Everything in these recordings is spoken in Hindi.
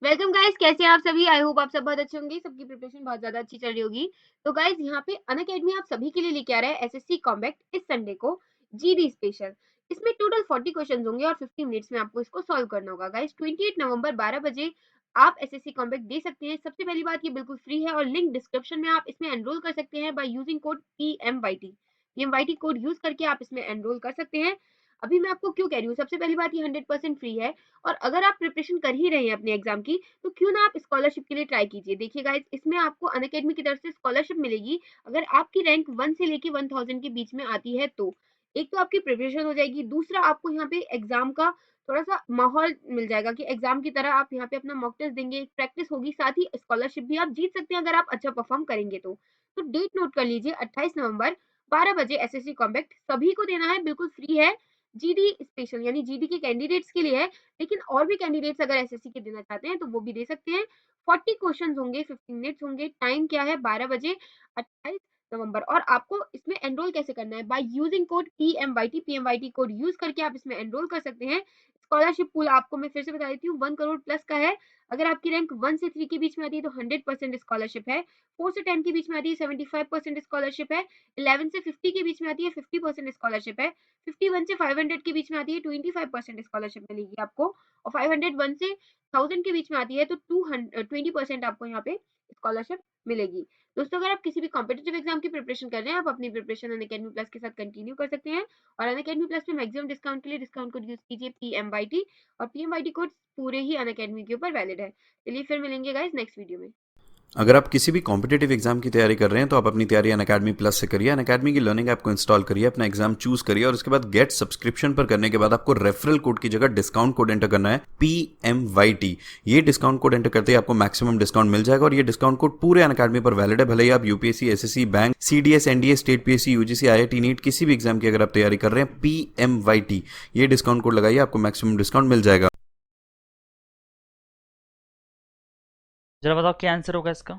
वेलकम गाइस, कैसे हैं आप सभी? आई होप आप सब बहुत अच्छे होंगे, सबकी प्रिपरेशन बहुत ज़्यादा अच्छी चल रही होगी। तो गाइस यहाँ पे अनअकैडमी आप सभी के लिए लेके आ रहा है एसएससी कॉम्बैक्ट इस संडे को जीडी स्पेशल। इसमें टोटल 40 क्वेश्चंस होंगे और 15 मिनट्स में आपको इसको सॉल्व करना होगा। गाइस 28 नवंबर 12 बजे आप एसएससी कॉम्बैक्ट दे सकते हैं। सबसे पहली बात, ये बिल्कुल फ्री है और लिंक डिस्क्रिप्शन में आप इसमें एनरोल कर सकते हैं by using code PMYT। PMYT code use करके आप इसमें एनरोल कर सकते हैं। अभी मैं आपको क्यों कह रही हूँ, सबसे पहली बात, ये 100% फ्री है और अगर आप प्रिपरेशन कर ही रहे हैं अपने एग्जाम की, तो क्यों ना आप स्कॉलरशिप के लिए ट्राई कीजिए। देखिए गाइस, इसमें आपको अनअकैडमी की तरफ से स्कॉलरशिप मिलेगी अगर आपकी रैंक 1 से लेके 1000 के बीच में आती है तो। एक तो आपकी प्रिपरेशन हो जाएगी, दूसरा आपको यहाँ पे एग्जाम का थोड़ा-सा माहौल मिल जाएगा कि एग्जाम की तरह आप यहाँ पे अपना मॉक टेस्ट देंगे, प्रैक्टिस होगी, साथ ही स्कॉलरशिप भी आप जीत सकते हैं अगर आप अच्छा परफॉर्म करेंगे तो। तो डेट नोट कर लीजिए, 28 नवंबर 12 बजे एसएससी कॉम्बैक्ट सभी को देना है, बिल्कुल फ्री है। जीडी स्पेशल यानी जीडी के कैंडिडेट्स के लिए है, लेकिन और भी कैंडिडेट्स अगर एसएससी के देना चाहते हैं तो वो भी दे सकते हैं। 40 क्वेश्चंस होंगे, 15 मिनट्स होंगे, टाइम क्या है 12 बजे 28 नवंबर। और आपको इसमें एनरोल कैसे करना है? By using code PMYT code use करके आप इसमें एनरोल कर सकते हैं। स्कॉलरशिप पूल आपको मैं फिर से बता देती हूँ, 1 करोड़ प्लस का है। अगर आपकी रैंक 1 से 3 के बीच में आती है तो 100% स्कॉलरशिप है। 4 से 10 के बीच में आती है 75% स्कॉलरशिप है। 11 से 50 के बीच में आती है 50% स्कॉलरशिप है। 51 से 500 के बीच में आती है 25% स्कॉलरशिप मिलेगी आपको। और 501 से 1000 के बीच में आती है तो 20% आपको यहाँ पे स्कॉलरशिप मिलेगी। दोस्तों, अगर आप किसी भी कॉम्पिटिटिव एग्जाम की प्रिपरेशन कर रहे हैं, आप अपनी प्रिपरेशन अनअकैडमी प्लस के साथ कंटिन्यू कर सकते हैं। और अनअकैडमी प्लस में मैक्सिमम डिस्काउंट के लिए डिस्काउंट कोड यूज कीजिए PMYT। और PMYT कोड पूरे ही अनअकैडमी के ऊपर वैलिड है। चलिए फिर मिलेंगे गाइस नेक्स्ट वीडियो में। अगर आप किसी भी कॉम्पिटेटिव एग्जाम की तैयारी कर रहे हैं तो आप अपनी तैयारी अनअकैडमी प्लस से करिए। अनअकैडमी की लर्निंग ऐप को इंस्टॉल करिए, अपना एग्जाम चूज करिए और उसके बाद गेट सब्सक्रिप्शन पर करने के बाद आपको रेफरल कोड की जगह डिस्काउंट कोड एंटर करना है PMYT। ये डिस्काउंट कोड एंटर करते ही आपको मैक्सिमम डिस्काउंट मिल जाएगा और ये डिस्काउंट कोड पूरे अनअकैडमी पर वैलिड है। भले ही आप UPSC, SSC, bank, CDS, NDA, state PSC, UGC, IIT, NEET किसी भी एग्जाम की अगर आप तैयारी कर रहे हैं, PMYT ये डिस्काउंट कोड लगाइए, आपको मैक्सिमम डिस्काउंट मिल जाएगा। जरा बताओ क्या आंसर होगा इसका।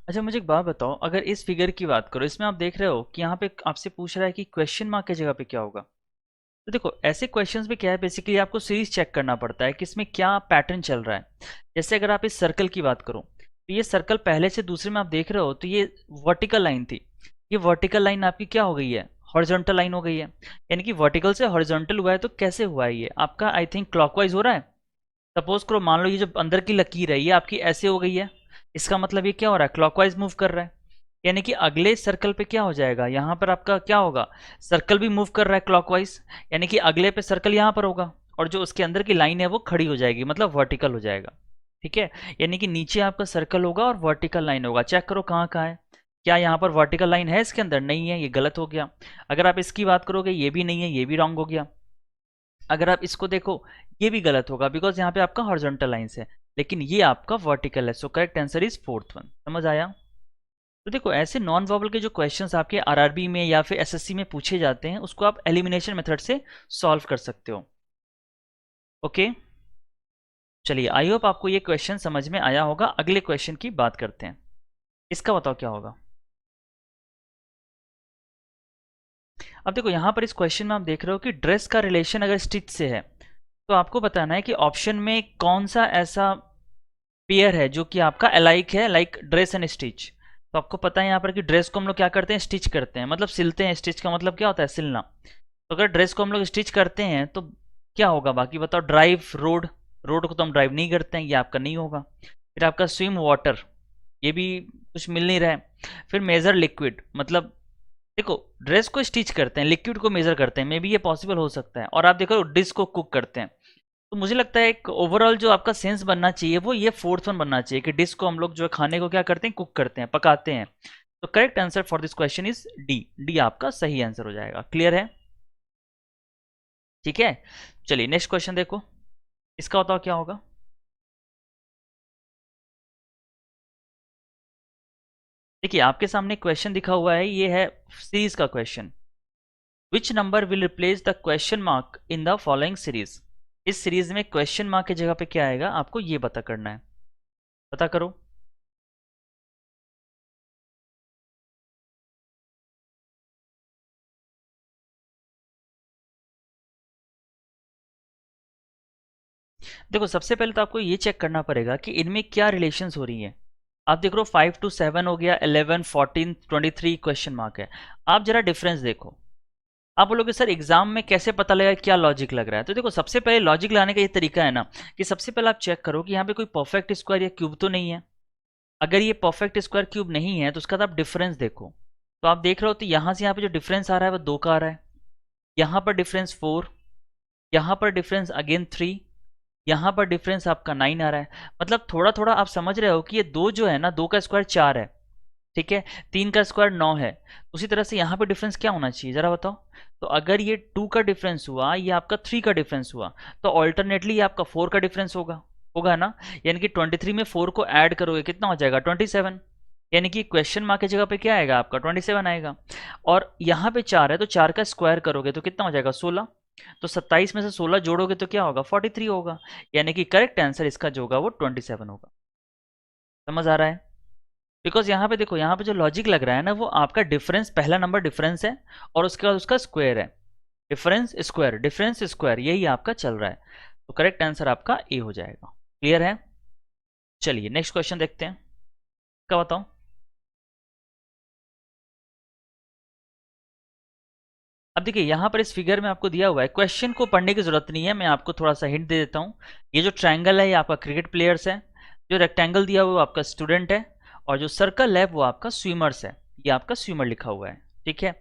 अच्छा मुझे एक बात बताओ, अगर इस फिगर की बात करो, इसमें आप देख रहे हो कि यहाँ पे आपसे पूछ रहा है कि क्वेश्चन मार्क की जगह पे क्या होगा। तो देखो ऐसे क्वेश्चंस में क्या है, बेसिकली आपको सीरीज चेक करना पड़ता है कि इसमें क्या पैटर्न चल रहा है। जैसे अगर आप इस सर्कल की बात करो तो ये सर्कल पहले से दूसरे में आप देख रहे हो तो ये वर्टिकल लाइन थी, ये वर्टिकल लाइन आपकी क्या हो गई है, हॉरिजॉन्टल लाइन हो गई है। यानी कि वर्टिकल से हॉरिजॉन्टल हुआ है तो कैसे हुआ है ये आपका, आई थिंक क्लॉकवाइज हो रहा है। सपोज करो, मान लो ये जो अंदर की लकीर है ये आपकी ऐसे हो गई है, इसका मतलब ये क्या हो रहा है, क्लॉकवाइज मूव कर रहा है। यानी कि अगले सर्कल पे क्या हो जाएगा, यहाँ पर आपका क्या होगा, सर्कल भी मूव कर रहा है क्लॉकवाइज, यानी कि अगले पे सर्कल यहाँ पर होगा और जो उसके अंदर की लाइन है वो खड़ी हो जाएगी, मतलब वर्टिकल हो जाएगा। ठीक है, यानी कि नीचे आपका सर्कल होगा और वर्टिकल लाइन होगा। चेक करो कहाँ कहाँ है, क्या यहाँ पर वर्टिकल लाइन है, इसके अंदर नहीं है, ये गलत हो गया। अगर आप इसकी बात करोगे ये भी नहीं है, ये भी रॉन्ग हो गया। अगर आप इसको देखो ये भी गलत होगा बिकॉज यहाँ पे आपका हॉरिजॉन्टल लाइंस है, लेकिन ये आपका वर्टिकल है। सो correct answer is fourth one. समझ आया। तो देखो ऐसे नॉन वर्बल के जो क्वेश्चंस आपके आरआरबी में या फिर एसएससी में पूछे जाते हैं उसको आप एलिमिनेशन मेथड से सॉल्व कर सकते हो। ओके चलिए, आई होप आपको ये क्वेश्चन समझ में आया होगा। अगले क्वेश्चन की बात करते हैं, इसका बताओ क्या होगा। अब देखो यहाँ पर इस क्वेश्चन में आप देख रहे हो कि ड्रेस का रिलेशन अगर स्टिच से है तो आपको बताना है कि ऑप्शन में कौन सा ऐसा पेयर है जो कि आपका अलाइक है, लाइक ड्रेस एंड स्टिच। तो आपको पता है यहाँ पर कि ड्रेस को हम लोग क्या करते हैं, स्टिच करते हैं, मतलब सिलते हैं। स्टिच का मतलब क्या होता है, सिलना। तो अगर ड्रेस को हम लोग स्टिच करते हैं तो क्या होगा, बाकी बताओ। ड्राइव, रोड, रोड को तो हम ड्राइव नहीं करते हैं, ये आपका नहीं होगा। फिर आपका स्विम, वाटर, ये भी कुछ मिल नहीं रहा है। फिर मेजर लिक्विड, मतलब देखो ड्रेस को स्टिच करते हैं, लिक्विड को मेजर करते हैं, मे बी ये पॉसिबल हो सकता है। और आप देखो डिश को कुक करते हैं। तो मुझे लगता है एक ओवरऑल जो आपका सेंस बनना चाहिए वो ये फोर्थ वन बनना चाहिए कि डिश को हम लोग जो है खाने को क्या करते हैं, कुक करते हैं, पकाते हैं। तो correct answer for this question is D. D आपका सही आंसर हो जाएगा। क्लियर है, ठीक है। चलिए नेक्स्ट क्वेश्चन देखो, इसका बताओ क्या होगा। देखिए आपके सामने क्वेश्चन दिखा हुआ है, ये है सीरीज का question. Which number will replace the question mark in the following series. इस सीरीज में क्वेश्चन मार्क की जगह पे क्या आएगा, आपको ये पता करना है। पता करो। देखो सबसे पहले तो आपको ये चेक करना पड़ेगा कि इनमें क्या रिलेशंस हो रही हैं। आप देख रहे हो 5 to 7 हो गया, 11, 14, 23 क्वेश्चन मार्क है। आप जरा डिफरेंस देखो। आप बोलोगे सर एग्जाम में कैसे पता लगेगा क्या लॉजिक लग रहा है? तो देखो सबसे पहले लॉजिक लाने का ये तरीका है ना कि सबसे पहले आप चेक करो कि यहाँ पे कोई परफेक्ट स्क्वायर या क्यूब तो नहीं है। अगर ये परफेक्ट स्क्वायर क्यूब नहीं है तो उसका आप डिफरेंस देखो। तो आप देख रहे हो तो यहाँ से यहाँ पे जो डिफरेंस आ रहा है वो 2 का आ रहा है, यहाँ पर डिफरेंस 4, यहाँ पर डिफरेंस अगेन 3, यहाँ पर डिफरेंस आपका 9 आ रहा है। मतलब थोड़ा थोड़ा आप समझ रहे हो कि ये 2 जो है ना, 2 का स्क्वायर 4 है, ठीक है, 3 का स्क्वायर 9 है। उसी तरह से यहाँ पे डिफरेंस क्या होना चाहिए जरा बताओ। तो अगर ये 2 का डिफरेंस हुआ, ये आपका 3 का डिफरेंस हुआ, तो ऑल्टरनेटली ये आपका 4 का डिफरेंस होगा, होगा ना। यानी कि 23 में 4 को ऐड करोगे कितना हो जाएगा 27। यानी कि क्वेश्चन मार्क की जगह पे क्या आएगा आपका 27 आएगा। और यहाँ पे 4 है तो 4 का स्क्वायर करोगे तो कितना हो जाएगा 16। तो 27 में से 16 जोड़ोगे तो क्या होगा 43 होगा। यानी कि करेक्ट आंसर इसका जो होगा वो 27 होगा। समझ आ रहा है? बिकॉज यहाँ पे देखो, यहाँ पे जो लॉजिक लग रहा है ना वो आपका डिफरेंस, पहला नंबर डिफरेंस है और उसके बाद उसका स्क्वायर है। डिफरेंस स्क्वायर यही आपका चल रहा है। तो करेक्ट आंसर आपका ए हो जाएगा। क्लियर है? चलिए नेक्स्ट क्वेश्चन देखते हैं। क्या बताओ। अब देखिए यहाँ पर इस फिगर में आपको दिया हुआ है, क्वेश्चन को पढ़ने की जरूरत नहीं है, मैं आपको थोड़ा सा हिंट दे देता हूँ। ये जो ट्रायंगल है ये आपका क्रिकेट प्लेयर्स है, जो रेक्टेंगल दिया हुआ है वो आपका स्टूडेंट है, और जो सर्कल है वो आपका स्विमर्स है। ये आपका स्विमर लिखा हुआ है, ठीक है।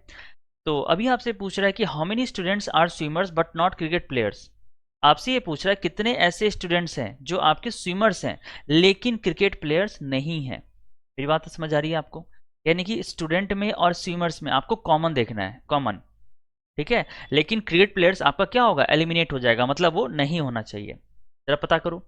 तो अभी आपसे पूछ रहा है कि how many students are swimmers but not cricket players. आपसे ये पूछ रहा है कितने ऐसे स्टूडेंट्स हैं जो आपके स्विमर्स हैं लेकिन क्रिकेट प्लेयर्स नहीं हैं। मेरी बात समझ आ रही है आपको? यानी कि स्टूडेंट में और स्विमर्स में आपको कॉमन देखना है, कॉमन, ठीक है। लेकिन क्रिकेट प्लेयर्स आपका क्या होगा, एलिमिनेट हो जाएगा, मतलब वो नहीं होना चाहिए। जरा पता करो।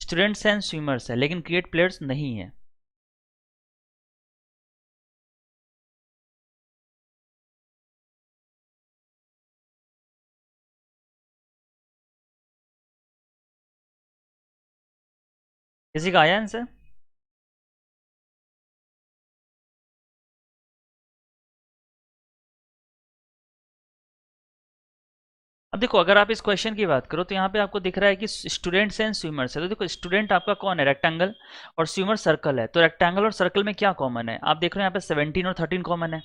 स्टूडेंट्स एंड स्विमर्स है लेकिन क्रिकेट प्लेयर्स नहीं है। किसी का आया आंसर? अब देखो अगर आप इस क्वेश्चन की बात करो तो यहाँ पे आपको दिख रहा है कि स्टूडेंट्स एंड स्विमर्स है। तो देखो स्टूडेंट आपका कौन है, रेक्टेंगल, और स्विमर सर्कल है। तो रेक्टेंगल और सर्कल में क्या कॉमन है, आप देख रहे हो यहाँ पे 17 और 13 कॉमन है,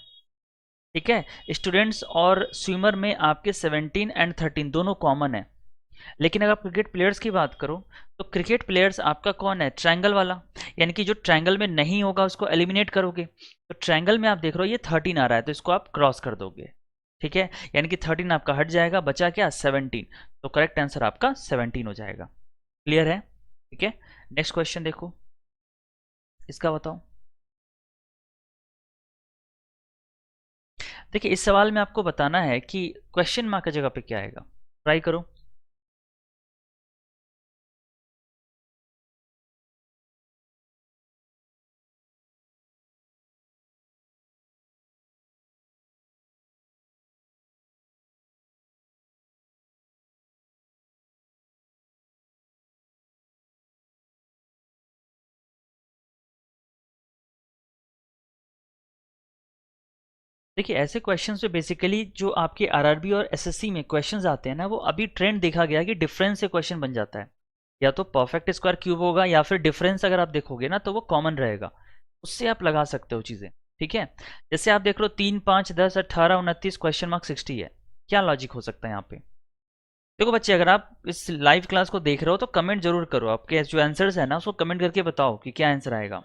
ठीक है। स्टूडेंट्स और स्विमर में आपके 17 एंड 13 दोनों कॉमन है। लेकिन अगर आप क्रिकेट प्लेयर्स की बात करो तो क्रिकेट प्लेयर्स आपका कौन है, ट्रायंगल वाला। यानी कि जो ट्रायंगल में नहीं होगा उसको एलिमिनेट करोगे। तो ट्रायंगल में आप देख रहे हो ये 13 आ रहा है तो इसको आप क्रॉस कर दोगे, ठीक है। यानी कि 13 आपका हट जाएगा, बचा क्या 17। तो करेक्ट आंसर आपका 17 हो जाएगा। क्लियर है? ठीक है। नेक्स्ट क्वेश्चन देखो, इसका बताओ। देखिए इस सवाल में आपको बताना है कि क्वेश्चन मार्क की जगह पे क्या आएगा। ट्राई करो। देखिए ऐसे क्वेश्चंस पे बेसिकली जो आपके आरआरबी और एसएससी में क्वेश्चंस आते हैं ना, वो अभी ट्रेंड देखा गया कि डिफरेंस से क्वेश्चन बन जाता है। या तो परफेक्ट स्क्वायर क्यूब होगा या फिर डिफरेंस अगर आप देखोगे ना तो वो कॉमन रहेगा, उससे आप लगा सकते हो चीज़ें, ठीक है। जैसे आप देख लो 3, 5, 10, 18, 29 क्वेश्चन मार्क 60 है। क्या लॉजिक हो सकता है यहाँ पे? देखो बच्चे अगर आप इस लाइव क्लास को देख रहे हो तो कमेंट जरूर करो, आपके जो आंसर्स है ना उसको कमेंट करके बताओ कि क्या आंसर आएगा।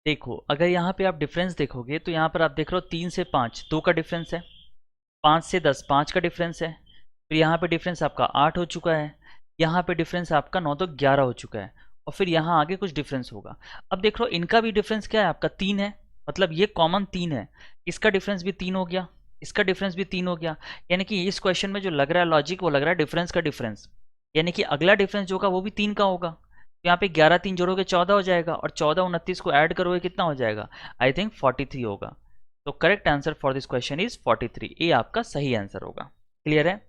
देखो अगर यहाँ पे आप डिफरेंस देखोगे तो यहाँ पर आप देख रहे हो 3 से 5 2 का डिफरेंस है, 5 से 10 5 का डिफरेंस है, फिर यहाँ पे डिफरेंस आपका 8 हो चुका है, यहाँ पे डिफरेंस आपका 9 तो 11 हो चुका है, और फिर यहाँ आगे कुछ डिफरेंस होगा। अब देख लो इनका भी डिफरेंस क्या है आपका 3 है, मतलब ये कॉमन 3 है, इसका डिफरेंस भी 3 हो गया, इसका डिफरेंस भी 3 हो गया। यानी कि इस क्वेश्चन में जो लग रहा है लॉजिक, वो लग रहा है डिफरेंस का डिफरेंस, यानी कि अगला डिफरेंस जो होगा वो भी 3 का होगा। तो यहाँ पे 11 3 जोड़ोगे 14 हो जाएगा, और 14 29 को ऐड करोगे कितना हो जाएगा, आई थिंक 43 होगा। तो correct answer for this question is 43, ये आपका सही आंसर होगा। क्लियर है?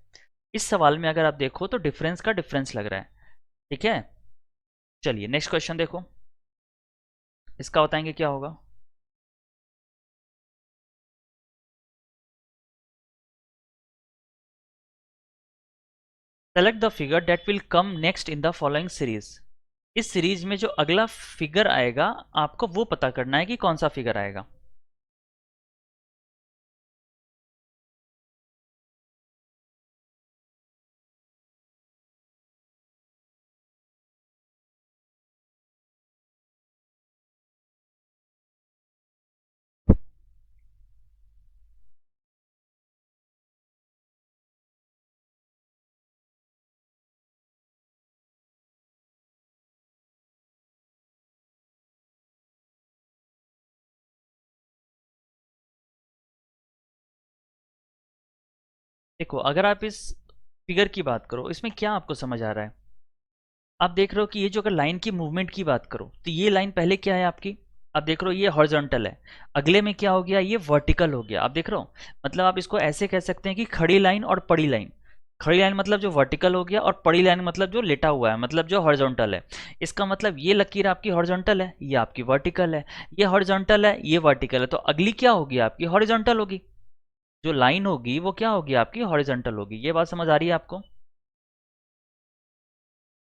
इस सवाल में अगर आप देखो तो डिफरेंस का डिफरेंस लग रहा है। ठीक है, चलिए नेक्स्ट क्वेश्चन देखो, इसका बताएंगे क्या होगा। Select the figure that will come next in the following series. इस सीरीज में जो अगला फिगर आएगा आपको वो पता करना है कि कौन सा फिगर आएगा। देखो अगर आप इस फिगर की बात करो, इसमें क्या आपको समझ आ रहा है? आप देख रहे हो कि ये जो अगर लाइन की मूवमेंट की बात करो तो ये लाइन पहले क्या है आपकी, आप देख रहे हो ये हॉरिजॉन्टल है, अगले में क्या हो गया, ये वर्टिकल हो गया। आप देख रहे हो, मतलब आप इसको ऐसे कह सकते हैं कि खड़ी लाइन और पड़ी लाइन। खड़ी लाइन मतलब जो वर्टिकल हो गया, और पड़ी लाइन मतलब जो लेटा हुआ है, मतलब जो हॉरिजॉन्टल है। इसका मतलब ये लकीर आपकी हॉरिजॉन्टल है, ये आपकी वर्टिकल है, ये हॉरिजॉन्टल है, ये वर्टिकल है, तो अगली क्या होगी आपकी, हॉरिजॉन्टल होगी। जो लाइन होगी वो क्या होगी आपकी, हॉरिजॉन्टल होगी। ये बात समझ आ रही है आपको?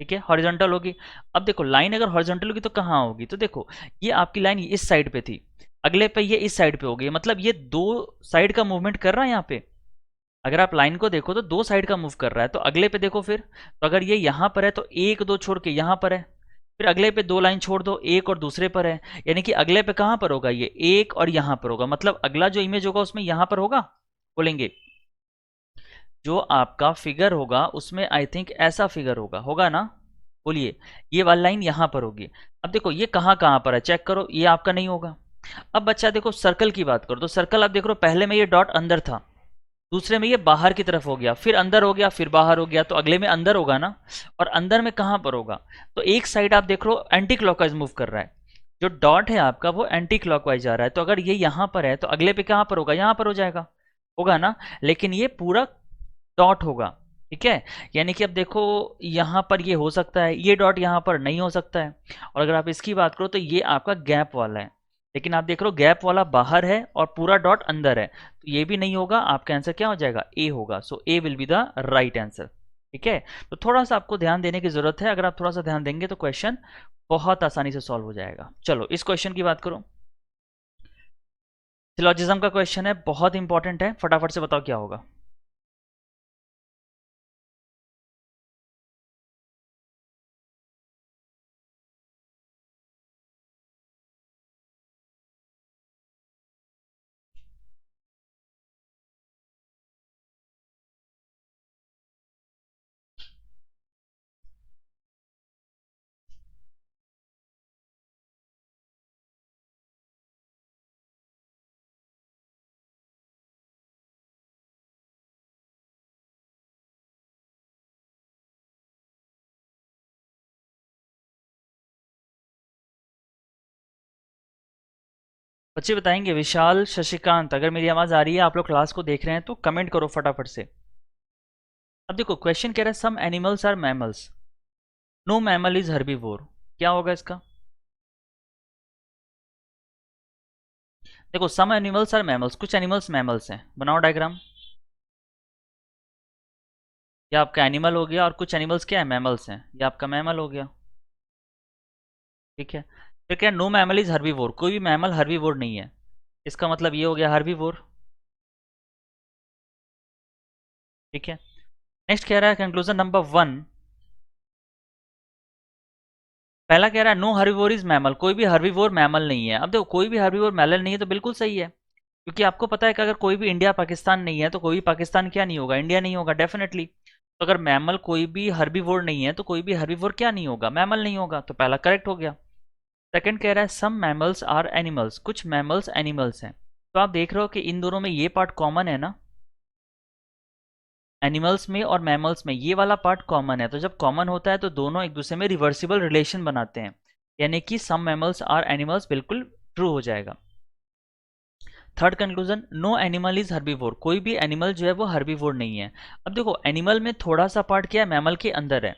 ठीक है, हॉरिजॉन्टल होगी। अब देखो लाइन अगर हॉरिजॉन्टल होगी तो कहाँ होगी, तो देखो ये आपकी लाइन इस साइड पे थी, अगले पे ये इस साइड पे होगी, मतलब ये दो साइड का मूवमेंट कर रहा है यहाँ पे। अगर आप लाइन को देखो तो दो साइड का मूव कर रहा है। तो अगले पे देखो फिर, तो अगर ये यहाँ पर है तो एक दो छोड़ के यहाँ पर है, फिर अगले पे दो लाइन छोड़ दो, एक और दूसरे पर है, यानी कि अगले पे कहाँ पर होगा, ये एक और यहाँ पर होगा, मतलब अगला जो इमेज होगा उसमें यहाँ पर होगा। बोलेंगे जो आपका फिगर होगा उसमें आई थिंक ऐसा फिगर होगा, होगा ना? बोलिए, ये वाली लाइन यहां पर होगी। अब देखो ये कहां कहां पर है, चेक करो, ये आपका नहीं होगा। अब बच्चा देखो सर्कल की बात करो, तो सर्कल आप देख रहे हो पहले में ये डॉट अंदर था, दूसरे में ये बाहर की तरफ हो गया, फिर अंदर हो गया, फिर बाहर हो गया, तो अगले में अंदर होगा ना। और अंदर में कहां पर होगा, तो एक साइड आप देख रहे हो एंटी क्लॉकवाइज मूव कर रहा है, जो डॉट है आपका वो एंटी क्लॉकवाइज जा रहा है, तो अगर ये यहां पर है तो अगले पे कहां पर होगा, यहां पर हो जाएगा, होगा ना। लेकिन ये पूरा डॉट होगा। ठीक है, यानी कि अब देखो यहाँ पर ये हो सकता है, ये डॉट यहाँ पर नहीं हो सकता है। और अगर आप इसकी बात करो तो ये आपका गैप वाला है, लेकिन आप देख रहे हो गैप वाला बाहर है और पूरा डॉट अंदर है, तो ये भी नहीं होगा। आपका आंसर क्या हो जाएगा, ए होगा। So A will be the right answer. ठीक है, तो थोड़ा सा आपको ध्यान देने की जरूरत है, अगर आप थोड़ा सा ध्यान देंगे तो क्वेश्चन बहुत आसानी से सॉल्व हो जाएगा। चलो इस क्वेश्चन की बात करो, सिलोजिज्म का क्वेश्चन है, बहुत इंपॉर्टेंट है, फटाफट से बताओ क्या होगा। बच्चे बताएंगे, विशाल, शशिकांत, अगर मेरी आवाज आ रही है, आप लोग क्लास को देख रहे हैं तो कमेंट करो फटाफट से। अब देखो क्वेश्चन कह रहा है some animals are mammals, no mammal is herbivore, क्या होगा इसका? देखो सम एनिमल्स आर मैमल्स, कुछ एनिमल्स मैमल्स हैं, बनाओ डायग्राम। ये आपका एनिमल हो गया, और कुछ एनिमल्स क्या है, मैमल्स हैं, ये आपका मैमल हो गया। ठीक है, फिर क्या, नो मैमल इज हर्बीवोर, कोई भी मैमल हर्बीवोर नहीं है, इसका मतलब ये हो गया हर्बीवोर। ठीक है, नेक्स्ट कह रहा है कंक्लूजन नंबर 1, पहला कह रहा है नो हर्बीवोर इज मैमल, कोई भी हर्बीवोर मैमल नहीं है। अब देखो कोई भी हर्बीवोर मैमल नहीं है तो बिल्कुल सही है, क्योंकि आपको पता है कि अगर कोई भी इंडिया पाकिस्तान नहीं है तो कोई भी पाकिस्तान क्या नहीं होगा, इंडिया नहीं होगा डेफिनेटली। तो अगर मैमल कोई भी हर्बीवोर नहीं है तो कोई भी हर्बीवोर क्या नहीं होगा, मैमल नहीं होगा, तो पहला करेक्ट हो गया। सेकंड कह रहा है सम मैमल्स आर एनिमल्स, कुछ मैमल्स एनिमल्स हैं। तो आप देख रहे हो कि इन दोनों में ये पार्ट कॉमन है ना, एनिमल्स में और मैमल्स में ये वाला पार्ट कॉमन है। तो जब कॉमन होता है तो दोनों एक दूसरे में रिवर्सिबल रिलेशन बनाते हैं, यानी कि सम मैमल्स आर एनिमल्स बिल्कुल ट्रू हो जाएगा। Third conclusion, no animal is herbivore, कोई भी एनिमल जो है वो हर्बीवोर नहीं है। अब देखो एनिमल में थोड़ा सा पार्ट क्या है, मैमल के अंदर है,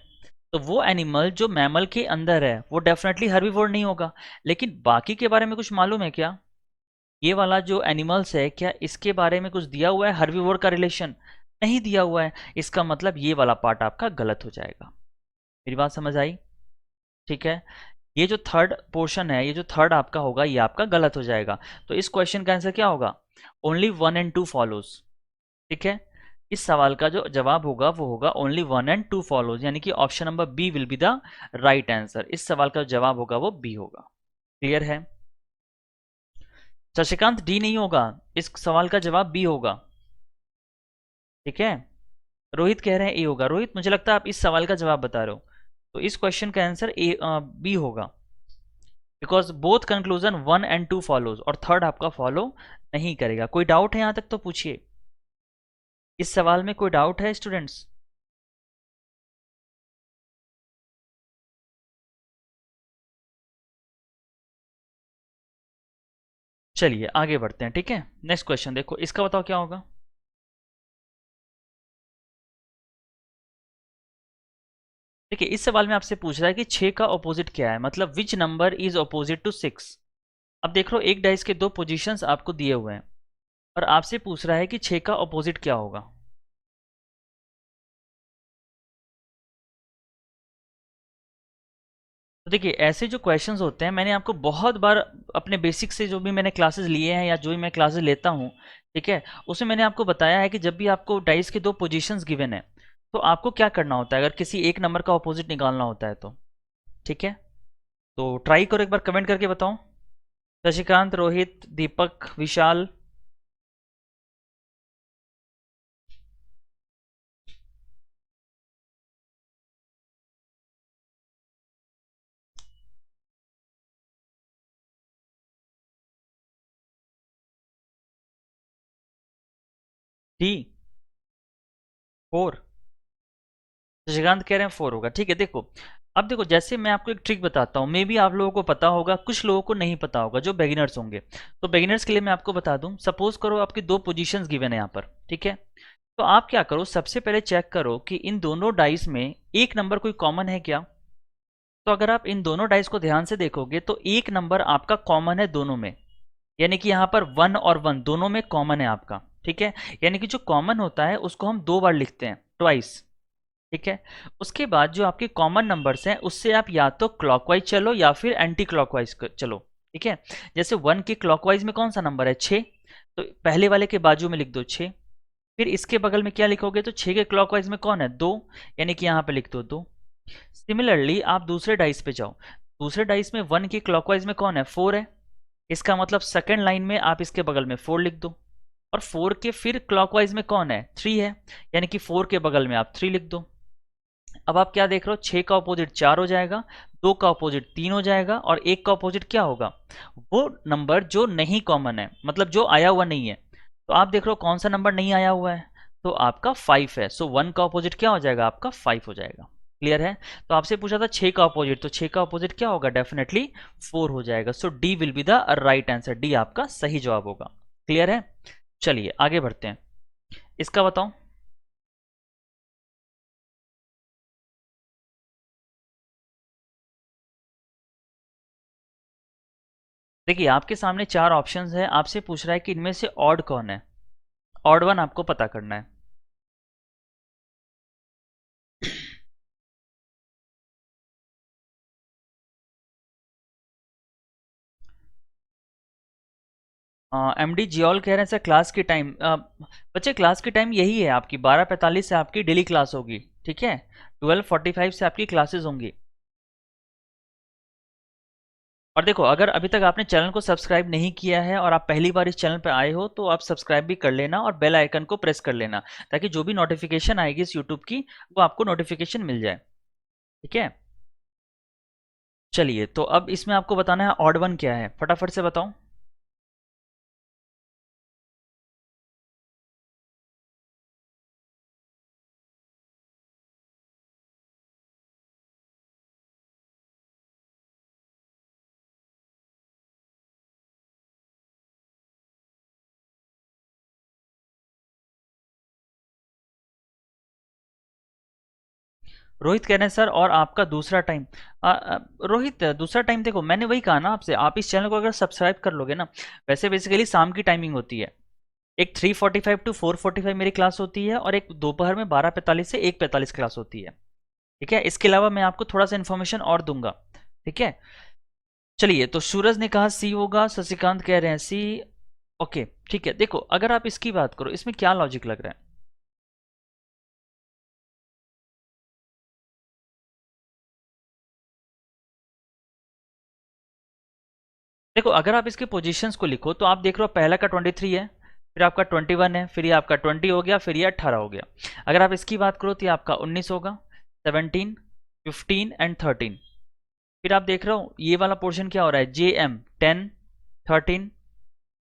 तो वो एनिमल जो मैमल के अंदर है वो डेफिनेटली हर्बीवोर नहीं होगा। लेकिन बाकी के बारे में कुछ मालूम है क्या? ये वाला जो एनिमल्स है, क्या इसके बारे में कुछ दिया हुआ है हर्बीवोर का रिलेशन? नहीं दिया हुआ है। इसका मतलब ये वाला पार्ट आपका गलत हो जाएगा। मेरी बात समझ आई? ठीक है, ये जो थर्ड पोर्शन है, ये जो थर्ड आपका होगा, ये आपका गलत हो जाएगा। तो इस क्वेश्चन का आंसर क्या होगा? Only 1 and 2 follows. ठीक है, इस सवाल का जो जवाब होगा वो होगा ओनली 1 एंड 2 फॉलोज, यानी कि option number B will be the right answer. इस सवाल का जवाब होगा वो बी होगा। क्लियर है? शशिकांत डी नहीं होगा, इस सवाल का जवाब बी होगा। ठीक है, रोहित कह रहे हैं ए होगा। रोहित मुझे लगता है आप इस सवाल का जवाब बता रहे हो, तो इस क्वेश्चन का आंसर ए बी होगा, because both conclusion 1 and 2 follows, और थर्ड आपका फॉलो नहीं करेगा। कोई डाउट है यहां तक तो पूछिए, इस सवाल में कोई डाउट है स्टूडेंट्स? चलिए आगे बढ़ते हैं। ठीक है, नेक्स्ट क्वेश्चन देखो, इसका बताओ क्या होगा। देखिए इस सवाल में आपसे पूछ रहा है कि 6 का ऑपोजिट क्या है, मतलब which number is opposite to 6। अब देख लो एक डाइस के दो पोजीशंस आपको दिए हुए हैं और आपसे पूछ रहा है कि 6 का ऑपोजिट क्या होगा। तो देखिए ऐसे जो क्वेश्चंस होते हैं, मैंने आपको बहुत बार अपने बेसिक से जो भी मैंने क्लासेस लिए हैं या जो भी मैं क्लासेस लेता हूँ, ठीक है, उसमें मैंने आपको बताया है कि जब भी आपको डाइस के दो पोजीशंस गिवन है तो आपको क्या करना होता है अगर किसी एक नंबर का ऑपोजिट निकालना होता है तो। ठीक है, तो ट्राई करो, एक बार कमेंट करके बताओ। शशिकांत, रोहित, दीपक, विशाल। डी 4, शशिकांत कह रहे हैं 4 होगा। ठीक है, देखो अब देखो जैसे मैं आपको एक ट्रिक बताता हूँ, मे बी आप लोगों को पता होगा, कुछ लोगों को नहीं पता होगा जो बिगिनर्स होंगे। तो बिगिनर्स के लिए मैं आपको बता दूं, सपोज करो आपकी दो पोजीशंस गिवन है यहाँ पर। ठीक है, तो आप क्या करो, सबसे पहले चेक करो कि इन दोनों डाइस में एक नंबर कोई कॉमन है क्या। तो अगर आप इन दोनों डाइस को ध्यान से देखोगे तो एक नंबर आपका कॉमन है दोनों में, यानी कि यहाँ पर 1 और 1 दोनों में कॉमन है आपका। ठीक है, यानी कि जो कॉमन होता है उसको हम दो बार लिखते हैं, ट्वाइस। ठीक है, उसके बाद जो आपके कॉमन नंबर्स हैं उससे आप या तो क्लॉकवाइज चलो या फिर एंटी क्लॉकवाइज चलो। ठीक है, जैसे 1 के क्लॉकवाइज में कौन सा नंबर है, 6, तो पहले वाले के बाजू में लिख दो 6। फिर इसके बगल में क्या लिखोगे, तो 6 के क्लॉकवाइज में कौन है, 2, यानी कि यहाँ पे लिख दो 2। सिमिलरली आप दूसरे डाइस पे जाओ, दूसरे डाइस में 1 के क्लॉकवाइज में कौन है, 4 है, इसका मतलब सेकंड लाइन में आप इसके बगल में 4 लिख दो। और 4 के फिर क्लॉकवाइज में कौन है, 3 है, यानी कि 4 के बगल में आप 3 लिख दो। अब आप क्या देख रहे हो, 6 का अपोजिट 4 हो जाएगा, 2 का अपोजिट 3 हो जाएगा, और 1 का अपोजिट क्या होगा, वो नंबर जो नहीं कॉमन है, मतलब जो आया हुआ नहीं है। तो आप देख रहे हो कौन सा नंबर नहीं आया हुआ है, तो आपका 5 है। सो 1 का अपोजिट क्या हो जाएगा, आपका 5 हो जाएगा। क्लियर है? तो आपसे पूछा था 6 का अपोजिट, तो 6 का अपोजिट क्या होगा, डेफिनेटली 4 हो जाएगा। So D will be the right answer, D आपका सही जवाब होगा। क्लियर है? चलिए आगे बढ़ते हैं, इसका बताओ। देखिए आपके सामने चार ऑप्शंस है, आपसे पूछ रहा है कि इनमें से ऑड कौन है, ऑड वन आपको पता करना है। एमडी जियोल कह रहे हैं सर क्लास की टाइम, बच्चे क्लास की टाइम यही है आपकी, 12:45 से आपकी डेली क्लास होगी। ठीक है, 12:45 से आपकी क्लासेस होंगी। और देखो अगर अभी तक आपने चैनल को सब्सक्राइब नहीं किया है और आप पहली बार इस चैनल पर आए हो तो आप सब्सक्राइब भी कर लेना और बेल आइकन को प्रेस कर लेना, ताकि जो भी नोटिफिकेशन आएगी इस यूट्यूब की वो आपको नोटिफिकेशन मिल जाए। ठीक है, चलिए, तो अब इसमें आपको बताना है ऑड वन क्या है, फटाफट से बताओ। रोहित कह रहे हैं सर, और आपका दूसरा टाइम। रोहित, दूसरा टाइम देखो, मैंने वही कहा ना आपसे, आप इस चैनल को अगर सब्सक्राइब कर लोगे ना, वैसे बेसिकली शाम की टाइमिंग होती है। एक 3:45 टू 4:45 मेरी क्लास होती है, और एक दोपहर में 12:45 से 1:45 क्लास होती है। ठीक है, इसके अलावा मैं आपको थोड़ा सा इन्फॉर्मेशन और दूंगा। ठीक है, चलिए, तो सूरज ने कहा सी होगा, शशिकांत कह रहे हैं सी। ओके, ठीक है। देखो, अगर आप इसकी बात करो, इसमें क्या लॉजिक लग रहा है? देखो, अगर आप इसके पोजीशंस को लिखो तो आप देख रहे हो पहला का 23 है, फिर आपका 21 है, फिर ये आपका 20 हो गया, फिर ये 18 हो गया। अगर आप इसकी बात करो तो ये आपका 19 होगा, 17, 15 एंड 13। फिर आप देख रहे हो ये वाला पोर्शन क्या हो रहा है, जे एम 10, 13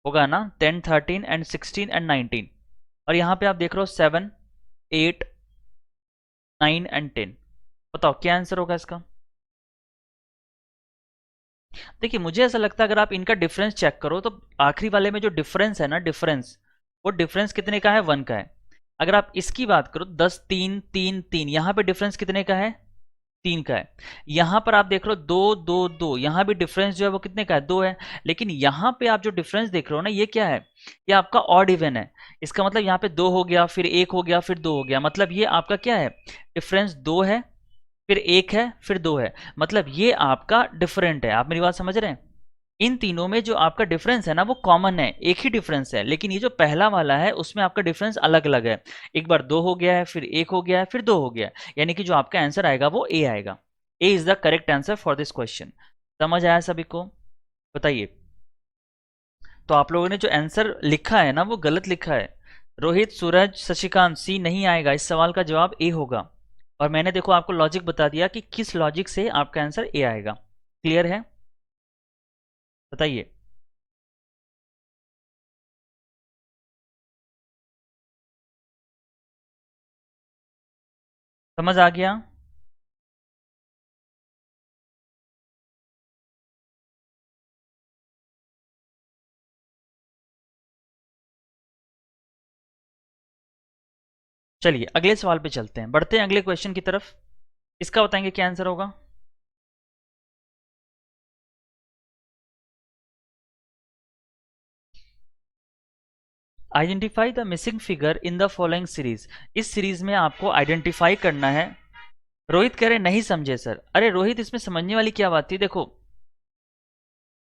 होगा ना, 10, 13 एंड 16 एंड 19। और यहाँ पे आप देख रहे हो 7, 8, 9 एंड 10। बताओ क्या आंसर होगा इसका? देखिए, मुझे ऐसा लगता है अगर आप इनका डिफरेंस चेक करो तो आखिरी वाले में जो डिफरेंस है ना, डिफरेंस, वो डिफरेंस कितने का है, 1 का है। अगर आप इसकी बात करो 10, 3, 3, 3, यहाँ पे डिफरेंस कितने का है, 3 का है। यहाँ पर आप देख रहे हो 2, 2, 2, यहाँ भी डिफरेंस जो है वो कितने का है, 2 है। लेकिन यहाँ पे आप जो डिफरेंस देख रहे हो ना, ये क्या है, ये आपका ऑड इवन है। इसका मतलब यहाँ पे 2 हो गया, फिर 1 हो गया, फिर 2 हो गया, मतलब ये आपका क्या है, डिफरेंस 2 है, फिर 1 है, फिर 2 है, मतलब ये आपका डिफरेंट है। आप मेरी बात समझ रहे हैं? इन तीनों में जो आपका डिफरेंस है ना, वो कॉमन है, एक ही डिफरेंस है। लेकिन ये जो पहला वाला है उसमें आपका डिफरेंस अलग अलग है। एक बार 2 हो गया है, फिर 1 हो गया है, फिर 2 हो गया है। यानी कि जो आपका आंसर आएगा वो ए आएगा। A is the correct answer for this question. समझ आया सभी को? बताइए। तो आप लोगों ने जो आंसर लिखा है ना, वो गलत लिखा है। रोहित, सूरज, शशिकांत, सी नहीं आएगा, इस सवाल का जवाब ए होगा। और मैंने देखो आपको लॉजिक बता दिया कि किस लॉजिक से आपका आंसर ए आएगा। क्लियर है? बताइए। समझ आ गया? चलिए, अगले सवाल पे चलते हैं, बढ़ते हैं अगले क्वेश्चन की तरफ। इसका बताएंगे क्या आंसर होगा। Identify the missing figure in the following series. इस सीरीज में आपको आइडेंटिफाई करना है। रोहित कह रहे नहीं समझे सर। अरे रोहित, इसमें समझने वाली क्या बात थी? देखो,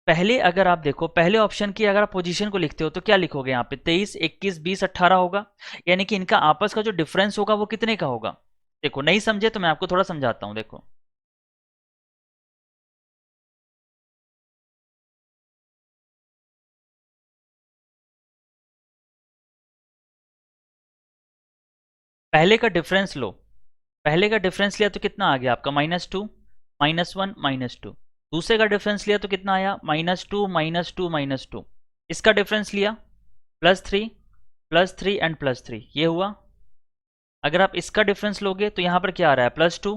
पहले अगर आप देखो, पहले ऑप्शन की अगर आप पोजीशन को लिखते हो तो क्या लिखोगे, यहाँ पे 23, 21, 20, 18 होगा। यानी कि इनका आपस का जो डिफरेंस होगा वो कितने का होगा। देखो, नहीं समझे तो मैं आपको थोड़ा समझाता हूं। देखो, पहले का डिफरेंस लो। पहले का डिफरेंस लिया तो कितना आ गया आपका, -2, -1, -2। दूसरे का डिफरेंस लिया तो कितना आया, -2, -2, -2। इसका डिफरेंस लिया +3, +3 एंड +3, ये हुआ। अगर आप इसका डिफरेंस लोगे तो यहां पर क्या आ रहा है, +2,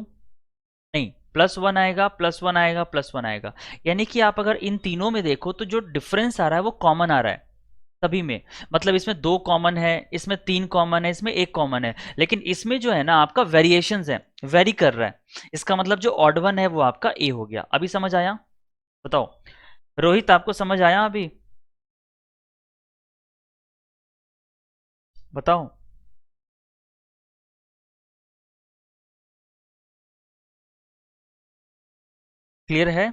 नहीं, +1 आएगा, +1 आएगा, +1 आएगा। यानी कि आप अगर इन तीनों में देखो तो जो डिफरेंस आ रहा है वो कॉमन आ रहा है सभी में। मतलब इसमें 2 कॉमन है, इसमें 3 कॉमन है, इसमें 1 कॉमन है। लेकिन इसमें जो है ना आपका वेरिएशंस है, वेरी कर रहा है। इसका मतलब जो ऑड वन है वो आपका ए हो गया। अभी समझ आया? बताओ रोहित, आपको समझ आया अभी? बताओ। क्लियर है?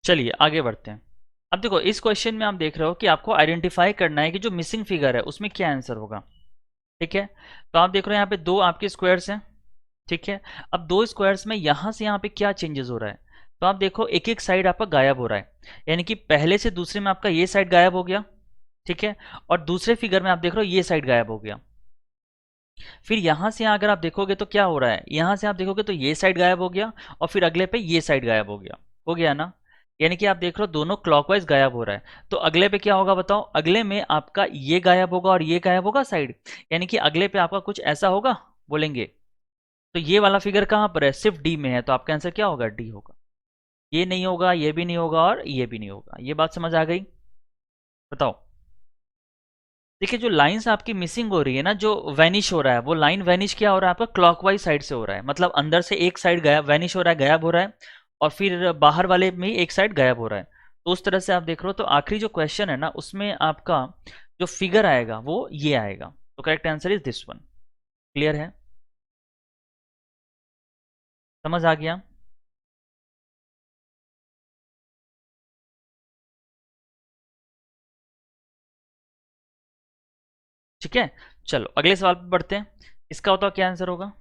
चलिए आगे बढ़ते हैं। अब देखो, इस क्वेश्चन में आप देख रहे हो कि आपको आइडेंटिफाई करना है कि जो मिसिंग फिगर है उसमें क्या आंसर होगा। ठीक है, तो आप देख रहे हो यहाँ पे 2 आपके स्क्वायर्स हैं, ठीक है। अब दो स्क्वायर्स में यहां से यहां पे क्या चेंजेस हो रहा है, तो आप देखो एक एक साइड आपका गायब हो रहा है, यानी कि पहले से दूसरे में आपका ये साइड गायब हो गया, ठीक है, और दूसरे फिगर में आप देख रहे हो ये साइड गायब हो गया। फिर यहां से यहां अगर आप देखोगे तो क्या हो रहा है, यहां से आप देखोगे तो ये साइड गायब हो गया और फिर अगले पे ये साइड गायब हो गया ना, यानी कि आप देख रहे हो दोनों क्लॉकवाइज गायब हो रहा है। तो अगले पे क्या होगा बताओ, अगले में आपका ये गायब होगा और ये गायब होगा साइड, यानी कि अगले पे आपका कुछ ऐसा होगा बोलेंगे। तो ये वाला फिगर कहां पर है, सिर्फ डी में है, तो आपका आंसर क्या होगा, डी होगा। ये नहीं होगा, ये भी नहीं होगा और ये भी नहीं होगा। ये बात समझ आ गई, बताओ। देखिए जो लाइंस आपकी मिसिंग हो रही है ना, जो वैनिश हो रहा है, वो लाइन वैनिश क्या हो रहा है आपका, क्लॉकवाइज साइड से हो रहा है, मतलब अंदर से एक साइड गायब वैनिश हो रहा है, गायब हो रहा है, और फिर बाहर वाले में एक साइड गायब हो रहा है। तो उस तरह से आप देख रहे हो। तो आखिरी जो क्वेश्चन है ना, उसमें आपका जो फिगर आएगा वो ये आएगा। तो correct answer is this one. Clear है, समझ आ गया। ठीक है, चलो अगले सवाल पे बढ़ते हैं। इसका बताओ क्या आंसर होगा।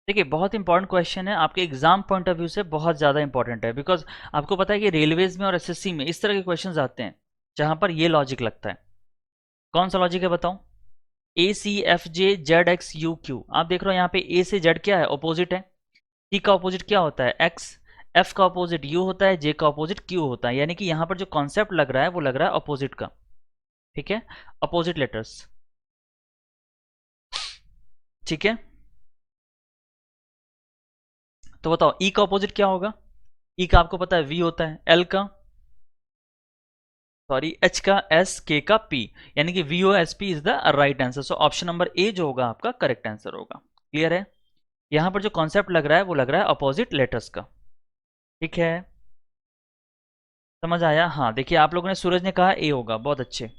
देखिए बहुत इंपॉर्टेंट क्वेश्चन है, आपके एग्जाम पॉइंट ऑफ व्यू से बहुत ज़्यादा इंपॉर्टेंट है, बिकॉज आपको पता है कि रेलवेज में और एसएससी में इस तरह के क्वेश्चंस आते हैं जहां पर ये लॉजिक लगता है। कौन सा लॉजिक है बताओ, A C F J Z X U Q. आप देख रहे हो यहाँ पे ए से जेड क्या है, ऑपोजिट है। सी का ऑपोजिट क्या होता है, एक्स। एफ का ऑपोजिट यू होता है, जे का ऑपोजिट क्यू होता है, यानी कि यहाँ पर जो कॉन्सेप्ट लग रहा है वो लग रहा है ऑपोजिट का। ठीक है, अपोजिट लेटर्स। ठीक है, तो बताओ ई का ऑपोजिट क्या होगा। ई का आपको पता है वी होता है, एल का सॉरी एच का एस, के का पी, यानी कि V O S P is the right answer. So option number A जो होगा आपका करेक्ट आंसर होगा। क्लियर है, यहां पर जो कॉन्सेप्ट लग रहा है वो लग रहा है अपोजिट लेटर्स का। ठीक है, समझ आया। हाँ देखिए आप लोगों ने, सूरज ने कहा ए होगा, बहुत अच्छे।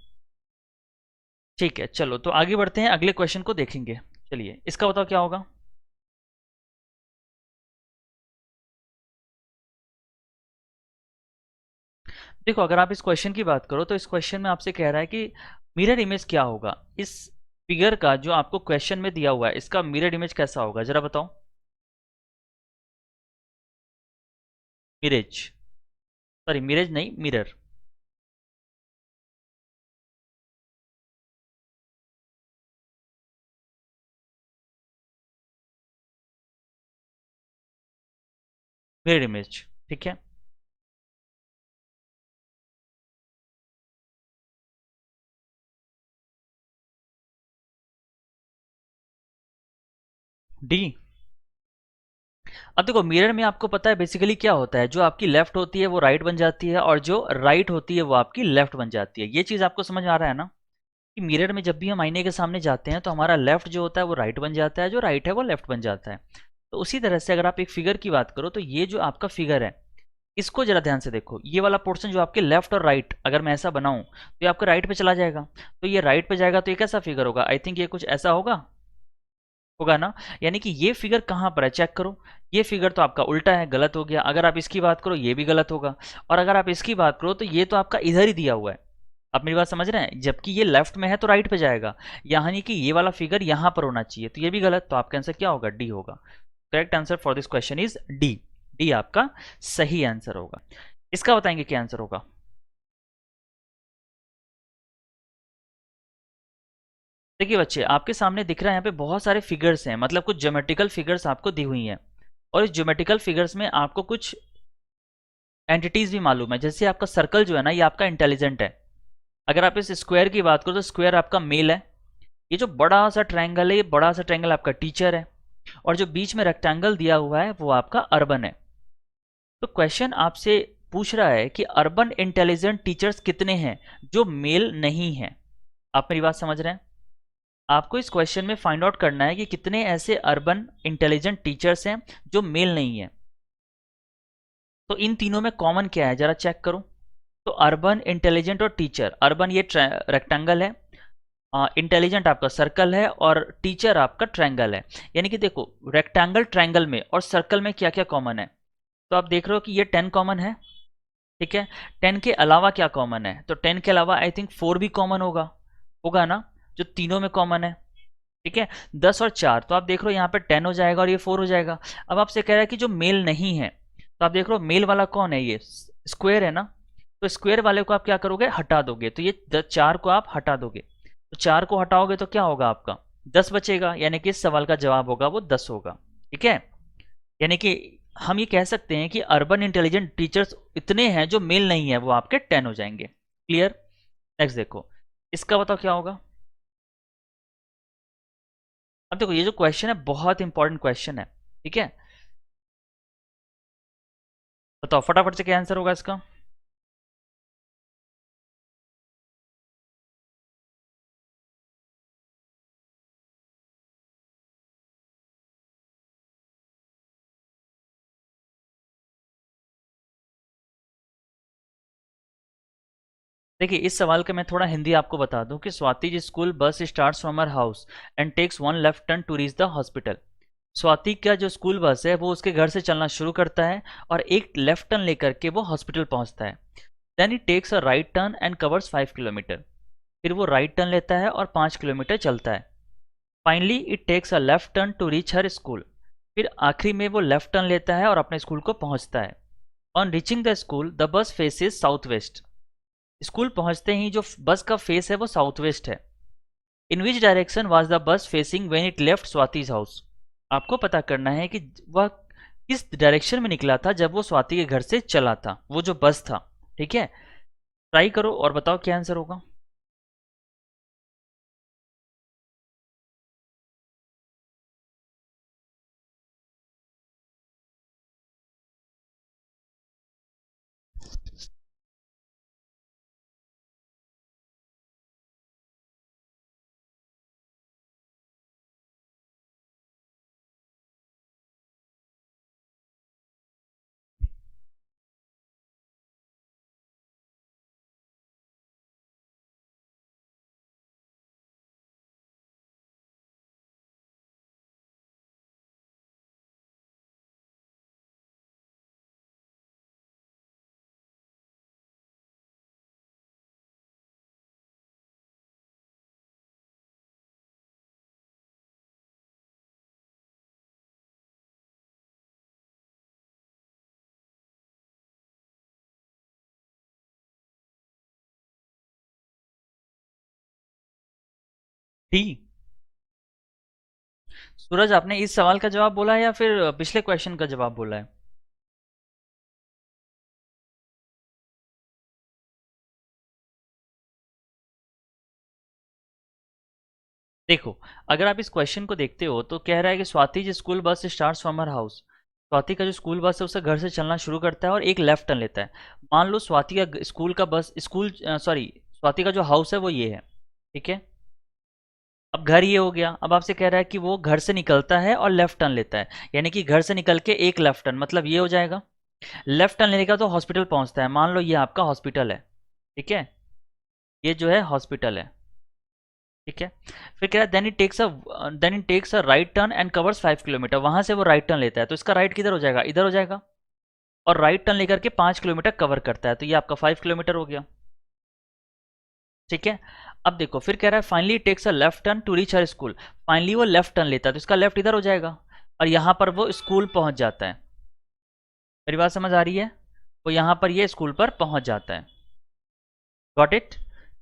ठीक है चलो, तो आगे बढ़ते हैं, अगले क्वेश्चन को देखेंगे। चलिए इसका बताओ क्या होगा। देखो अगर आप इस क्वेश्चन की बात करो तो इस क्वेश्चन में आपसे कह रहा है कि मिरर इमेज क्या होगा इस फिगर का, जो आपको क्वेश्चन में दिया हुआ है इसका मिरर इमेज कैसा होगा, जरा बताओ। मिरेज, सॉरी मिरेज नहीं, मिरर। मिरर इमेज, ठीक है। डी। अब देखो मिरर में आपको पता है बेसिकली क्या होता है, जो आपकी लेफ्ट होती है वो राइट बन जाती है और जो राइट होती है वो आपकी लेफ्ट बन जाती है। ये चीज आपको समझ आ रहा है ना, कि मिरर में जब भी हम आईने के सामने जाते हैं तो हमारा लेफ्ट जो होता है वो राइट बन जाता है, जो राइट है वो लेफ्ट बन जाता है। तो उसी तरह से अगर आप एक फिगर की बात करो तो ये जो आपका फिगर है, इसको जरा ध्यान से देखो, ये वाला पोर्शन जो आपके लेफ्ट और राइट अगर मैं ऐसा बनाऊं तो ये आपका राइट पे चला जाएगा, तो ये राइट पे जाएगा तो ये कैसा फिगर होगा, आई थिंक ये कुछ ऐसा होगा, होगा ना। यानी कि ये फिगर कहां पर है चेक करो, ये फिगर तो आपका उल्टा है, गलत हो गया। अगर आप इसकी बात करो ये भी गलत होगा, और अगर आप इसकी बात करो तो ये तो आपका इधर ही दिया हुआ है। आप मेरी बात समझ रहे हैं, जबकि ये लेफ्ट में है तो राइट पे जाएगा, यानी कि ये वाला फिगर यहां पर होना चाहिए, तो ये भी गलत। तो आपका आंसर क्या होगा, डी होगा। Correct answer for this question is D. D आपका सही आंसर होगा। इसका बताएंगे क्या आंसर होगा। देखिए बच्चे आपके सामने दिख रहा है यहाँ पे बहुत सारे फिगर्स हैं, मतलब कुछ ज्योमेट्रिकल फिगर्स आपको दी हुई हैं, और इस ज्योमेट्रिकल फिगर्स में आपको कुछ एंटिटीज भी मालूम है। जैसे आपका सर्कल जो है ना, ये आपका इंटेलिजेंट है। अगर आप इस स्क्वायर की बात करो तो स्क्वायर आपका मेल है। ये जो बड़ा सा ट्रायंगल है, ये बड़ा सा ट्रायंगल आपका टीचर है, और जो बीच में रेक्टेंगल दिया हुआ है वो आपका अर्बन है। तो क्वेश्चन आपसे पूछ रहा है कि अर्बन इंटेलिजेंट टीचर्स कितने हैं जो मेल नहीं हैं। आप मेरी बात समझ रहे हैं, आपको इस क्वेश्चन में फाइंड आउट करना है कि कितने ऐसे अर्बन इंटेलिजेंट टीचर्स हैं जो मेल नहीं है। तो इन तीनों में कॉमन क्या है जरा चेक करो। तो अर्बन इंटेलिजेंट और टीचर, अर्बन ये रेक्टेंगल है, इंटेलिजेंट आपका सर्कल है और टीचर आपका ट्रायंगल है। यानी कि देखो रेक्टेंगल ट्रायंगल में और सर्कल में क्या क्या कॉमन है, तो आप देख रहे हो कि ये 10 कॉमन है, ठीक है। 10 के अलावा क्या कॉमन है, तो 10 के अलावा आई थिंक 4 भी कॉमन होगा, होगा ना, जो तीनों में कॉमन है, ठीक है। 10 और 4, तो आप देख रहे हो यहाँ पे 10 हो जाएगा और ये 4 हो जाएगा। अब आपसे कह रहा है कि जो मेल नहीं है, तो आप देख रहे हो मेल वाला कौन है, ये स्क्वायर है ना, तो स्क्वायर वाले को आप क्या करोगे, हटा दोगे, तो ये 4 को आप हटा दोगे, तो 4 को हटाओगे तो क्या होगा आपका 10 बचेगा, यानी कि इस सवाल का जवाब होगा वो 10 होगा, ठीक है। यानी कि हम ये कह सकते हैं कि अर्बन इंटेलिजेंट टीचर्स इतने हैं, जो मेल नहीं है वो आपके 10 हो जाएंगे। क्लियर। नेक्स्ट देखो, इसका बताओ क्या होगा। अब देखो ये जो क्वेश्चन है बहुत इंपॉर्टेंट क्वेश्चन है, ठीक है। बताओ फटाफट से क्या आंसर होगा इसका। देखिए इस सवाल का मैं थोड़ा हिंदी आपको बता दूं कि Swati ji school bus starts from her house and takes one left turn to reach the hospital. Swati का जो स्कूल बस है वो उसके घर से चलना शुरू करता है और एक लेफ्ट टर्न लेकर के वो हॉस्पिटल पहुंचता है। Then it takes a right turn and covers 5 kilometres. फिर वो राइट टर्न लेता है और 5 किलोमीटर चलता है। Finally it takes a left turn to reach her school. फिर आखिरी में वो लेफ्ट टर्न लेता है और अपने स्कूल को पहुंचता है। On reaching the school the bus faces south west. School पहुंचते ही जो बस का फेस है वो साउथ वेस्ट है। In which direction was the bus facing when it left Swati's house. आपको पता करना है कि वह किस डायरेक्शन में निकला था जब वो स्वाति के घर से चला था, वो जो बस था, ठीक है। ट्राई करो और बताओ क्या आंसर होगा। डी। सूरज आपने इस सवाल का जवाब बोला है या फिर पिछले क्वेश्चन का जवाब बोला है। देखो अगर आप इस क्वेश्चन को देखते हो तो कह रहा है कि Swati ji school bus starts from her house. Swati का जो स्कूल बस है उससे घर से चलना शुरू करता है और एक लेफ्ट टर्न लेता है। मान लो स्वाति का स्कूल का बस स्कूल सॉरी स्वाति का जो हाउस है वो ये है, ठीक है। अब घर ये हो गया। अब आपसे कह रहा है कि वो घर से निकलता है और लेफ्ट टर्न लेता है, यानी कि घर से निकल के एक लेफ्ट टर्न, मतलब ये हो जाएगा। लेफ्ट टर्न लेने का तो हॉस्पिटल पहुंचता है, मान लो ये आपका हॉस्पिटल है, ठीक है। ये जो है हॉस्पिटल है, ठीक है। फिर कह रहा है then it takes a right turn and covers 5 kilometres. वहां से वो राइट टर्न लेता है, तो इसका राइट किधर हो जाएगा, इधर हो जाएगा। और राइट टर्न लेकर के 5 किलोमीटर कवर करता है, तो ये आपका 5 किलोमीटर हो गया, ठीक है। अब देखो फिर कह रहा है finally takes a left turn to reach her school. Finally वो लेफ्ट टर्न लेता है, तो इसका लेफ्ट इधर हो जाएगा और यहां पर वो स्कूल पहुंच जाता है। मेरी बात समझ आ रही है। वो यहां पर ये स्कूल पर पहुंच जाता है। गॉट इट,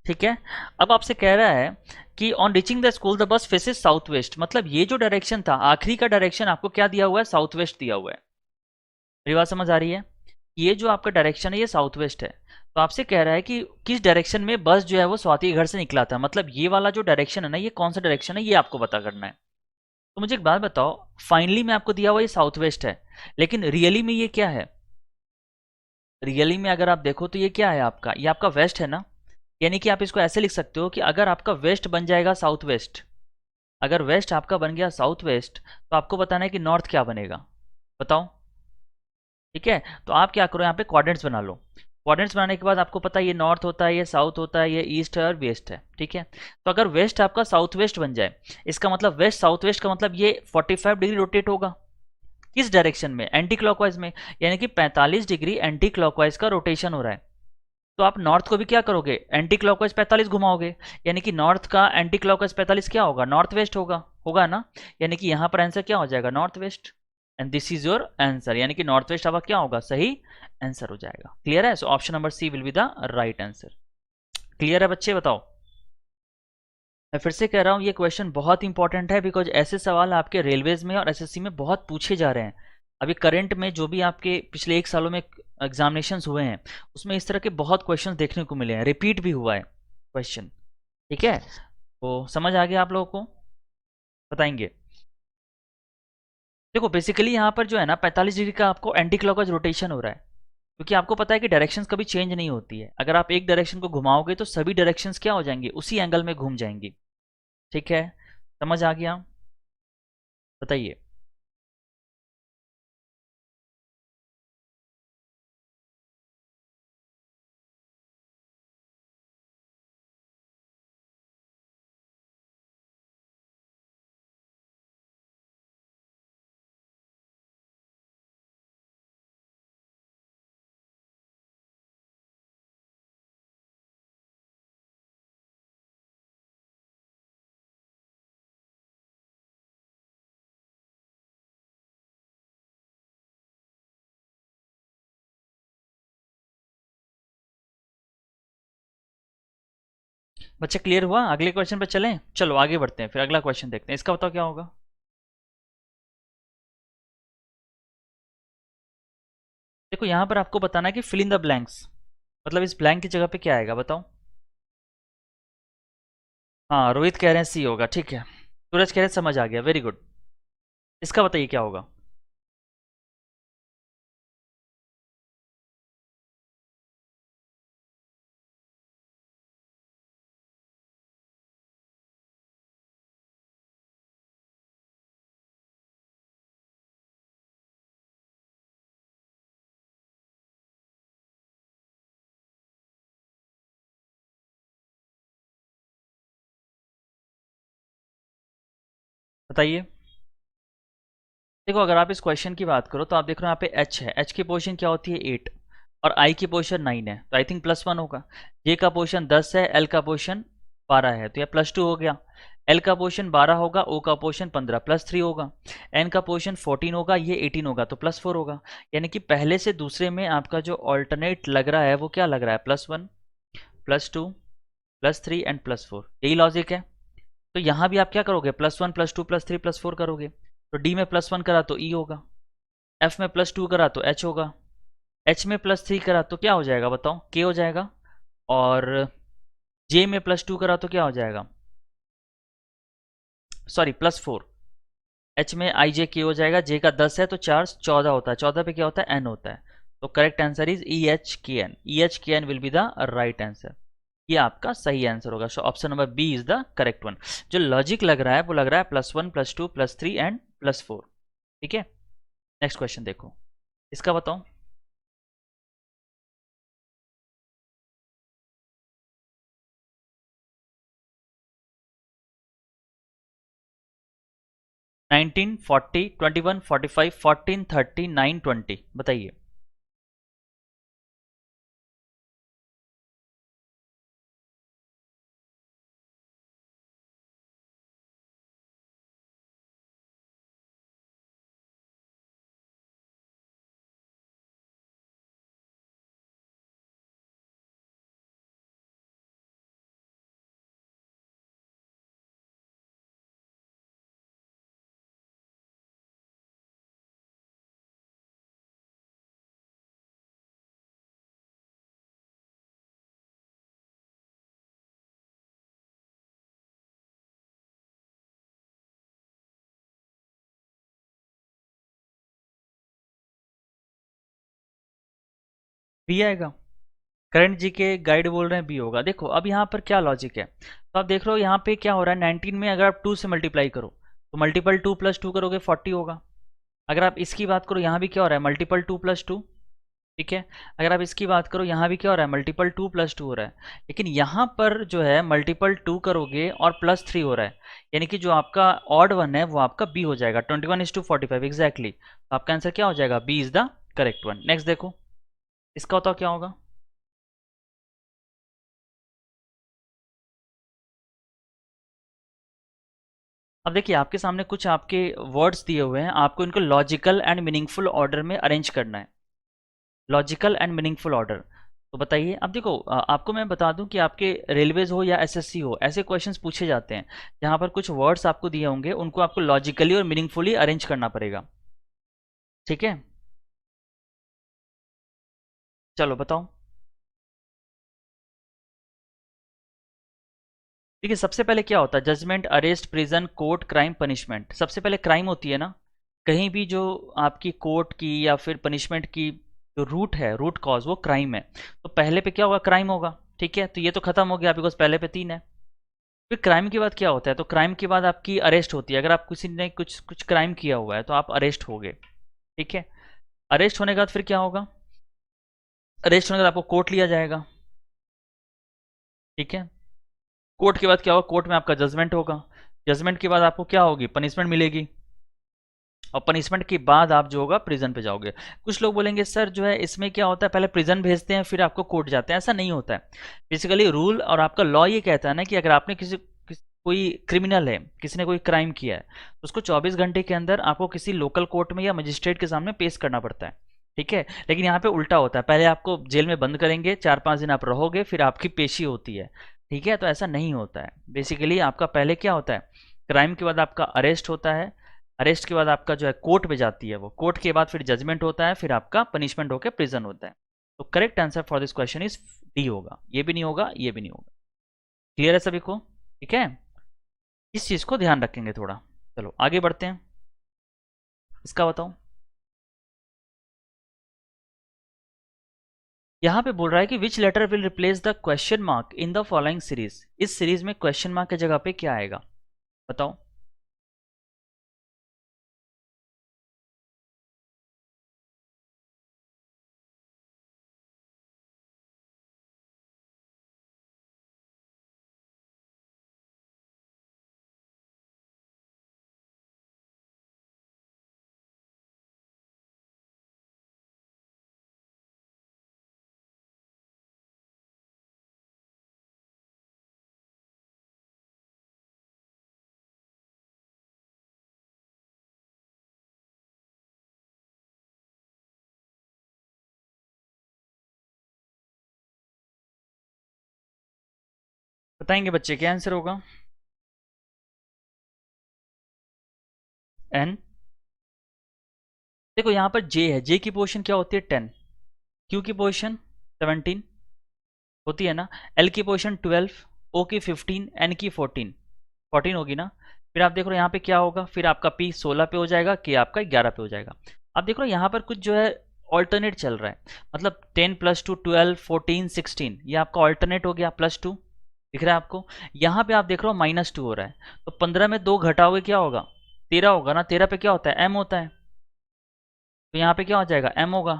ठीक है। अब आपसे कह रहा है कि on reaching the school the bus faces south west, मतलब ये जो डायरेक्शन था आखिरी का डायरेक्शन आपको क्या दिया हुआ है, साउथ वेस्ट दिया हुआ है। मेरी बात समझ आ रही है। ये जो आपका डायरेक्शन है ये साउथ वेस्ट है। तो आपसे कह रहा है कि किस डायरेक्शन में बस जो है वो स्वाति के घर से निकला था, मतलब ये वाला जो डायरेक्शन है ना, ये कौन सा डायरेक्शन है ये आपको पता करना है। तो मुझे एक बात बताओ, फाइनली में आपको दिया हुआ ये साउथ वेस्ट है, लेकिन रियली में ये क्या है। रियली में अगर आप देखो तो ये क्या है आपका, ये आपका वेस्ट है ना। यानी कि आप इसको ऐसे लिख सकते हो कि अगर आपका वेस्ट बन जाएगा साउथ वेस्ट, अगर वेस्ट आपका बन गया साउथ वेस्ट, तो आपको बताना है कि नॉर्थ क्या बनेगा, बताओ। ठीक है, तो आप क्या करो यहाँ पे कोऑर्डिनेट्स बना लो। कोऑर्डिनेट्स बनाने के बाद आपको पता है ये नॉर्थ होता है, ये साउथ होता है, ये ईस्ट है और वेस्ट है, ठीक है। तो अगर वेस्ट आपका साउथ वेस्ट बन जाए, इसका मतलब वेस्ट साउथ वेस्ट का मतलब ये 45 डिग्री रोटेट होगा। किस डायरेक्शन में? एंटी क्लॉकवाइज में, यानी कि 45 डिग्री एंटी क्लॉकवाइज का रोटेशन हो रहा है। तो आप नॉर्थ को भी क्या करोगे? एंटी क्लॉकवाइज 45 घुमाओगे, यानी कि नॉर्थ का एंटी क्लॉकवाइज 45 क्या होगा? नॉर्थ वेस्ट होगा, होगा ना। यानी कि यहाँ पर आंसर क्या हो जाएगा? North west. And this is your answer, यानी कि नॉर्थ वेस्ट आपका क्या होगा? सही आंसर हो जाएगा। क्लियर है? So option number C will be the right answer. Clear है बच्चे? बताओ। मैं फिर से कह रहा हूँ ये क्वेश्चन बहुत इंपॉर्टेंट है, बिकॉज ऐसे सवाल आपके रेलवेज में और एसएससी में बहुत पूछे जा रहे हैं। अभी करंट में जो भी आपके पिछले 1 सालों में एग्जामिनेशंस हुए हैं, उसमें इस तरह के बहुत क्वेश्चन देखने को मिले हैं, रिपीट भी हुआ है क्वेश्चन। ठीक है, तो समझ आ गया आप लोगों को? बताएंगे। देखो बेसिकली यहाँ पर जो है ना 45 डिग्री का आपको एंटी क्लॉकवाइज रोटेशन हो रहा है, क्योंकि आपको पता है कि डायरेक्शंस कभी चेंज नहीं होती है। अगर आप एक डायरेक्शन को घुमाओगे तो सभी डायरेक्शंस क्या हो जाएंगी? उसी एंगल में घूम जाएंगी। ठीक है, समझ आ गया? बताइए। बच्चे क्लियर हुआ? अगले क्वेश्चन पे चलें? चलो आगे बढ़ते हैं, फिर अगला क्वेश्चन देखते हैं। इसका बताओ क्या होगा। देखो यहाँ पर आपको बताना है कि फिल इन द ब्लैंक्स, मतलब इस ब्लैंक की जगह पे क्या आएगा बताओ। हाँ, रोहित कह रहे हैं सी होगा, ठीक है। सूरज कह रहे हैं समझ आ गया, वेरी गुड। इसका बताइए क्या होगा। बताइए। देखो अगर आप इस क्वेश्चन की बात करो तो आप देख रहे हो यहाँ पे एच है, एच की पोजीशन क्या होती है 8 और आई की पोजीशन 9 है, तो आई थिंक +1 होगा। जे का पोजीशन 10 है, एल का पोजीशन 12 है, तो यह +2 हो गया। एल का पोजीशन 12 होगा, ओ का पोजीशन 15, +3 होगा। एन का पोजीशन 14 होगा, ये 18 होगा, तो +4 होगा। यानी कि पहले से दूसरे में आपका जो ऑल्टरनेट लग रहा है वो क्या लग रहा है? +1, +2, +3 एंड +4। यही लॉजिक है। तो यहाँ भी आप क्या करोगे? +1, +2, +3, +4 करोगे। तो डी में +1 करा तो ई होगा, एफ में +2 करा तो एच होगा, एच में +3 करा तो क्या हो जाएगा बताओ? के हो जाएगा। और जे में +2 करा तो क्या हो जाएगा? सॉरी +4। एच में आई जे के हो जाएगा, जे का 10 है तो 4 14 होता है, 14 पे क्या होता है? एन होता है। तो correct answer is E H K N. E H K N will be the right answer. ये आपका सही आंसर होगा। So option number B is the correct one. जो लॉजिक लग रहा है वो लग रहा है +1, +2, +3 एंड +4। ठीक है, नेक्स्ट क्वेश्चन देखो, इसका बताओ। 19, 40, 21, 45, 14, 30, 9, 20 बताइए। बी आएगा। करंट जी के गाइड बोल रहे हैं बी होगा। देखो अब यहाँ पर क्या लॉजिक है, तो आप देख रहे हो यहाँ पे क्या हो रहा है, 19 में अगर आप 2 से मल्टीप्लाई करो तो मल्टीपल 2 + 2 करोगे 40 होगा। अगर आप इसकी बात करो यहाँ भी क्या हो रहा है, मल्टीपल 2 + 2 ठीक है। अगर आप इसकी बात करो, यहाँ भी क्या हो रहा है, मल्टीपल 2+2 हो रहा है, लेकिन यहाँ पर जो है मल्टीपल 2 करोगे और +3 हो रहा है, यानी कि जो आपका ऑड वन है वो आपका बी हो जाएगा, 21:45 एग्जैक्टली। तो आपका आंसर क्या हो जाएगा, B is the correct one. Next देखो, इसका बताओ क्या होगा। अब देखिए आपके सामने कुछ आपके वर्ड्स दिए हुए हैं, आपको इनको लॉजिकल एंड मीनिंगफुल ऑर्डर में अरेंज करना है, लॉजिकल एंड मीनिंगफुल ऑर्डर। तो बताइए। अब देखो आपको मैं बता दूं कि आपके रेलवेज हो या एसएससी हो, ऐसे क्वेश्चंस पूछे जाते हैं जहां पर कुछ वर्ड्स आपको दिए होंगे, उनको आपको लॉजिकली और मीनिंगफुली अरेंज करना पड़ेगा। ठीक है, चलो बताओ। देखिए सबसे पहले क्या होता है, judgement, arrest, prison, court, crime, punishment. सबसे पहले क्राइम होती है ना, कहीं भी जो आपकी कोर्ट की या फिर पनिशमेंट की जो रूट है, रूट कॉज, वो क्राइम है। तो पहले पे क्या होगा, क्राइम होगा। ठीक है, तो ये तो खत्म हो गया बिकॉज पहले पे 3 है। फिर क्राइम के बाद क्या होता है, तो क्राइम के बाद आपकी अरेस्ट होती है। अगर आप किसी ने कुछ कुछ क्राइम किया हुआ है तो आप अरेस्ट हो गए। ठीक है, अरेस्ट होने के बाद फिर क्या होगा, अरेस्ट होने के बाद आपको कोर्ट लिया जाएगा। ठीक है, कोर्ट के बाद क्या होगा, कोर्ट में आपका जजमेंट होगा। जजमेंट के बाद आपको क्या होगी, पनिशमेंट मिलेगी। और पनिशमेंट के बाद आप जो होगा प्रिजन पे जाओगे। कुछ लोग बोलेंगे सर जो है इसमें क्या होता है, पहले प्रिजन भेजते हैं फिर आपको कोर्ट जाते हैं। ऐसा नहीं होता है। बेसिकली रूल और आपका लॉ ये कहता है ना कि अगर आपने कोई क्रिमिनल है, किसी ने कोई क्राइम किया है, तो उसको 24 घंटे के अंदर आपको किसी लोकल कोर्ट में या मजिस्ट्रेट के सामने पेश करना पड़ता है। ठीक है, लेकिन यहाँ पे उल्टा होता है, पहले आपको जेल में बंद करेंगे, 4-5 दिन आप रहोगे, फिर आपकी पेशी होती है। ठीक है, तो ऐसा नहीं होता है। बेसिकली आपका पहले क्या होता है, क्राइम के बाद आपका अरेस्ट होता है, अरेस्ट के बाद आपका जो है कोर्ट में जाती है, वो कोर्ट के बाद फिर जजमेंट होता है, फिर आपका पनिशमेंट होकर प्रिजन होता है। तो correct answer for this question is D होगा, ये भी नहीं होगा, ये भी नहीं होगा। क्लियर है सभी को। ठीक है, इस चीज को ध्यान रखेंगे थोड़ा। चलो आगे बढ़ते हैं, इसका बताओ। यहाँ पे बोल रहा है कि which letter will replace the question mark in the following series. इस सीरीज में क्वेश्चन मार्क की जगह पे क्या आएगा, बताओ। बताएंगे बच्चे क्या आंसर होगा। एन। देखो यहाँ पर जे है, जे की पोजीशन क्या होती है, 10। क्यू की पोजीशन 17 होती है ना, एल की पोजीशन 12, ओ की 15, एन की 14, 14 होगी ना। फिर आप देख रहे हो यहाँ पे क्या होगा, फिर आपका पी 16 पे हो जाएगा, के आपका 11 पे हो जाएगा। आप देख रहे हो यहाँ पर कुछ जो है ऑल्टरनेट चल रहा है, मतलब 10 + 2 12 14 16, ये आपका ऑल्टरनेट हो गया, +2 दिख रहा है आपको। यहाँ पे आप देख रहे हो -2 हो रहा है, तो 15 में 2 घटाओगे क्या होगा, 13 होगा ना। 13 पे क्या होता है, एम होता है, तो यहाँ पे क्या हो जाएगा, एम होगा।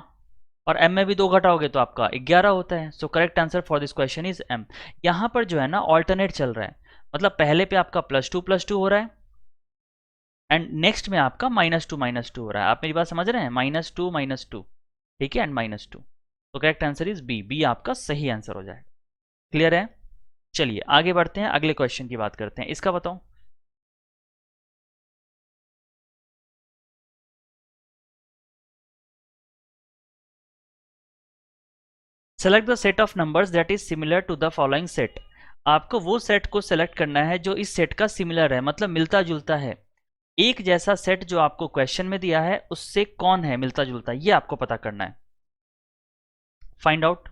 और m में भी 2 घटाओगे तो आपका 11 होता है। सो correct answer for this question is m। यहाँ पर जो है ना ऑल्टरनेट चल रहा है, मतलब पहले पे आपका +2 हो रहा है, एंड नेक्स्ट में आपका -2 हो रहा है। आप मेरी बात समझ रहे हैं, -2 ठीक है, एंड -2। तो correct answer is B, B आपका सही आंसर हो जाएगा। क्लियर है। चलिए आगे बढ़ते हैं, अगले क्वेश्चन की बात करते हैं, इसका बताओ। Select the set of numbers that is similar to the following set. आपको वो सेट को सेलेक्ट करना है जो इस सेट का सिमिलर है, मतलब मिलता जुलता है। एक जैसा सेट जो आपको क्वेश्चन में दिया है उससे कौन है मिलता जुलता, ये आपको पता करना है। Find out.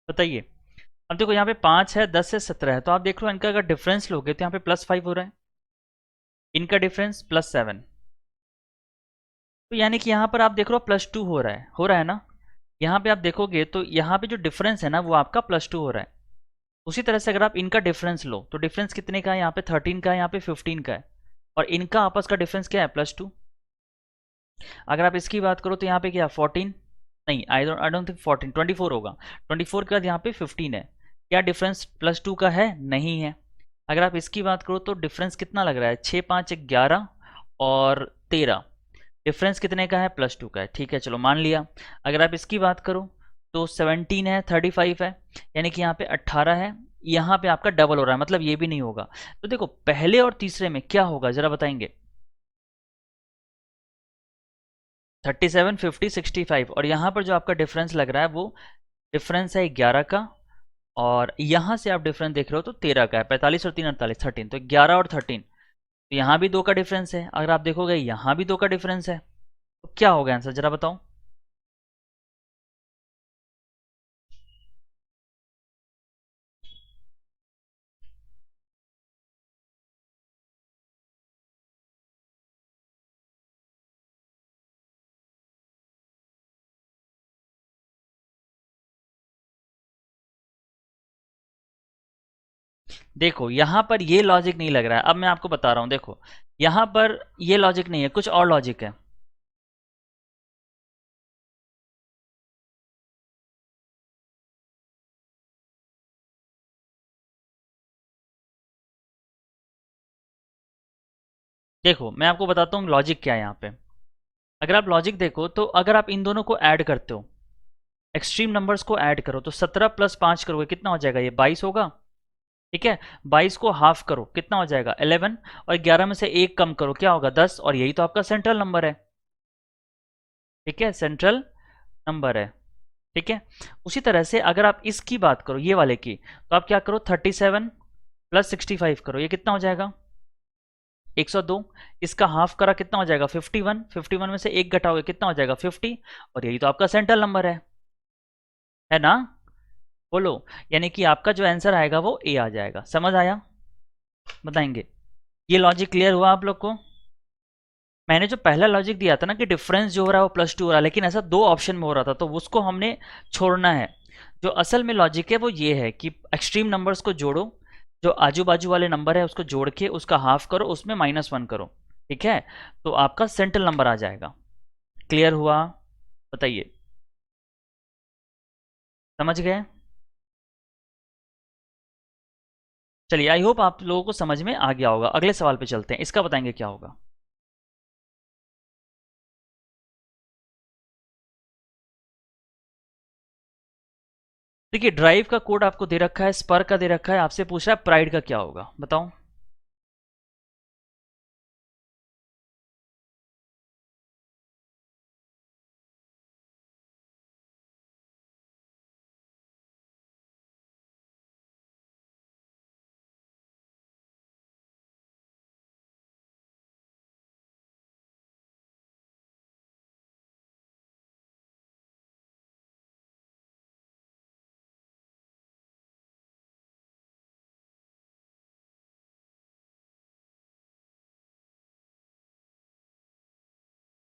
बताइए। अब देखो यहाँ पे 5 है, 10 है, 17 है, तो आप देख लो इनका अगर डिफरेंस लोगे तो यहाँ पे +5 हो रहा है, इनका डिफरेंस +7, तो यानी कि यहाँ पर आप देख लो +2 हो रहा है ना। यहाँ पे आप देखोगे तो यहाँ पे जो डिफरेंस है ना वो आपका +2 हो रहा है। उसी तरह से अगर आप इनका डिफरेंस लो तो डिफरेंस कितने का है, यहाँ पे 13 का है, यहाँ पे 15 का है, और इनका आपस का डिफरेंस क्या है, +2। अगर आप इसकी बात करो तो यहाँ पे क्या 14, नहीं आई डोंट थिंक 14, 24 होगा। 24 के बाद यहाँ पे 15 है, क्या डिफरेंस +2 का है, नहीं है। अगर आप इसकी बात करो तो डिफरेंस कितना लग रहा है, 6 5 11 और 13, डिफरेंस कितने का है, +2 का है, ठीक है चलो मान लिया। अगर आप इसकी बात करो तो 17 है, 35 है, यानी कि यहाँ पे 18 है, यहाँ पे आपका डबल हो रहा है, मतलब ये भी नहीं होगा। तो देखो पहले और तीसरे में क्या होगा जरा बताएंगे, 37 50 65, और यहाँ पर जो आपका डिफरेंस लग रहा है वो डिफरेंस है 11 का, और यहाँ से आप डिफरेंस देख रहे हो तो 13 का है, 45 और 3 48, 13, तो 11 और 13, तो यहाँ भी 2 का डिफरेंस है। अगर आप देखोगे यहाँ भी 2 का डिफरेंस है, तो क्या होगा आंसर जरा बताओ। देखो यहाँ पर ये लॉजिक नहीं लग रहा है, अब मैं आपको बता रहा हूँ, देखो यहाँ पर ये लॉजिक नहीं है, कुछ और लॉजिक है। देखो मैं आपको बताता हूँ लॉजिक क्या है यहाँ पे। अगर आप लॉजिक देखो तो अगर आप इन दोनों को ऐड करते हो, एक्सट्रीम नंबर्स को ऐड करो, तो 17 + 5 करोगे कितना हो जाएगा, ये 22 होगा, ठीक है। 22 को हाफ करो कितना हो जाएगा, 11, और 11 में से एक कम करो क्या होगा, 10, और यही तो आपका सेंट्रल नंबर है, ठीक है, सेंट्रल नंबर है, ठीक है। उसी तरह से अगर आप इसकी बात करो ये वाले की, तो आप क्या करो, 37 + 65 करो, ये कितना हो जाएगा, 102, इसका हाफ करा कितना हो जाएगा, 51, 51 में से एक घटाओगे कितना हो जाएगा, 50, और यही तो आपका सेंट्रल नंबर है ना, बोलो। यानी कि आपका जो आंसर आएगा वो ए आ जाएगा, समझ आया, बताएंगे। ये लॉजिक क्लियर हुआ आप लोग को। मैंने जो पहला लॉजिक दिया था ना कि डिफरेंस जो हो रहा है वो +2 हो रहा है, लेकिन ऐसा 2 ऑप्शन में हो रहा था तो उसको हमने छोड़ना है। जो असल में लॉजिक है वो ये है कि एक्सट्रीम नंबर्स को जोड़ो, जो आजू बाजू वाले नंबर है उसको जोड़ के उसका हाफ करो, उसमें -1 करो, ठीक है, तो आपका सेंट्रल नंबर आ जाएगा। क्लियर हुआ, बताइए, समझ गए। चलिए आई होप आप लोगों को समझ में आ गया होगा। अगले सवाल पे चलते हैं, इसका बताएंगे क्या होगा। देखिए ड्राइव का कोड आपको दे रखा है, स्पर का दे रखा है, आपसे पूछ रहा है प्राइड का क्या होगा, बताओ।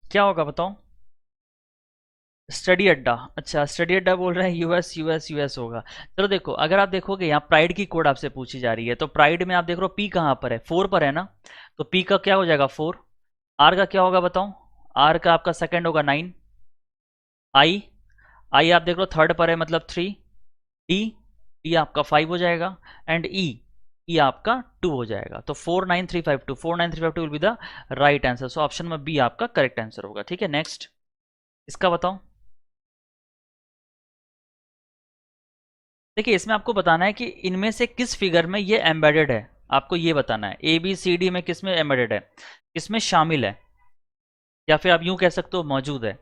क्या होगा बताओ। स्टडी अड्डा, अच्छा स्टडी अड्डा बोल रहे हैं, यूएस यूएस यूएस होगा। चलो देखो अगर आप देखोगे यहाँ प्राइड की कोड आपसे पूछी जा रही है, तो प्राइड में आप देख रहे हो पी कहाँ पर है, 4 पर है ना, तो पी का क्या हो जाएगा 4, आर का क्या होगा बताओ, आर का आपका सेकंड होगा 9, आई, आई आप देख लो थर्ड पर है मतलब 3, डी, डी आपका 5 हो जाएगा, एंड ई, ई आपका 2 हो जाएगा। तो 49352, 49352 will be the right answer, so option में बी आपका करेक्ट आंसर होगा, ठीक है। नेक्स्ट इसका बताओ। देखिए इसमें आपको बताना है कि इनमें से किस फिगर में ये एम्बेडेड है, आपको ये बताना है ए बी सी डी में किस में एम्बेडेड है, किसमें शामिल है, या फिर आप यूं कह सकते हो मौजूद है।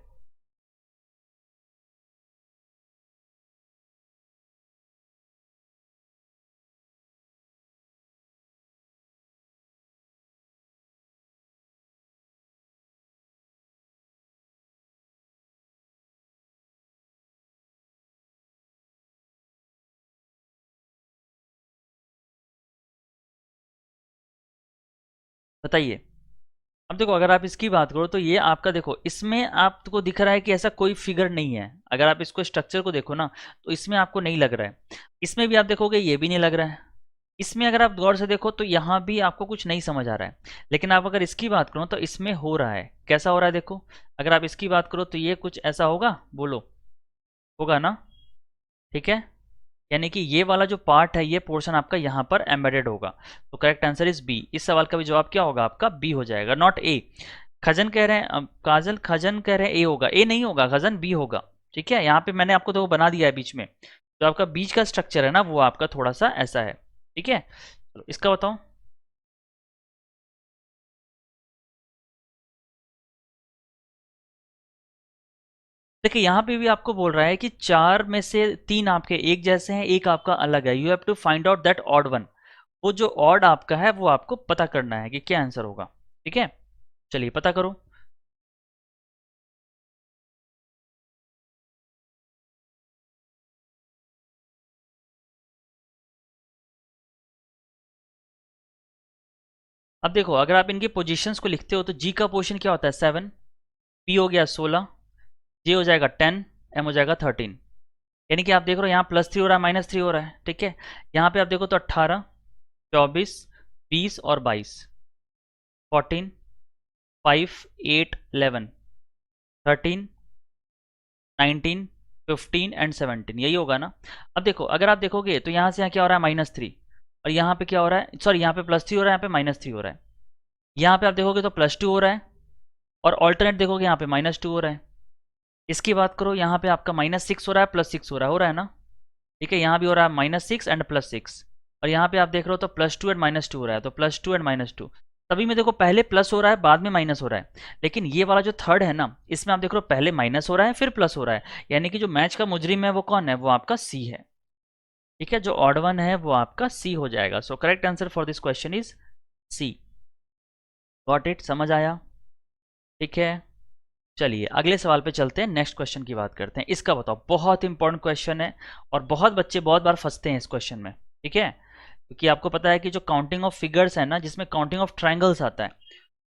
बताइए। अब देखो अगर आप इसकी बात करो तो ये आपका देखो इसमें आपको दिख रहा है कि ऐसा कोई फिगर नहीं है। अगर आप इसको स्ट्रक्चर को देखो ना तो इसमें आपको नहीं लग रहा है। इसमें भी आप देखोगे ये भी नहीं लग रहा है। इसमें अगर आप गौर से देखो तो यहाँ भी आपको कुछ नहीं समझ आ रहा है। लेकिन आप अगर इसकी बात करो तो इसमें हो रहा है। कैसा हो रहा है देखो। अगर आप इसकी बात करो तो ये कुछ ऐसा होगा, बोलो होगा ना। ठीक है, यानी कि ये वाला जो पार्ट है ये पोर्शन आपका यहाँ पर एम्बेडेड होगा। तो करेक्ट आंसर इज बी। इस सवाल का भी जवाब क्या होगा आपका, बी हो जाएगा, नॉट ए। खजन कह रहे हैं काजल खजन कह रहे हैं ए होगा, ए नहीं होगा खजन, बी होगा। ठीक है, यहाँ पे मैंने आपको तो बना दिया है बीच में। तो आपका बीच का स्ट्रक्चर है ना वो आपका थोड़ा सा ऐसा है। ठीक है, चलो इसका बताओ। देखिए यहाँ पे भी आपको बोल रहा है कि चार में से तीन आपके एक जैसे हैं, एक आपका अलग है। You have to find out that odd one. वो जो ऑड आपका है वो आपको पता करना है कि क्या आंसर होगा। ठीक है, चलिए पता करो। अब देखो अगर आप इनकी पोजीशंस को लिखते हो तो जी का पोजीशन क्या होता है 7, पी हो गया 16, जे हो जाएगा 10, एम हो जाएगा 13। यानी कि आप देख रहे हो यहाँ +3 हो रहा है -3 हो रहा है। ठीक है, यहाँ पे आप देखो तो 18, 24, 20 और 22, 14, 5, 8, 11, 13, 19, 15 एंड 17, यही होगा ना। अब देखो अगर आप देखोगे तो यहाँ से यहाँ क्या हो रहा है -3, और यहाँ पे क्या हो रहा है, सॉरी यहाँ पे +3 हो रहा है, यहाँ पे -3 हो रहा है। यहाँ पे आप देखोगे तो +2 हो रहा है, और ऑल्टरनेट देखोगे यहाँ पे -2 हो रहा है। इसकी बात करो यहाँ पे आपका -6 हो रहा है, +6 हो रहा है ना। ठीक है, यहाँ भी हो रहा है -6 एंड +6, और यहाँ पे आप देख रहे हो तो +2 एंड -2 हो रहा है, तो +2 एंड -2। सभी में देखो पहले प्लस हो रहा है बाद में माइनस हो रहा है। लेकिन ये वाला जो थर्ड है ना इसमें आप देख रहे हो पहले माइनस हो रहा है फिर प्लस हो रहा है। यानी कि जो मैच का मुजरिम है वो कौन है, वो आपका सी है। ठीक है, जो ऑड वन है वो आपका सी हो जाएगा। So correct answer for this question is C. Got it, समझ आया। ठीक है, चलिए अगले सवाल पे चलते हैं, नेक्स्ट क्वेश्चन की बात करते हैं। इसका बताओ, बहुत इंपॉर्टेंट क्वेश्चन है और बहुत बच्चे बहुत बार फंसते हैं इस क्वेश्चन में। ठीक है, क्योंकि आपको पता है कि जो काउंटिंग ऑफ फिगर्स है ना जिसमें काउंटिंग ऑफ ट्रायंगल्स आता है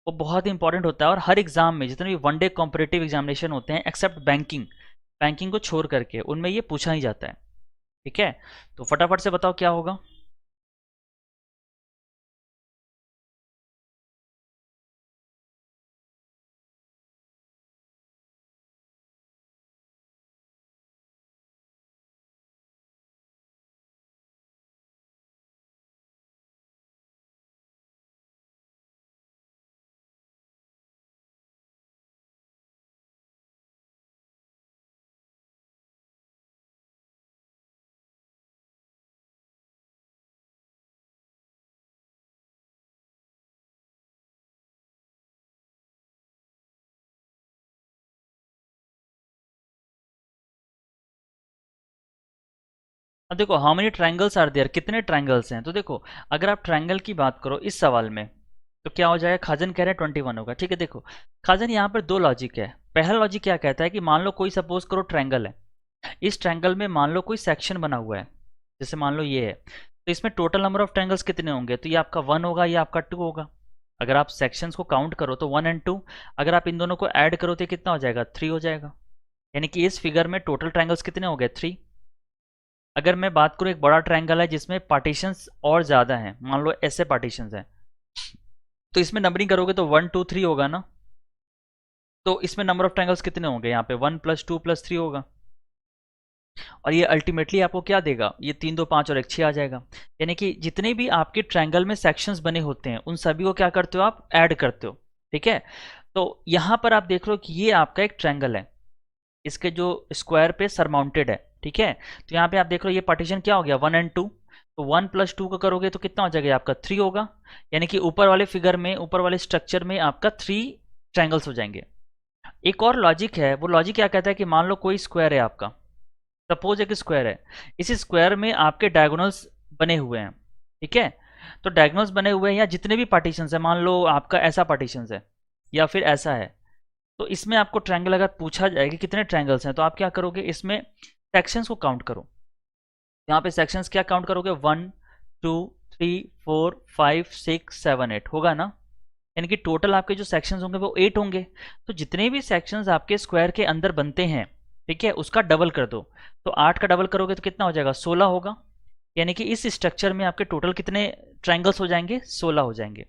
वो बहुत इंपॉर्टेंट होता है। और हर एग्जाम में जितने भी वनडे कॉम्पिटिटिव एग्जामिनेशन होते हैं एक्सेप्ट बैंकिंग, बैंकिंग को छोड़ करके उनमें ये पूछा ही जाता है। ठीक है, तो फटाफट से बताओ क्या होगा। अब देखो how many triangles are there, कितने ट्रायंगल्स हैं। तो देखो अगर आप ट्रायंगल की बात करो इस सवाल में तो क्या हो जाएगा, खाजन कह रहे हैं 21 होगा। ठीक है, देखो खाजन यहाँ पर दो लॉजिक है। पहला लॉजिक क्या कहता है कि मान लो कोई सपोज करो ट्रायंगल है, इस ट्रायंगल में मान लो कोई सेक्शन बना हुआ है, जैसे मान लो ये है, तो इसमें टोटल नंबर ऑफ ट्रायंगल्स कितने होंगे, तो ये आपका 1 होगा, ये आपका 2 होगा। अगर आप सेक्शंस को काउंट करो तो 1 एंड 2, अगर आप इन दोनों को ऐड करो तो कितना हो जाएगा, 3 हो जाएगा। यानी कि इस फिगर में टोटल ट्रायंगल्स कितने हो गए, 3। अगर मैं बात करूँ एक बड़ा ट्रायंगल है जिसमें पार्टीशंस और ज़्यादा हैं, मान लो ऐसे पार्टीशंस हैं, तो इसमें नंबरिंग करोगे तो 1 2 3 होगा ना। तो इसमें नंबर ऑफ ट्रायंगल्स कितने होंगे, यहाँ पे 1 + 2 + 3 होगा। और ये अल्टीमेटली आपको क्या देगा, ये 3 2 5 और 1 6 आ जाएगा। यानी कि जितने भी आपके ट्रायंगल में सेक्शंस बने होते हैं उन सभी को क्या करते हो आप, ऐड करते हो। ठीक है, तो यहाँ पर आप देख रहे हो कि ये आपका एक ट्रायंगल है, इसके जो स्क्वायर पे सरमाउंटेड है। ठीक है, तो यहाँ पे आप देख रहे हो ये पार्टीशन क्या हो गया, 1 एंड 2, तो 1 + 2 को करोगे तो कितना हो जाएगा आपका 3 होगा। यानी कि ऊपर वाले फिगर में, ऊपर वाले स्ट्रक्चर में आपका 3 ट्रायंगल्स हो जाएंगे। एक और लॉजिक है, वो लॉजिक क्या कहता है कि मान लो कोई स्क्वायर है आपका, सपोज एक स्क्वायर है, इस स्क्वायर में आपके डायगोनल्स बने हुए हैं। ठीक है, तो डायगोनल्स बने हुए हैं या जितने भी पार्टीशंस है, मान लो आपका ऐसा पार्टीशंस है या फिर ऐसा है, तो इसमें आपको ट्रायंगल अगर पूछा जाए कि कितने ट्रायंगल्स हैं तो आप क्या करोगे, इसमें सेक्शंस को काउंट करो। यहाँ पे सेक्शंस क्या काउंट करोगे, 1 2 3 4 5 6 7 8 होगा ना। यानी कि टोटल आपके जो सेक्शंस होंगे वो 8 होंगे। तो जितने भी सेक्शंस आपके स्क्वायर के अंदर बनते हैं, ठीक है, उसका डबल कर दो। तो 8 का डबल करोगे तो कितना हो जाएगा, 16 होगा। यानी कि इस स्ट्रक्चर में आपके टोटल कितने ट्रायंगल्स हो जाएंगे, 16 हो जाएंगे।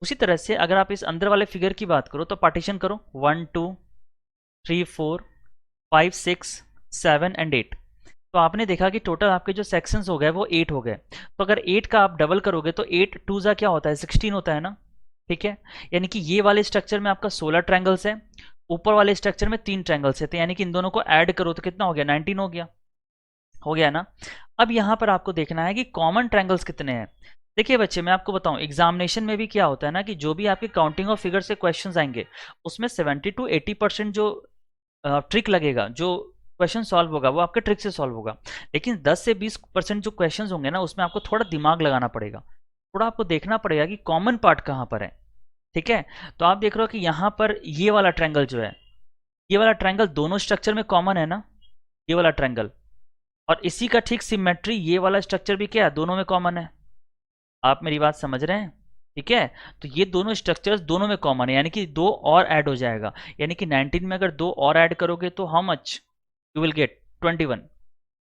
उसी तरह से अगर आप इस अंदर वाले फिगर की बात करो तो पार्टीशन करो 1 2 3 4 5 6 7 एंड 8। तो आपने देखा कि टोटल आपके जो सेक्शंस हो गए वो 8 हो गए। तो अगर 8 का आप डबल करोगे तो 8 टू जा क्या होता है, 16 होता है ना, ठीक है। यानी कि ये वाले स्ट्रक्चर में आपका 16 ट्रायंगल्स है, ऊपर वाले स्ट्रक्चर में 3 ट्रायंगल्स है, तो यानी कि इन दोनों को ऐड करो तो कितना हो गया, 19 हो गया ना। अब यहाँ पर आपको देखना है कि कॉमन ट्रायंगल्स कितने हैं। देखिए बच्चे, मैं आपको बताऊं, एग्जामिनेशन में भी क्या होता है ना कि जो भी आपके काउंटिंग ऑफ फिगर से क्वेश्चंस आएंगे उसमें 70 to 80% जो ट्रिक लगेगा, जो क्वेश्चन सॉल्व होगा वो आपके ट्रिक से सॉल्व होगा। लेकिन 10 से 20% जो क्वेश्चंस होंगे ना उसमें आपको थोड़ा दिमाग लगाना पड़ेगा, थोड़ा आपको देखना पड़ेगा कि कॉमन पार्ट कहाँ पर है, ठीक है। तो आप देख रहे हो कि यहाँ पर ये वाला ट्रायंगल जो है, ये वाला ट्रायंगल दोनों स्ट्रक्चर में कॉमन है ना, ये वाला ट्रायंगल, और इसी का ठीक सिमेट्री ये वाला स्ट्रक्चर भी क्या है, दोनों में कॉमन है। आप मेरी बात समझ रहे हैं, ठीक है। तो ये दोनों स्ट्रक्चर्स दोनों में कॉमन है, यानी कि 2 और ऐड हो जाएगा। यानी कि 19 में अगर 2 और ऐड करोगे तो how much you will get, 21।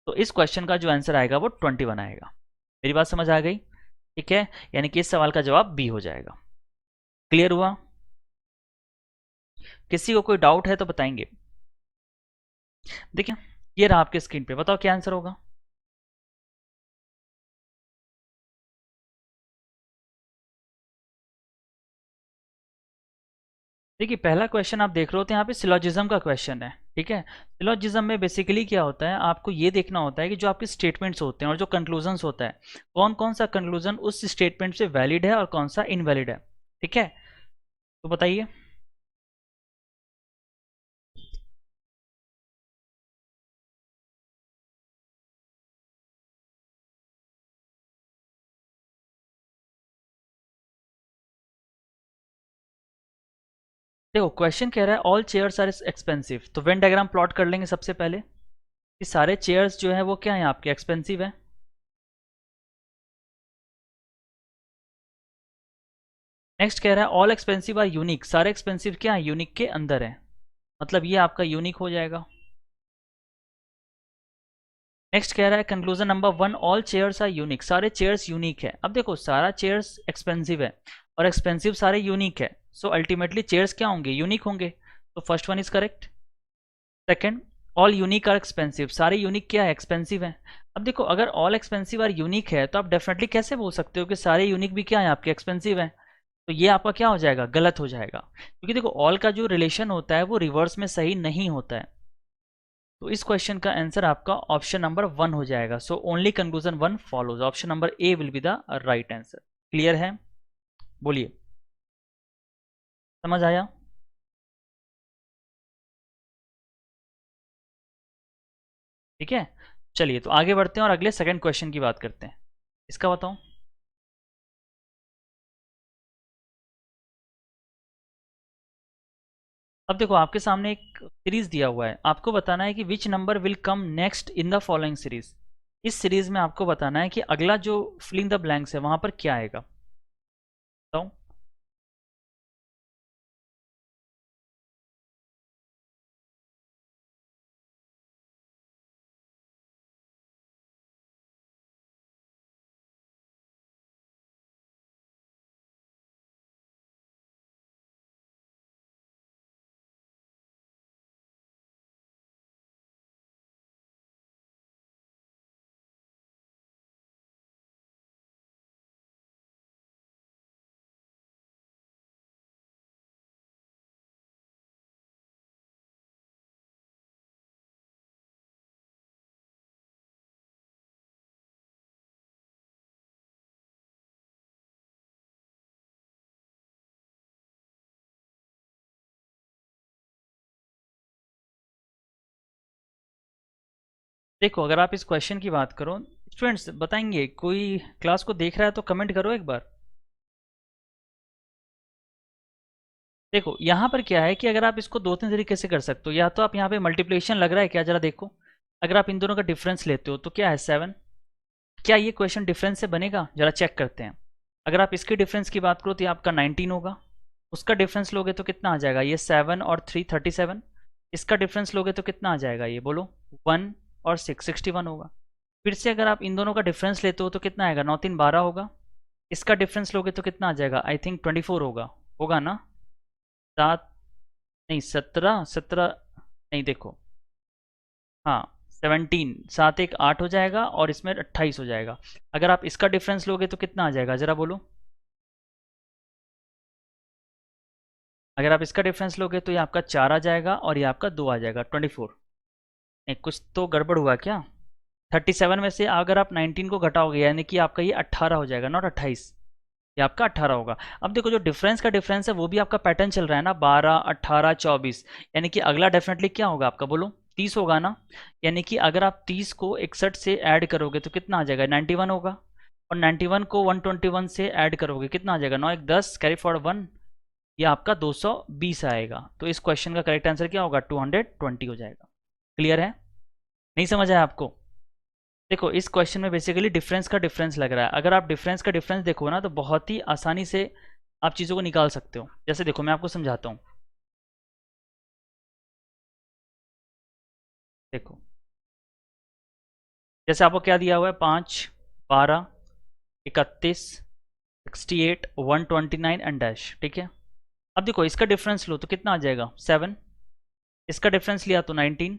तो इस क्वेश्चन का जो आंसर आएगा वो 21 आएगा। मेरी बात समझ आ गई, ठीक है। यानी कि इस सवाल का जवाब बी हो जाएगा। क्लियर हुआ? किसी को कोई डाउट है तो बताएंगे। देखिए ये रहा आपके स्क्रीन पे, बताओ क्या आंसर होगा। देखिए पहला क्वेश्चन आप देख रहे हो तो यहाँ पे सिलोजिज्म का क्वेश्चन है, ठीक है। सिलोजिज्म में बेसिकली क्या होता है, आपको ये देखना होता है कि जो आपके स्टेटमेंट्स होते हैं और जो कंक्लूजन्स होता है, कौन कौन सा कंक्लूजन उस स्टेटमेंट से वैलिड है और कौन सा इनवैलिड है, ठीक है। तो बताइए। देखो क्वेश्चन कह रहा है ऑल चेयर्स आर एक्सपेंसिव, तो वेन डायग्राम प्लॉट कर लेंगे सबसे पहले कि सारे चेयर्स जो है वो क्या है आपके, एक्सपेंसिव है। नेक्स्ट कह रहा है ऑल एक्सपेंसिव आर यूनिक, सारे एक्सपेंसिव क्या है, यूनिक के अंदर है, मतलब ये आपका यूनिक हो जाएगा। नेक्स्ट कह रहा है conclusion number 1 all chairs are unique, सारे चेयर्स यूनिक है। अब देखो सारा चेयर्स एक्सपेंसिव है और एक्सपेंसिव सारे यूनिक है, सो अल्टीमेटली चेयर्स क्या होंगे, यूनिक होंगे। तो first one is correct. Second, all unique are expensive, सारे यूनिक क्या है, एक्सपेंसिव है। अब देखो अगर ऑल एक्सपेंसिव आर यूनिक है तो आप डेफिनेटली कैसे बोल सकते हो कि सारे यूनिक भी क्या है आपके, एक्सपेंसिव है। तो ये आपका क्या हो जाएगा, गलत हो जाएगा, क्योंकि देखो ऑल का जो रिलेशन होता है वो रिवर्स में सही नहीं होता है। तो इस क्वेश्चन का आंसर आपका ऑप्शन नंबर 1 हो जाएगा। So only conclusion 1 follows, option number A will be the right answer. Clear है? बोलिए, समझ आया? ठीक है, चलिए तो आगे बढ़ते हैं और अगले सेकंड क्वेश्चन की बात करते हैं। इसका बताओ। अब देखो आपके सामने एक सीरीज दिया हुआ है, आपको बताना है कि which number will come next in the following series. इस सीरीज में आपको बताना है कि अगला जो फिलिंग द ब्लैंक्स है वहां पर क्या आएगा, बताओ। देखो अगर आप इस क्वेश्चन की बात करो, स्टूडेंट्स बताएंगे, कोई क्लास को देख रहा है तो कमेंट करो एक बार। देखो यहाँ पर क्या है कि अगर आप इसको 2-3 तरीके से कर सकते हो, या तो आप यहाँ पे मल्टीप्लिकेशन लग रहा है क्या, जरा देखो। अगर आप इन दोनों का डिफरेंस लेते हो तो क्या है 7, क्या ये क्वेश्चन डिफरेंस से बनेगा, जरा चेक करते हैं। अगर आप इसके डिफरेंस की बात करो तो ये आपका 19 होगा, उसका डिफरेंस लोगे तो कितना आ जाएगा, ये 7 और 3 37। इसका डिफरेंस लोगे तो कितना आ जाएगा, ये बोलो 1 और 6 61 होगा। फिर से अगर आप इन दोनों का डिफरेंस लेते हो तो कितना आएगा, 9 3 12 होगा। इसका डिफरेंस लोगे तो कितना आ जाएगा, आई थिंक 24 होगा, होगा ना। 7 नहीं 17 17 नहीं देखो, हाँ 17, 7 1 8 हो जाएगा और इसमें 28 हो जाएगा। अगर आप इसका डिफरेंस लोगे तो कितना आ जाएगा ज़रा बोलो। अगर आप इसका डिफरेंस लोगे तो ये आपका 4 आ जाएगा और ये आपका 2 आ जाएगा, 24। नहीं कुछ तो गड़बड़ हुआ क्या। 37 में से अगर आप 19 को घटाओगे यानी कि आपका ये 18 हो जाएगा, नॉट 28। ये आपका 18 होगा। अब देखो जो डिफरेंस का डिफरेंस है वो भी आपका पैटर्न चल रहा है ना, 12 18 24, यानी कि अगला डेफिनेटली क्या होगा आपका, बोलो 30 होगा ना। यानी कि अगर आप 30 को 61 से ऐड करोगे तो कितना आ जाएगा, 91 होगा। और 91 को 121 से ऐड करोगे कितना आ जाएगा, 9 1 10 कैरी फॉरवर्ड 1, ये आपका 220 आएगा। तो इस क्वेश्चन का करेक्ट आंसर क्या होगा, 220 हो जाएगा। क्लियर है, नहीं समझ आया आपको। देखो इस क्वेश्चन में बेसिकली डिफरेंस का डिफरेंस लग रहा है। अगर आप डिफरेंस का डिफरेंस देखो ना तो बहुत ही आसानी से आप चीज़ों को निकाल सकते हो। जैसे देखो मैं आपको समझाता हूँ। देखो जैसे आपको क्या दिया हुआ है, 5 12 31 68 129 एंड डैश, ठीक है। अब देखो इसका डिफरेंस लो तो कितना आ जाएगा, 7। इसका डिफरेंस लिया तो 19,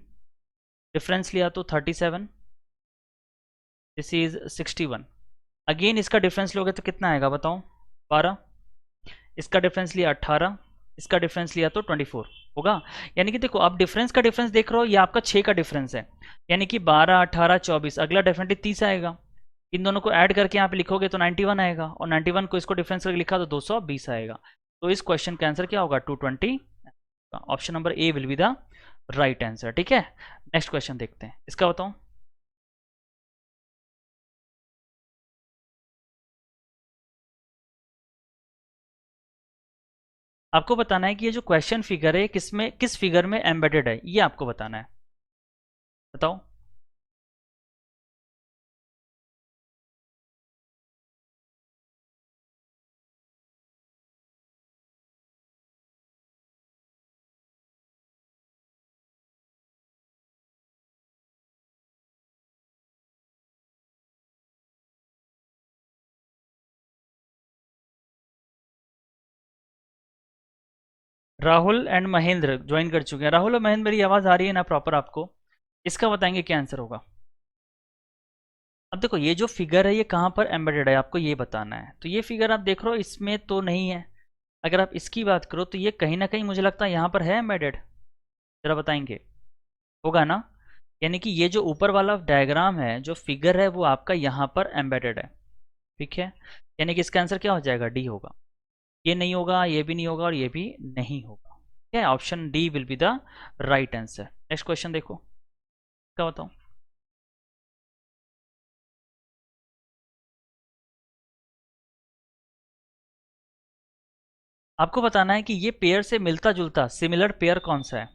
डिफरेंस लिया तो 37, दिस इज 61। अगेन इसका डिफरेंस लोगे तो कितना आएगा बताओ, 12। इसका डिफरेंस लिया 18, इसका डिफरेंस लिया तो 24 होगा। यानी कि देखो आप डिफरेंस का डिफरेंस देख रहे हो, ये आपका 6 का डिफरेंस है। यानी कि 12 18 24, अगला डेफिनेटली 30 आएगा। इन दोनों को ऐड करके यहाँ पे लिखोगे तो 91 आएगा, और 91 को इसको डिफरेंस करके लिखा तो 220 आएगा। तो इस क्वेश्चन का आंसर क्या होगा, 220। Option number A will be the right answer, ठीक है। नेक्स्ट क्वेश्चन देखते हैं, इसका बताओ। आपको बताना है कि ये जो क्वेश्चन फिगर है किसमें, किस फिगर में एम्बेडेड है, ये आपको बताना है। बताओ। राहुल एंड महेंद्र ज्वाइन कर चुके हैं। राहुल और महेंद्र मेरी आवाज़ आ रही है ना प्रॉपर आपको। इसका बताएंगे क्या आंसर होगा। अब देखो ये जो फिगर है ये कहाँ पर एम्बेडेड है आपको ये बताना है। तो ये फिगर आप देख रहे हो इसमें तो नहीं है। अगर आप इसकी बात करो तो ये कहीं ना कहीं मुझे लगता है यहाँ पर है एम्बेडेड। जरा बताएंगे, होगा ना। यानी कि ये जो ऊपर वाला डायग्राम है, जो फिगर है, वो आपका यहाँ पर एम्बेडेड है, ठीक है। यानी कि इसका आंसर क्या हो जाएगा, डी होगा। ये नहीं होगा, ये भी नहीं होगा और ये भी नहीं होगा। ठीक है, option D will be the right answer. Next question देखो, क्या बताऊँ। आपको बताना है कि ये पेयर से मिलता जुलता सिमिलर पेयर कौन सा है।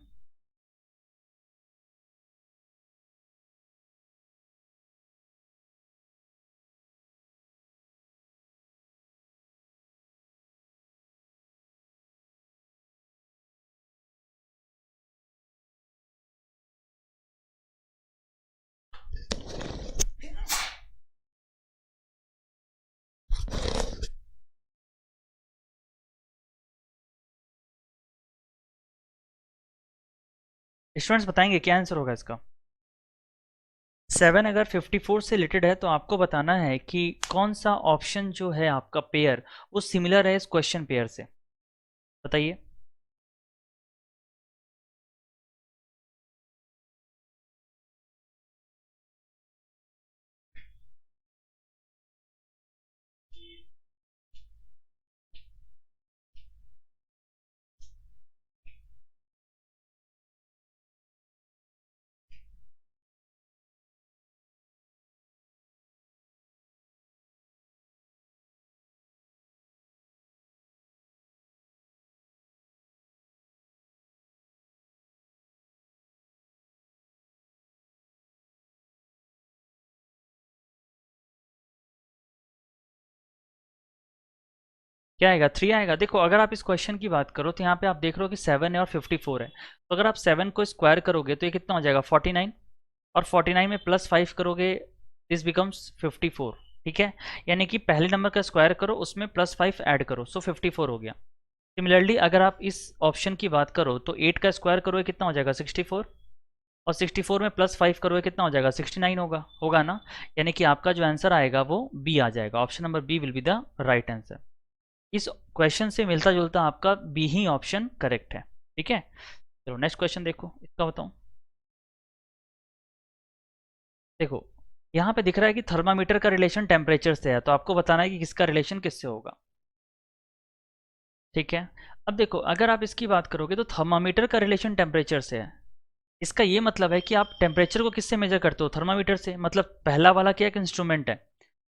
स्टूडेंट्स बताएंगे क्या आंसर होगा इसका। 7 अगर 54 से रिलेटेड है तो आपको बताना है कि कौन सा ऑप्शन जो है आपका पेयर वो सिमिलर है इस क्वेश्चन पेयर से। बताइए। क्या आएगा? 3 आएगा। देखो अगर आप इस क्वेश्चन की बात करो तो यहाँ पे आप देख रहे हो कि 7 है और 54 है, तो अगर आप 7 को स्क्वायर करोगे तो ये कितना हो जाएगा? 49, और 49 में प्लस 5 करोगे, दिस बिकम्स 54। ठीक है, यानी कि पहले नंबर का स्क्वायर करो, उसमें प्लस 5 ऐड करो, सो 54 हो गया। सिमिलरली अगर आप इस ऑप्शन की बात करो तो 8 का स्क्वायर करोगे कितना हो जाएगा? 64, और 64 में प्लस 5 करोगे कितना हो जाएगा? 69 होगा, होगा ना? यानी कि आपका जो आंसर आएगा वो बी आ जाएगा। Option number B will be the right answer. इस क्वेश्चन से मिलता जुलता आपका बी ही ऑप्शन करेक्ट है। ठीक है, चलो नेक्स्ट क्वेश्चन देखो, इसका बताऊं। देखो यहाँ पे दिख रहा है कि थर्मामीटर का रिलेशन टेम्परेचर से है, तो आपको बताना है कि किसका रिलेशन किससे होगा। ठीक है, अब देखो अगर आप इसकी बात करोगे तो थर्मामीटर का रिलेशन टेम्परेचर से है। इसका ये मतलब है कि आप टेम्परेचर को किससे मेजर करते हो? थर्मामीटर से। मतलब पहला वाला क्या, एक इंस्ट्रूमेंट है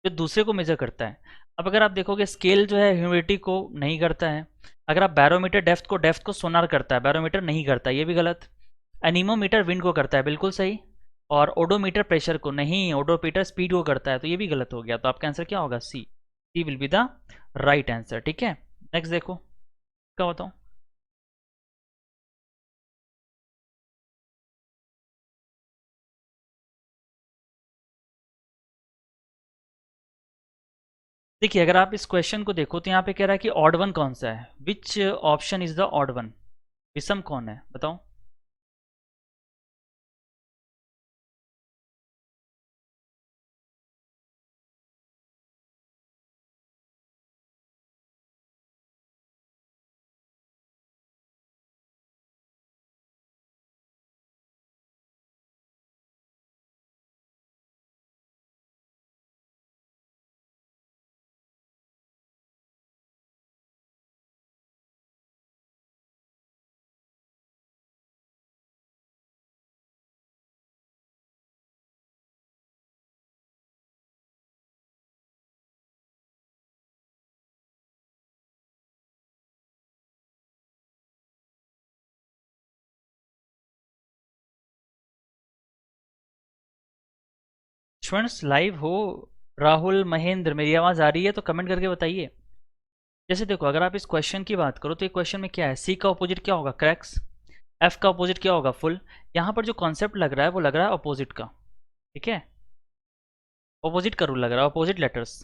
जो दूसरे को मेजर करता है। अब अगर आप देखोगे स्केल जो है ह्यूमिडिटी को नहीं करता है। अगर आप बैरोमीटर डेप्थ को सोनार करता है, बैरोमीटर नहीं करता, ये भी गलत। एनीमोमीटर विंड को करता है, बिल्कुल सही। और ओडोमीटर प्रेशर को नहीं, ओडोमीटर स्पीड को करता है, तो ये भी गलत हो गया। तो आपका आंसर क्या होगा? C, C will be the right answer. ठीक है, नेक्स्ट देखो, क्या बताऊँ। देखिए अगर आप इस क्वेश्चन को देखो तो यहाँ पे कह रहा है कि ऑड वन कौन सा है, which option is the odd one, विषम कौन है, बताओ। स्टूडेंट्स लाइव हो, राहुल, महेंद्र, मेरी आवाज़ आ रही है तो कमेंट करके बताइए। जैसे देखो अगर आप इस क्वेश्चन की बात करो तो ये क्वेश्चन में क्या है, सी का अपोजिट क्या होगा? क्रैक्स। एफ का अपोजिट क्या होगा? फुल। यहाँ पर जो कॉन्सेप्ट लग रहा है वो लग रहा है अपोजिट का। ठीक है, अपोजिट का रूल लग रहा है, अपोजिट लेटर्स।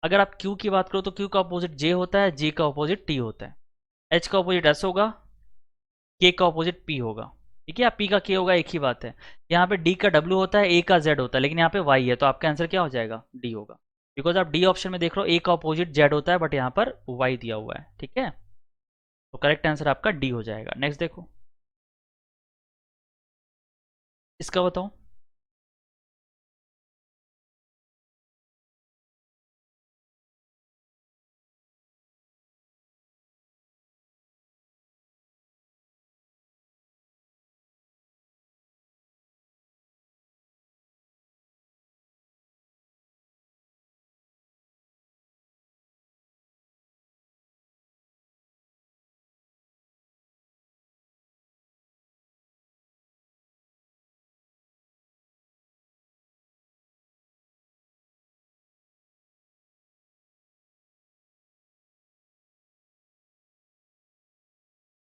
अगर आप क्यू की बात करो तो क्यू का अपोजिट जे होता है, जे का अपोजिट टी होता है। एच का अपोजिट एस होगा, के का अपोजिट पी होगा। ठीक है, या पी का के होगा, एक ही बात है। यहाँ पे डी का डब्ल्यू होता है, ए का जेड होता है, लेकिन यहाँ पे वाई है, तो आपका आंसर क्या हो जाएगा? डी होगा। बिकॉज आप डी ऑप्शन में देख रहे हो ए का अपोजिट जेड होता है, बट यहाँ पर वाई दिया हुआ है। ठीक है, तो करेक्ट आंसर आपका डी हो जाएगा। नेक्स्ट देखो, इसका बताओ।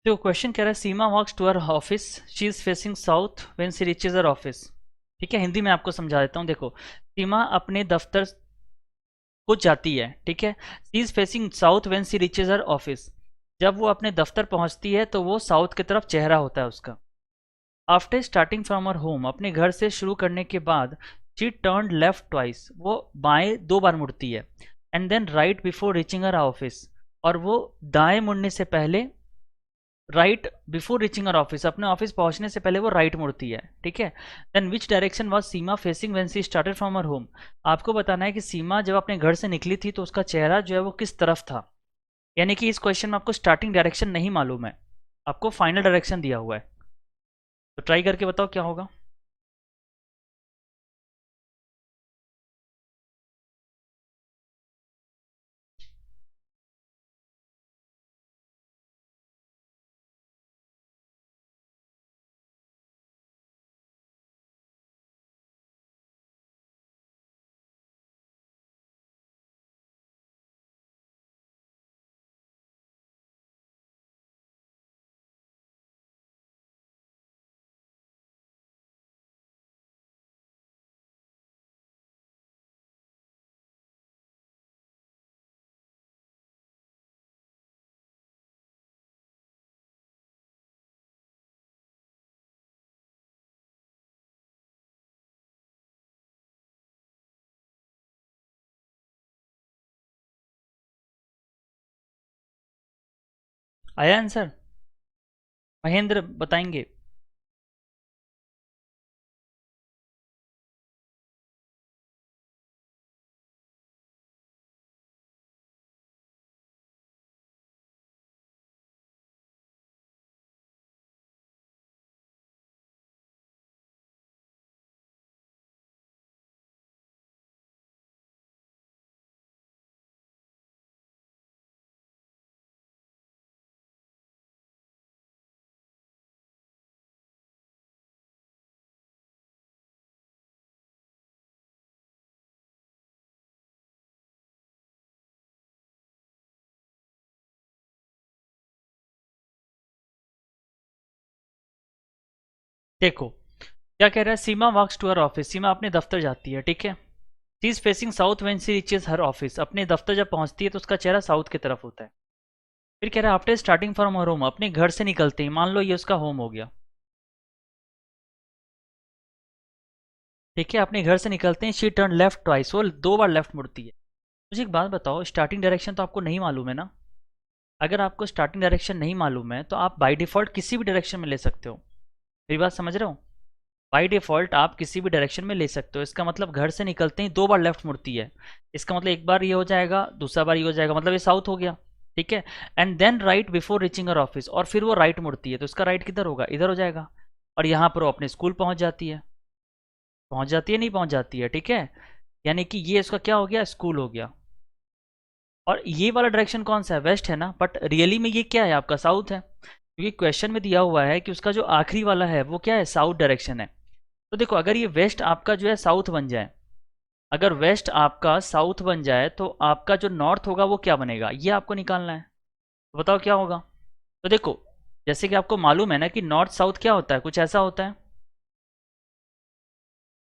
तो क्वेश्चन कह रहा है Seema walks to her office, she is facing south when she reaches her office. ठीक है, हिंदी में आपको समझा देता हूँ। देखो सीमा अपने दफ्तर को जाती है, ठीक है। She is facing south when she reaches her office. जब वो अपने दफ्तर पहुंचती है तो वो साउथ की तरफ चेहरा होता है उसका। After starting from her home, अपने घर से शुरू करने के बाद, शी टर्न लेफ्ट ट्वाइस, वो बाएं दो बार मुड़ती है। And then right before reaching her office, और वो दाएं मुड़ने से पहले, right before reaching her office, अपने ऑफिस पहुंचने से पहले वो राइट मुड़ती है। ठीक है, then which direction was Seema facing when she started from her home. आपको बताना है कि सीमा जब अपने घर से निकली थी तो उसका चेहरा जो है वो किस तरफ था। यानी कि इस क्वेश्चन में आपको स्टार्टिंग डायरेक्शन नहीं मालूम है, आपको फाइनल डायरेक्शन दिया हुआ है। तो ट्राई करके बताओ क्या होगा। आया आंसर? महेंद्र बताएंगे? देखो क्या कह रहा है, Seema walks to her office, सीमा अपने दफ्तर जाती है, ठीक है। She is facing south when she reaches her office, अपने दफ्तर जब पहुंचती है तो उसका चेहरा साउथ की तरफ होता है। फिर कह रहा है after starting from her home, अपने घर से निकलते ही, मान लो ये उसका होम हो गया, ठीक है, अपने घर से निकलते हैं, शी टर्न लेफ्ट ट्वाइस, वो 2 बार लेफ्ट मुड़ती है। मुझे एक बात बताओ, स्टार्टिंग डायरेक्शन तो आपको नहीं मालूम है ना? अगर आपको स्टार्टिंग डायरेक्शन नहीं मालूम है तो आप बाय डिफॉल्ट किसी भी डायरेक्शन में ले सकते हो। मेरी बात समझ रहे हो? बाय डिफॉल्ट आप किसी भी डायरेक्शन में ले सकते हो। इसका मतलब घर से निकलते ही 2 बार लेफ्ट मुड़ती है, इसका मतलब एक बार ये हो जाएगा, दूसरा बार ये हो जाएगा, मतलब ये साउथ हो गया, ठीक है। And then right before reaching her office, और फिर वो राइट मुड़ती है तो इसका राइट किधर होगा, इधर हो जाएगा। और यहाँ पर वो अपने स्कूल पहुंच जाती है, पहुंच जाती है नहीं पहुंच जाती है, ठीक है। यानी कि ये इसका क्या हो गया, स्कूल हो गया। और ये वाला डायरेक्शन कौन सा है, वेस्ट है ना, बट रियली में ये क्या है, आपका साउथ है, क्योंकि क्वेश्चन में दिया हुआ है कि उसका जो आखिरी वाला है वो क्या है, साउथ डायरेक्शन है। तो देखो अगर ये वेस्ट आपका जो है साउथ बन जाए, अगर वेस्ट आपका साउथ बन जाए तो आपका जो नॉर्थ होगा वो क्या बनेगा, ये आपको निकालना है। तो बताओ क्या होगा। तो देखो जैसे कि आपको मालूम है ना कि नॉर्थ साउथ क्या होता है, कुछ ऐसा होता है।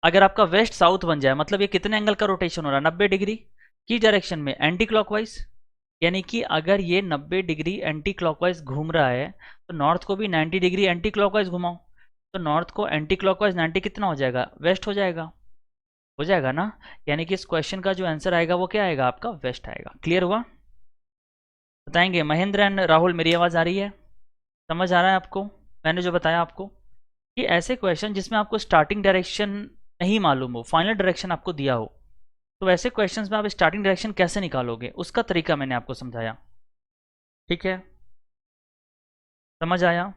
अगर आपका वेस्ट साउथ बन जाए मतलब ये कितने एंगल का रोटेशन हो रहा है, 90 डिग्री की डायरेक्शन में एंटी क्लॉकवाइज। यानी कि अगर ये 90 डिग्री एंटी क्लॉकवाइज घूम रहा है तो नॉर्थ को भी 90 डिग्री एंटी क्लॉकवाइज घुमाओ। तो नॉर्थ को एंटी क्लॉकवाइज 90 कितना हो जाएगा, वेस्ट हो जाएगा ना। यानी कि इस क्वेश्चन का जो आंसर आएगा वो क्या आएगा, आपका वेस्ट आएगा। क्लियर हुआ? बताएंगे महेंद्र एंड राहुल, मेरी आवाज़ आ रही है, समझ आ रहा है आपको मैंने जो बताया आपको? कि ऐसे क्वेश्चन जिसमें आपको स्टार्टिंग डायरेक्शन नहीं मालूम हो, फाइनल डायरेक्शन आपको दिया हो, तो ऐसे क्वेश्चंस में आप स्टार्टिंग डायरेक्शन कैसे निकालोगे उसका तरीका मैंने आपको समझाया, ठीक है। समझ आया?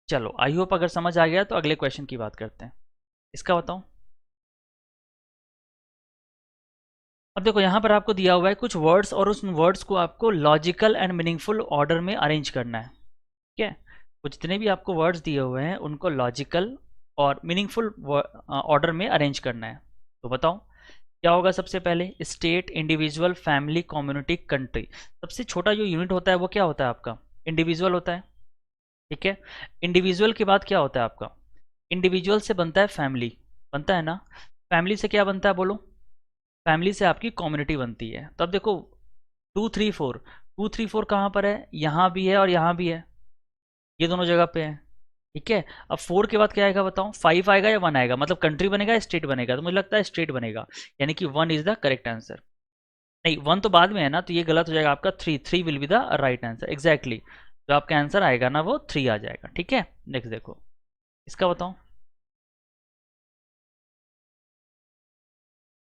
चलो आई होप अगर समझ आ गया तो अगले क्वेश्चन की बात करते हैं। इसका बताओ। अब देखो यहाँ पर आपको दिया हुआ है कुछ वर्ड्स, और उस वर्ड्स को आपको लॉजिकल एंड मीनिंगफुल ऑर्डर में अरेंज करना है, ठीक है। वो जितने भी आपको वर्ड्स दिए हुए हैं उनको लॉजिकल और मीनिंगफुल ऑर्डर में अरेंज करना है। तो बताओ क्या होगा। सबसे पहले state, individual, family, community, country. सबसे छोटा जो यूनिट होता है वो क्या होता है आपका, इंडिविजुअल होता है, ठीक है। इंडिविजुअल के बाद क्या होता है आपका, इंडिविजुअल से बनता है फैमिली, बनता है ना। फैमिली से क्या बनता है बोलो, फैमिली से आपकी कम्युनिटी बनती है। तो अब देखो 2 3 4, 2 3 4 कहाँ पर है, यहाँ भी है और यहाँ भी है, ये दोनों जगह पे है, ठीक है। अब 4 के बाद क्या आएगा बताओ, 5 आएगा या 1 आएगा, मतलब कंट्री बनेगा या स्टेट बनेगा, तो मुझे लगता है स्टेट बनेगा। यानी कि 1 इज द करेक्ट आंसर। नहीं 1 तो बाद में है ना, तो ये गलत हो जाएगा आपका, 3 will be the right answer, exactly. जो आपका आंसर आएगा ना वो 3 आ जाएगा, ठीक है। नेक्स्ट देखो, इसका बताओ।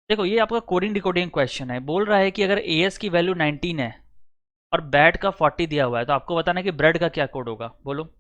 देखो ये आपका कोडिंग डिकोडिंग क्वेश्चन है, बोल रहा है कि अगर एएस की वैल्यू 19 है और बैट का 40 दिया हुआ है तो आपको बताना है कि ब्रेड का क्या कोड होगा, बोलो।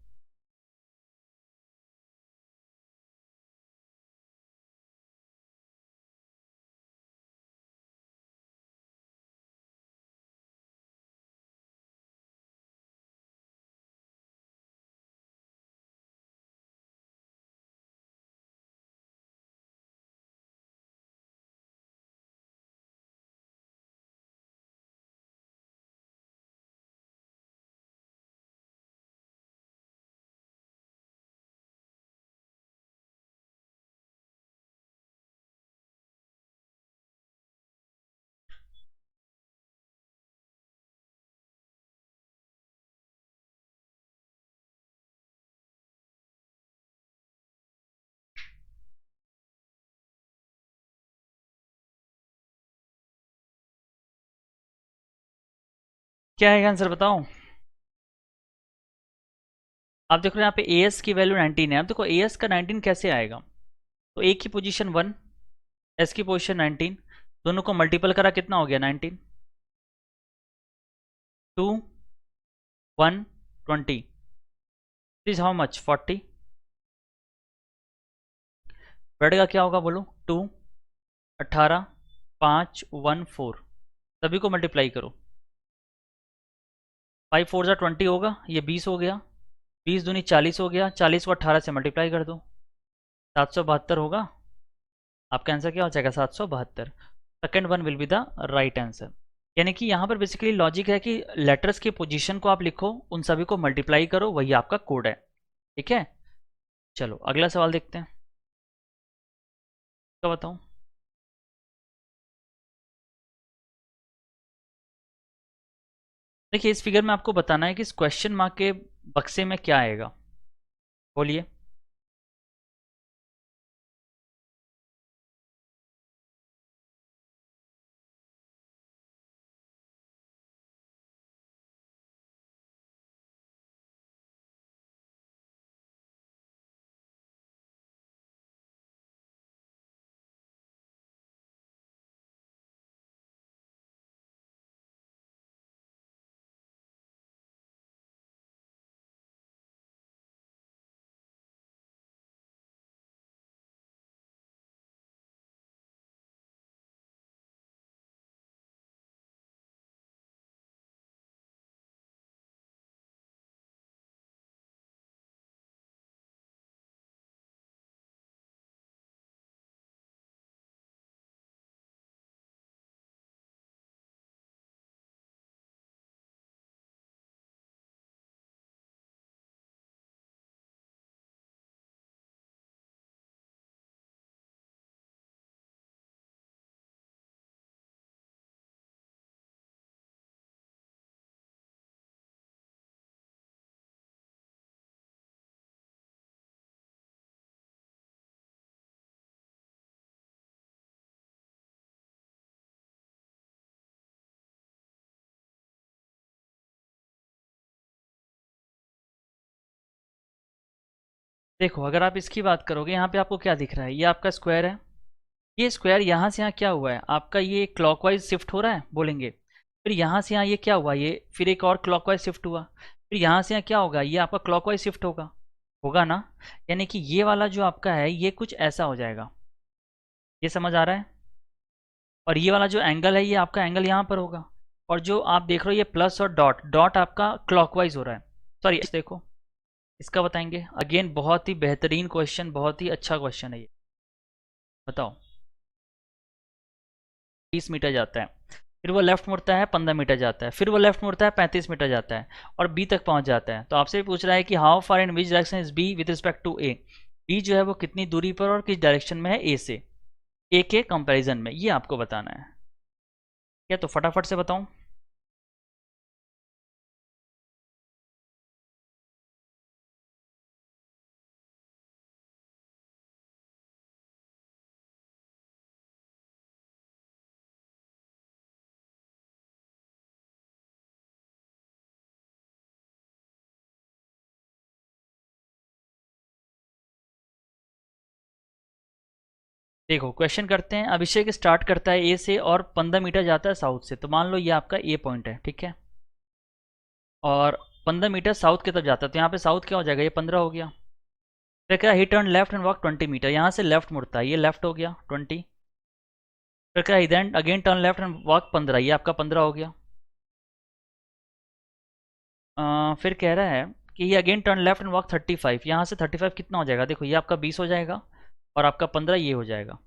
क्या है आंसर बताओ। आप देख रहे हो यहाँ पे एस की वैल्यू 19 है। अब देखो एस का 19 कैसे आएगा, तो ए की पोजीशन 1, एस की पोजीशन 19, दोनों को मल्टीपल करा कितना हो गया 19, 2 1 20, इज हाउ मच 40, बढ़ेगा क्या होगा बोलो, 2 18 5 1 4, सभी को मल्टीप्लाई करो, 5 4 जा 20 होगा, ये 20 हो गया, 20 दूनी 40 हो गया, 40 को 18 से मल्टीप्लाई कर दो, 772 होगा। आपका आंसर क्या हो जाएगा 772। Second one will be the right answer. यानी कि यहाँ पर बेसिकली लॉजिक है कि लेटर्स की पोजीशन को आप लिखो, उन सभी को मल्टीप्लाई करो, वही आपका कोड है। ठीक है, चलो अगला सवाल देखते हैं, क्या बताऊँ। देखिए इस फिगर में आपको बताना है कि इस क्वेश्चन मार्क के बक्से में क्या आएगा, बोलिए। देखो अगर आप इसकी बात करोगे, यहाँ पे आपको क्या दिख रहा है, ये आपका स्क्वायर है, ये स्क्वायर यहाँ से यहाँ क्या हुआ है आपका, ये क्लॉकवाइज शिफ्ट हो रहा है बोलेंगे, फिर यहाँ से यहाँ ये क्या हुआ, ये फिर एक और क्लॉकवाइज शिफ्ट हुआ, फिर यहाँ से यहाँ क्या होगा, ये आपका क्लॉकवाइज शिफ्ट होगा, होगा ना। यानी कि ये वाला जो आपका है ये कुछ ऐसा हो जाएगा, ये समझ आ रहा है। और ये वाला जो एंगल है ये आपका एंगल यहाँ पर होगा, और जो आप देख रहे हो ये प्लस और डॉट, डॉट आपका क्लॉकवाइज हो रहा है, सॉरी देखो इसका बताएंगे। अगेन बहुत ही बेहतरीन क्वेश्चन, बहुत ही अच्छा क्वेश्चन है ये, बताओ। 30 मीटर जाता है, फिर वो लेफ्ट मुड़ता है 15 मीटर जाता है, फिर वो लेफ्ट मुड़ता है 35 मीटर जाता है, और बी तक पहुंच जाता है। तो आपसे भी पूछ रहा है कि how far in which direction is B with respect to A, B जो है वो कितनी दूरी पर और किस डायरेक्शन में है ए से, ए के कंपैरिजन में, ये आपको बताना है। क्या तो फटाफट से बताऊं। देखो क्वेश्चन करते हैं, अभिषेक स्टार्ट करता है ए से और 15 मीटर जाता है साउथ से, तो मान लो ये आपका ए पॉइंट है, ठीक है, और 15 मीटर साउथ की तरफ जाता है, तो यहाँ पे साउथ क्या हो जाएगा, ये 15 हो गया। फिर क्या, he turn left and walk 20 meter, यहाँ से लेफ्ट मुड़ता है, ये लेफ्ट हो गया 20। फिर क्या, he then again turn left and walk 15, ये आपका 15 हो गया। फिर कह रहा है कि ये again turn left and walk 35, यहाँ से 35 कितना हो जाएगा, देखो ये आपका 20 हो जाएगा, और आपका 15 ये हो जाएगा।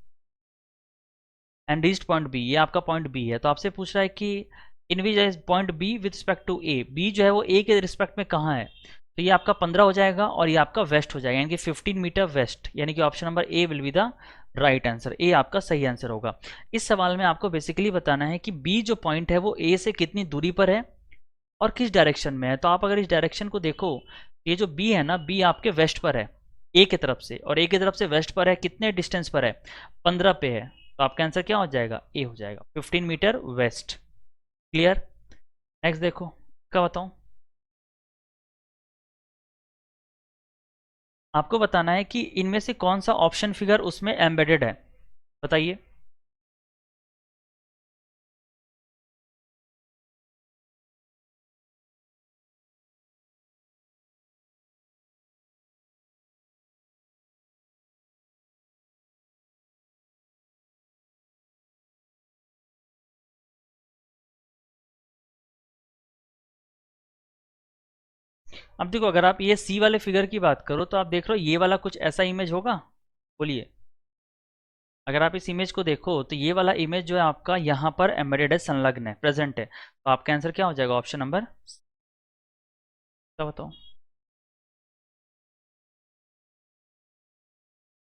एंड रीच्ड पॉइंट बी, ये आपका पॉइंट बी है। तो आपसे पूछ रहा है कि in which point B with respect to A, B जो है वो ए के रिस्पेक्ट में कहाँ है, तो ये आपका 15 हो जाएगा, और ये आपका वेस्ट हो जाएगा, यानी कि 15 मीटर वेस्ट, यानी कि option number A will be the right answer, A आपका सही आंसर होगा। इस सवाल में आपको बेसिकली बताना है कि बी जो पॉइंट है वो ए से कितनी दूरी पर है और किस डायरेक्शन में है। तो आप अगर इस डायरेक्शन को देखो, ये जो बी है ना, बी आपके वेस्ट पर है ए की तरफ से, और ए की तरफ से वेस्ट पर है, कितने डिस्टेंस पर है, 15 पे है। तो आपका आंसर क्या हो जाएगा, ए हो जाएगा, 15 मीटर वेस्ट। क्लियर। नेक्स्ट देखो, क्या बताऊं। आपको बताना है कि इनमें से कौन सा ऑप्शन फिगर उसमें एम्बेडेड है, बताइए। अब देखो, अगर आप ये सी वाले फिगर की बात करो तो आप देख रहे हो ये वाला कुछ ऐसा इमेज होगा, बोलिए। अगर आप इस इमेज को देखो तो ये वाला इमेज जो है आपका यहाँ पर एम्बेडेड है, संलग्न है, प्रेजेंट है, तो आपका आंसर क्या हो जाएगा? ऑप्शन नंबर, क्या बताओ?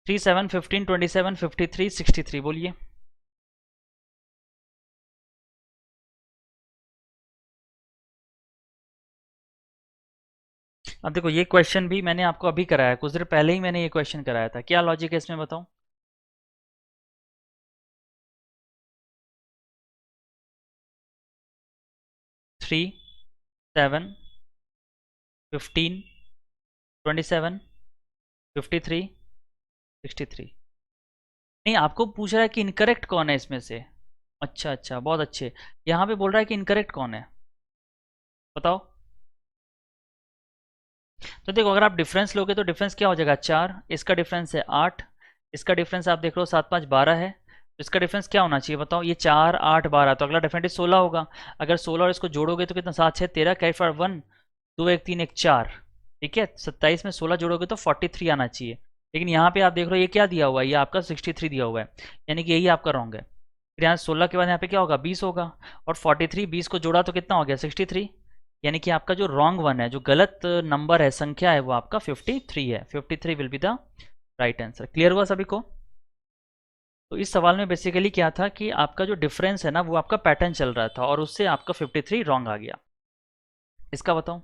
3, 7, 15, 27, 53, 63, बोलिए। अब देखो, ये क्वेश्चन भी मैंने आपको अभी कराया, कुछ देर पहले ही मैंने ये क्वेश्चन कराया था। क्या लॉजिक है इसमें, बताओ? थ्री, 7, 15, 27, 53, 63। नहीं, आपको पूछ रहा है कि इनकरेक्ट कौन है इसमें से। अच्छा अच्छा, बहुत अच्छे। यहाँ पे बोल रहा है कि इनकरेक्ट कौन है, बताओ। तो देखो, अगर आप डिफरेंस लोगे तो डिफरेंस क्या हो जाएगा? 4, इसका डिफरेंस है 8, इसका डिफरेंस आप देख लो 7, 5, 12 है, तो इसका डिफरेंस क्या होना चाहिए बताओ? ये 4, 8, 12, तो अगला डेफिनेटली 16 होगा। अगर 16 और इसको जोड़ोगे तो कितना? 7, 6, 13, कैरी फॉर 1, 2, 1, 3, 1, 4। ठीक है, 27 में 16 जोड़ोगे तो 43 आना चाहिए। लेकिन यहाँ पे आप देख रहे हो ये क्या दिया हुआ है? ये आपका 63 दिया हुआ है, यानी कि यही आपका रॉन्ग है। फिर यहाँ 16 के बाद यहाँ पे क्या होगा? 20 होगा, और 43, 20 को जोड़ा तो कितना हो गया? 63। यानी कि आपका जो रॉन्ग वन है, जो गलत नंबर है, संख्या है, वो आपका 53 है। 53 will be the right answer. Clear हुआ सभी को? तो इस सवाल में बेसिकली क्या था कि आपका जो डिफरेंस है ना, वो आपका पैटर्न चल रहा था, और उससे आपका 53 रॉन्ग आ गया। इसका बताओ।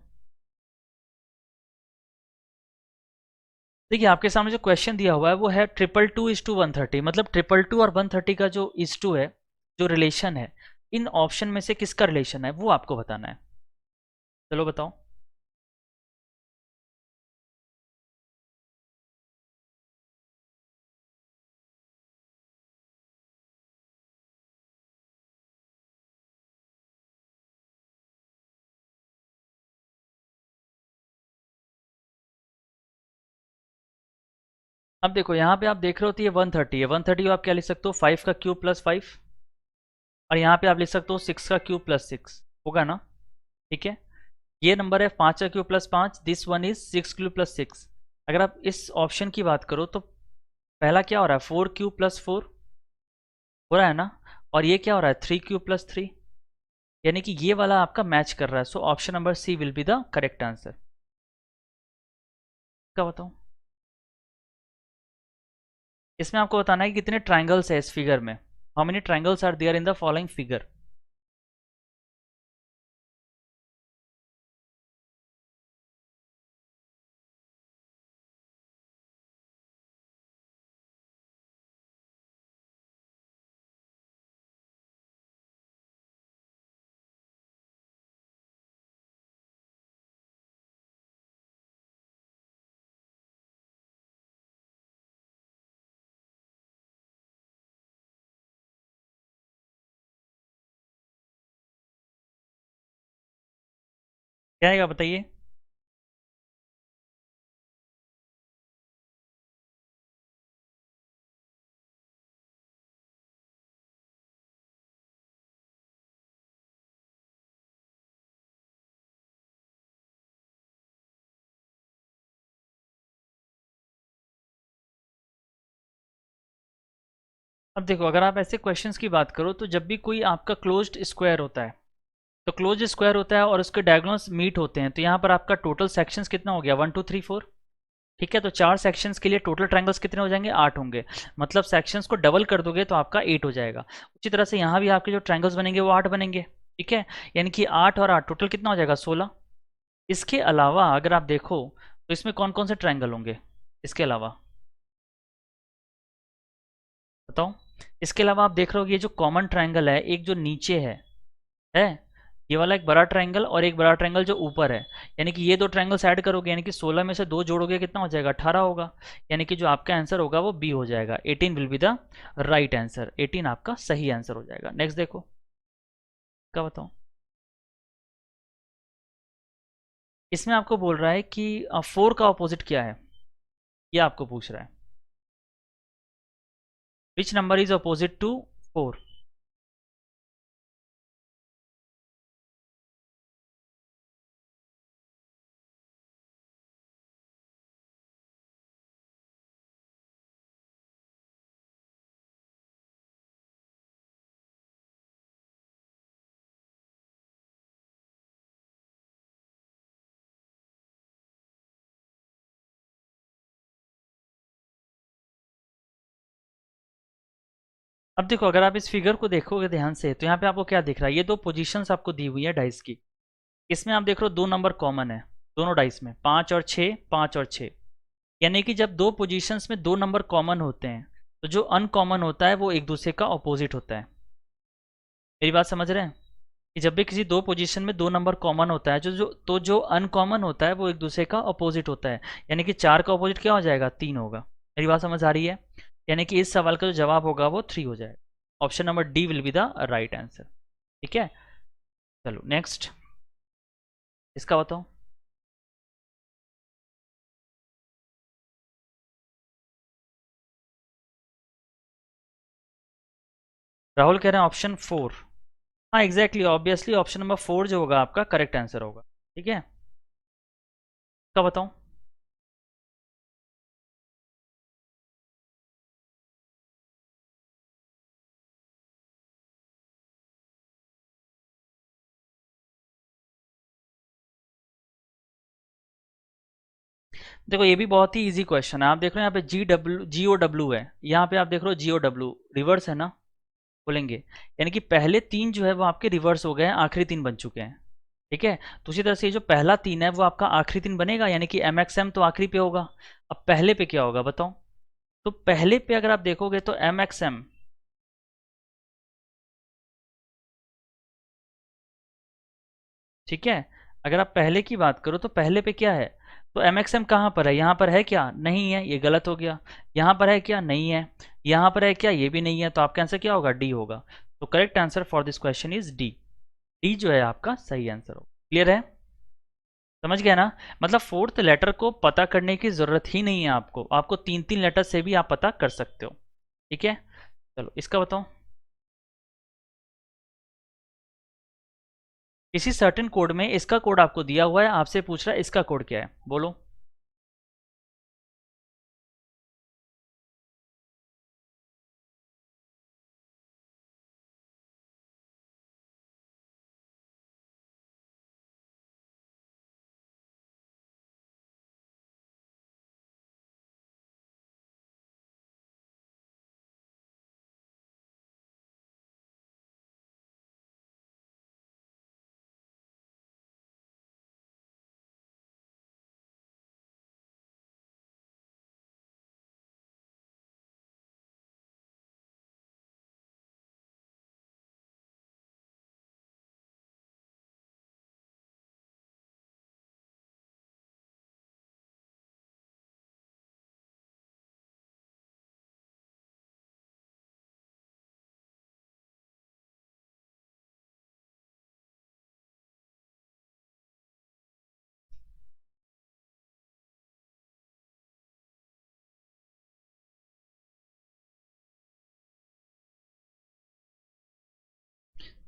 देखिए, आपके सामने जो क्वेश्चन दिया हुआ है वो है 222:130, मतलब 222 और 130 का जो इस टू है, जो रिलेशन है, इन ऑप्शन में से किसका रिलेशन है वो आपको बताना है। चलो बताओ। अब देखो, यहाँ पे आप देख रहे हो तो ये 130 है। 130 आप क्या लिख सकते हो? 5 का क्यूब प्लस 5, और यहाँ पे आप लिख सकते हो 6 का क्यूब प्लस 6, होगा ना? ठीक है, ये नंबर है 5 का cube plus 5, this one is 6 cube plus 6। अगर आप इस ऑप्शन की बात करो तो पहला क्या हो रहा है? 4 क्यूब प्लस 4 हो रहा है ना, और ये क्या हो रहा है? 3 क्यूब प्लस 3, यानी कि ये वाला आपका मैच कर रहा है। So option number C will be the correct answer. क्या बताऊं? इसमें आपको बताना है कि कितने ट्राइंगल्स है इस फिगर में। How many triangles are there in the following figure. क्या आएगा बताइए? अब देखो, अगर आप ऐसे क्वेश्चंस की बात करो तो जब भी कोई आपका क्लोज्ड स्क्वायर होता है, तो क्लोज स्क्वायर होता है और उसके डायगोनल्स मीट होते हैं, तो यहाँ पर आपका टोटल सेक्शंस कितना हो गया? 1, 2, 3, 4। ठीक है, तो 4 सेक्शंस के लिए टोटल ट्रायंगल्स कितने हो जाएंगे? 8 होंगे। मतलब सेक्शंस को डबल कर दोगे तो आपका 8 हो जाएगा। उसी तरह से यहाँ भी आपके जो ट्रायंगल्स बनेंगे वो 8 बनेंगे। ठीक है, यानी कि 8 और 8 टोटल कितना हो जाएगा? 16। इसके अलावा अगर आप देखो तो इसमें कौन कौन से ट्रायंगल होंगे इसके अलावा, बताओ। इसके अलावा आप देख रहे हो ये जो कॉमन ट्रायंगल है, एक जो नीचे है, ये वाला एक बड़ा ट्रायंगल और एक बड़ा ट्रायंगल जो ऊपर है, यानी कि ये दो ट्रायंगल्स ऐड करोगे, यानी कि 16 में से 2 जोड़ोगे कितना हो जाएगा, 18 होगा। यानी कि जो आपका आंसर होगा वो बी हो जाएगा, 18 will be the right answer, 18 आपका सही आंसर हो जाएगा। नेक्स्ट देखो, क्या बताऊं, इसमें आपको बोल रहा है कि 4 का ऑपोजिट क्या है, ये आपको पूछ रहा है। Which number is opposite to 4? अब देखो, अगर आप इस फिगर को देखोगे ध्यान से, तो यहाँ पे आपको क्या दिख रहा है, ये दो पोजीशंस आपको दी हुई है डाइस की। इसमें आप देख रहे हो 2 नंबर कॉमन है दोनों डाइस में, 5 और 6, 5 और 6। यानी कि जब दो पोजीशंस में 2 नंबर कॉमन होते हैं, तो जो अनकॉमन होता है वो एक दूसरे का ऑपोजिट होता है। मेरी बात समझ रहे हैं? कि जब भी किसी दो पोजीशन में 2 नंबर कॉमन होता है, जो अनकॉमन होता है वो एक दूसरे का ऑपोजिट होता है। यानी कि 4 का ऑपोजिट क्या हो जाएगा, 3 होगा। मेरी बात समझ आ रही है? यानी कि इस सवाल का जो जवाब होगा वो 3 हो जाएगा। Option number D will be the right answer. ठीक है, चलो नेक्स्ट, इसका बताओ। राहुल कह रहे हैं ऑप्शन 4। हाँ एग्जैक्टली, ऑब्वियसली ऑप्शन नंबर 4 जो होगा आपका करेक्ट आंसर होगा। ठीक है, इसका बताओ। देखो ये भी बहुत ही इजी क्वेश्चन है। आप देख रहे हो यहाँ पे GO W है, यहाँ पे आप देख रहे हो GOW, रिवर्स है ना, बोलेंगे। यानी कि पहले 3 जो है वो आपके रिवर्स हो गए हैं, आखिरी 3 बन चुके हैं। ठीक है, तो उसी तरह से ये जो पहला 3 है वो आपका आखिरी 3 बनेगा, यानी कि MXM तो आखिरी पे होगा। अब पहले पे क्या होगा बताओ? तो पहले पे अगर आप देखोगे तो MXM, ठीक है, अगर आप पहले की बात करो तो पहले पे क्या है, तो MXM कहाँ पर है, यहाँ पर है क्या, नहीं है, ये गलत हो गया। यहाँ पर है क्या, नहीं है। यहाँ पर है क्या, ये भी नहीं है। तो आपका आंसर क्या होगा, डी होगा। तो correct answer for this question is D. D जो है आपका सही आंसर होगा। क्लियर है? समझ गया ना? मतलब फोर्थ लेटर को पता करने की जरूरत ही नहीं है आपको, आपको 3 3 लेटर से भी आप पता कर सकते हो। ठीक है, चलो इसका बताओ। किसी सर्टेन कोड में इसका कोड आपको दिया हुआ है, आपसे पूछ रहा है इसका कोड क्या है, बोलो।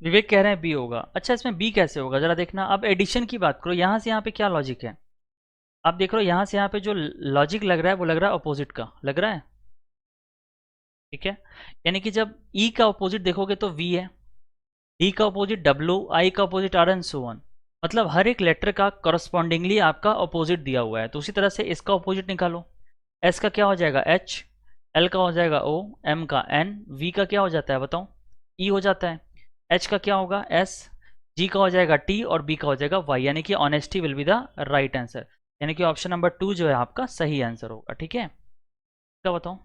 विवेक कह रहे हैं बी होगा। अच्छा, इसमें बी कैसे होगा जरा देखना। अब एडिशन की बात करो, यहां से यहाँ पे क्या लॉजिक है, आप देख रहे हो यहाँ से यहाँ पे जो लॉजिक लग रहा है वो लग रहा है अपोजिट का, लग रहा है। ठीक है, यानी कि जब ई का अपोजिट देखोगे तो वी है, डी का अपोजिट डब्ल्यू, आई का opposite are and so on. मतलब हर एक लेटर का करस्पॉन्डिंगली आपका अपोजिट दिया हुआ है। तो उसी तरह से इसका अपोजिट निकालो। एस का क्या हो जाएगा, एच। एल का हो जाएगा ओ। एम का एन। वी का क्या हो जाता है बताओ, ई हो जाता है। एच का क्या होगा, एस। जी का हो जाएगा टी और बी का हो जाएगा वाई, यानी कि honesty will be the right answer. यानी कि ऑप्शन नंबर 2 जो है आपका सही आंसर होगा। ठीक है, क्या बताओ।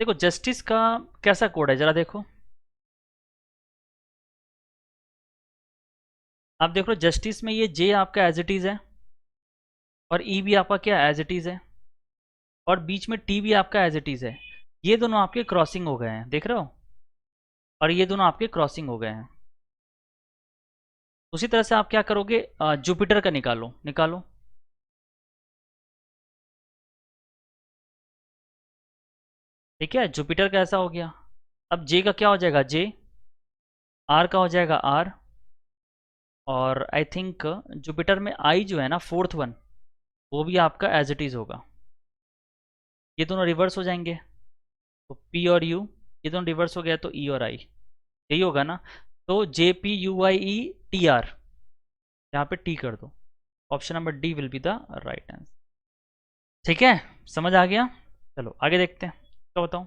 देखो जस्टिस का कैसा कोड है जरा देखो। आप देख लो जस्टिस में ये जे आपका एज इट इज़ है और ई भी आपका क्या एज इट इज़ है और बीच में टी भी आपका एज इट इज़ है। ये दोनों आपके क्रॉसिंग हो गए हैं, देख रहे हो, और ये दोनों आपके क्रॉसिंग हो गए हैं। उसी तरह से आप क्या करोगे, जुपिटर का निकालो निकालो। ठीक है, जुपिटर का ऐसा हो गया। अब जे का क्या हो जाएगा, जे। आर का हो जाएगा आर। और आई थिंक जुपिटर में आई जो है ना फोर्थ वन, वो भी आपका एज इट इज़ होगा। ये दोनों रिवर्स हो जाएंगे, तो पी और यू, ये दोनों रिवर्स हो गया तो ई और आई, यही होगा ना। तो जे पी यू आई ई टी आर, यहाँ पे टी कर दो। Option number D will be the right answer. ठीक है, समझ आ गया। चलो आगे देखते हैं, क्या बताऊँ।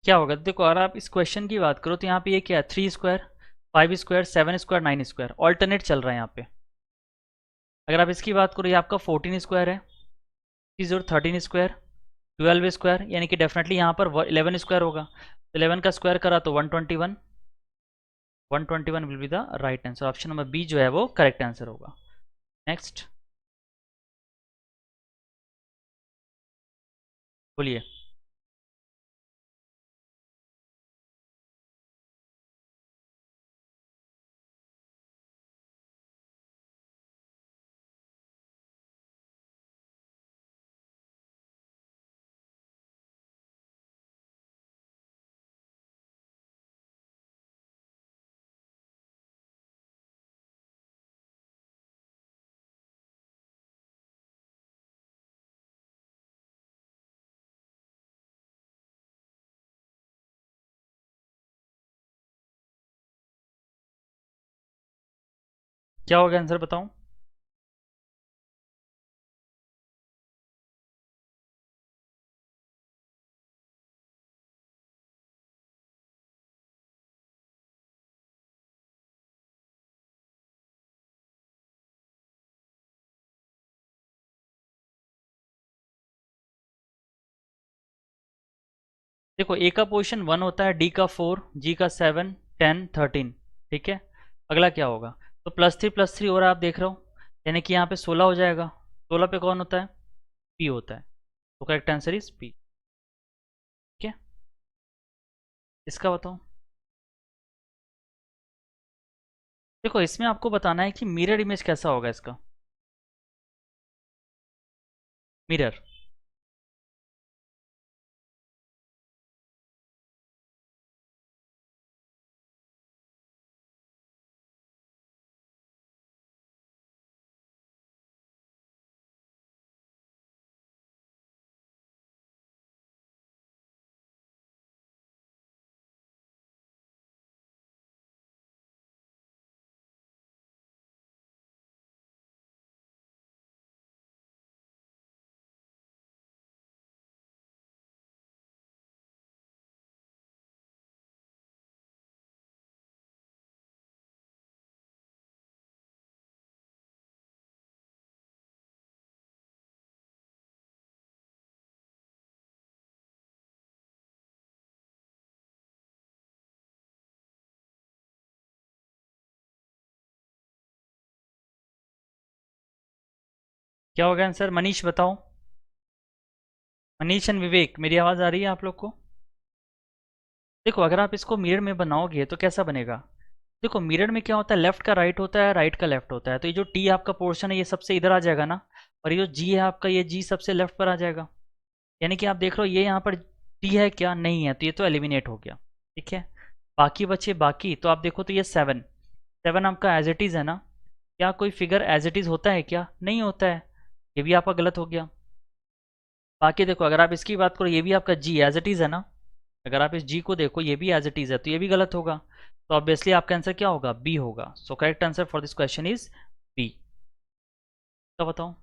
क्या होगा, देखो अगर आप इस क्वेश्चन की बात करो तो यहाँ पे ये क्या है, 3 square, 5 square, 7 square, 9 square, alternate चल रहा है यहाँ पे। अगर आप इसकी बात करो, ये आपका 14 स्क्वायर है, इज और 13 स्क्वायर, 12 स्क्वायर, यानी कि डेफिनेटली यहाँ पर 11 स्क्वायर होगा। 11 का स्क्वायर करा तो 121, 121 will be the right answer. Option number B जो है वो करेक्ट आंसर होगा। नेक्स्ट बोलिए। क्या होगा आंसर बताऊं। देखो ए का पोजीशन 1 होता है, डी का 4, जी का 7, 10, 13। ठीक है, अगला क्या होगा, तो +3 +3 और आप देख रहे हो, यानी कि यहाँ पे 16 हो जाएगा। 16 पे कौन होता है, पी होता है, तो करेक्ट आंसर इज पी। ठीक है, इसका बताओ। देखो इसमें आपको बताना है कि मिरर इमेज कैसा होगा इसका, मिरर। क्या होगा आंसर? मनीष बताओ। मनीष एंड विवेक, मेरी आवाज़ आ रही है आप लोग को? देखो अगर आप इसको मिरर में बनाओगे तो कैसा बनेगा? देखो मिरर में क्या होता है, लेफ्ट का राइट होता है, राइट का लेफ्ट होता है, तो ये जो टी आपका पोर्शन है ये सबसे इधर आ जाएगा ना, और ये जो जी है आपका, ये जी सबसे लेफ्ट पर आ जाएगा। यानी कि आप देख रहे हो ये यहाँ पर टी है क्या? नहीं है, तो ये तो एलिमिनेट हो गया। ठीक है, बाकी बचे बाकी, तो आप देखो तो ये 7, 7 आपका एज इट इज़ है ना? क्या कोई फिगर एज इट इज़ होता है क्या? नहीं होता है, ये भी आपका गलत हो गया। बाकी देखो अगर आप इसकी बात करो, ये भी आपका जी एज इट इज़ है ना? अगर आप इस जी को देखो, ये भी एज इट इज़ है, तो ये भी गलत होगा। तो ऑब्वियसली आपका आंसर क्या होगा? बी होगा। So correct answer for this question is B. तो बताओ।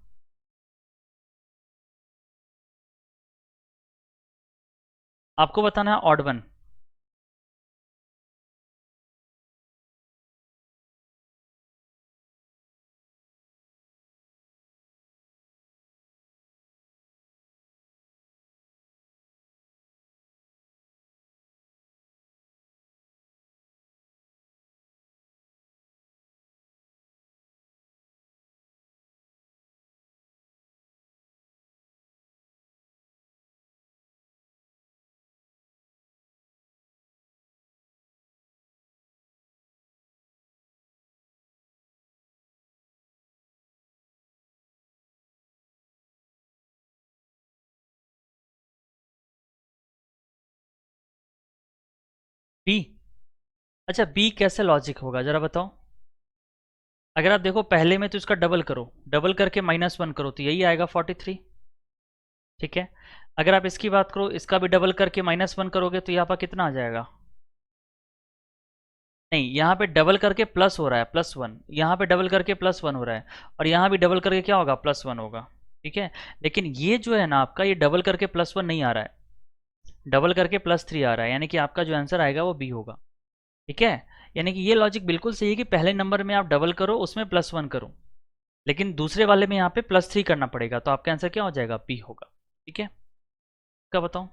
आपको बताना है ऑड वन। बी? अच्छा बी कैसे लॉजिक होगा जरा बताओ। अगर आप देखो पहले में तो इसका डबल करो, डबल करके -1 करो तो यही आएगा 43। ठीक है, अगर आप इसकी बात करो, इसका भी डबल करके -1 करोगे तो यहाँ पर कितना आ जाएगा? नहीं, यहाँ पे डबल करके प्लस हो रहा है, +1, यहाँ पे डबल करके +1 हो रहा है, और यहाँ भी डबल करके क्या होगा? +1 होगा। ठीक है, लेकिन ये जो है ना आपका, ये डबल करके +1 नहीं आ रहा है, डबल करके +3 आ रहा है, यानी कि आपका जो आंसर आएगा वो बी होगा। ठीक है, यानी कि ये लॉजिक बिल्कुल सही है कि पहले नंबर में आप डबल करो, उसमें +1 करो, लेकिन दूसरे वाले में यहाँ पे +3 करना पड़ेगा, तो आपका आंसर क्या हो जाएगा? बी होगा। ठीक है, क्या बताऊँ?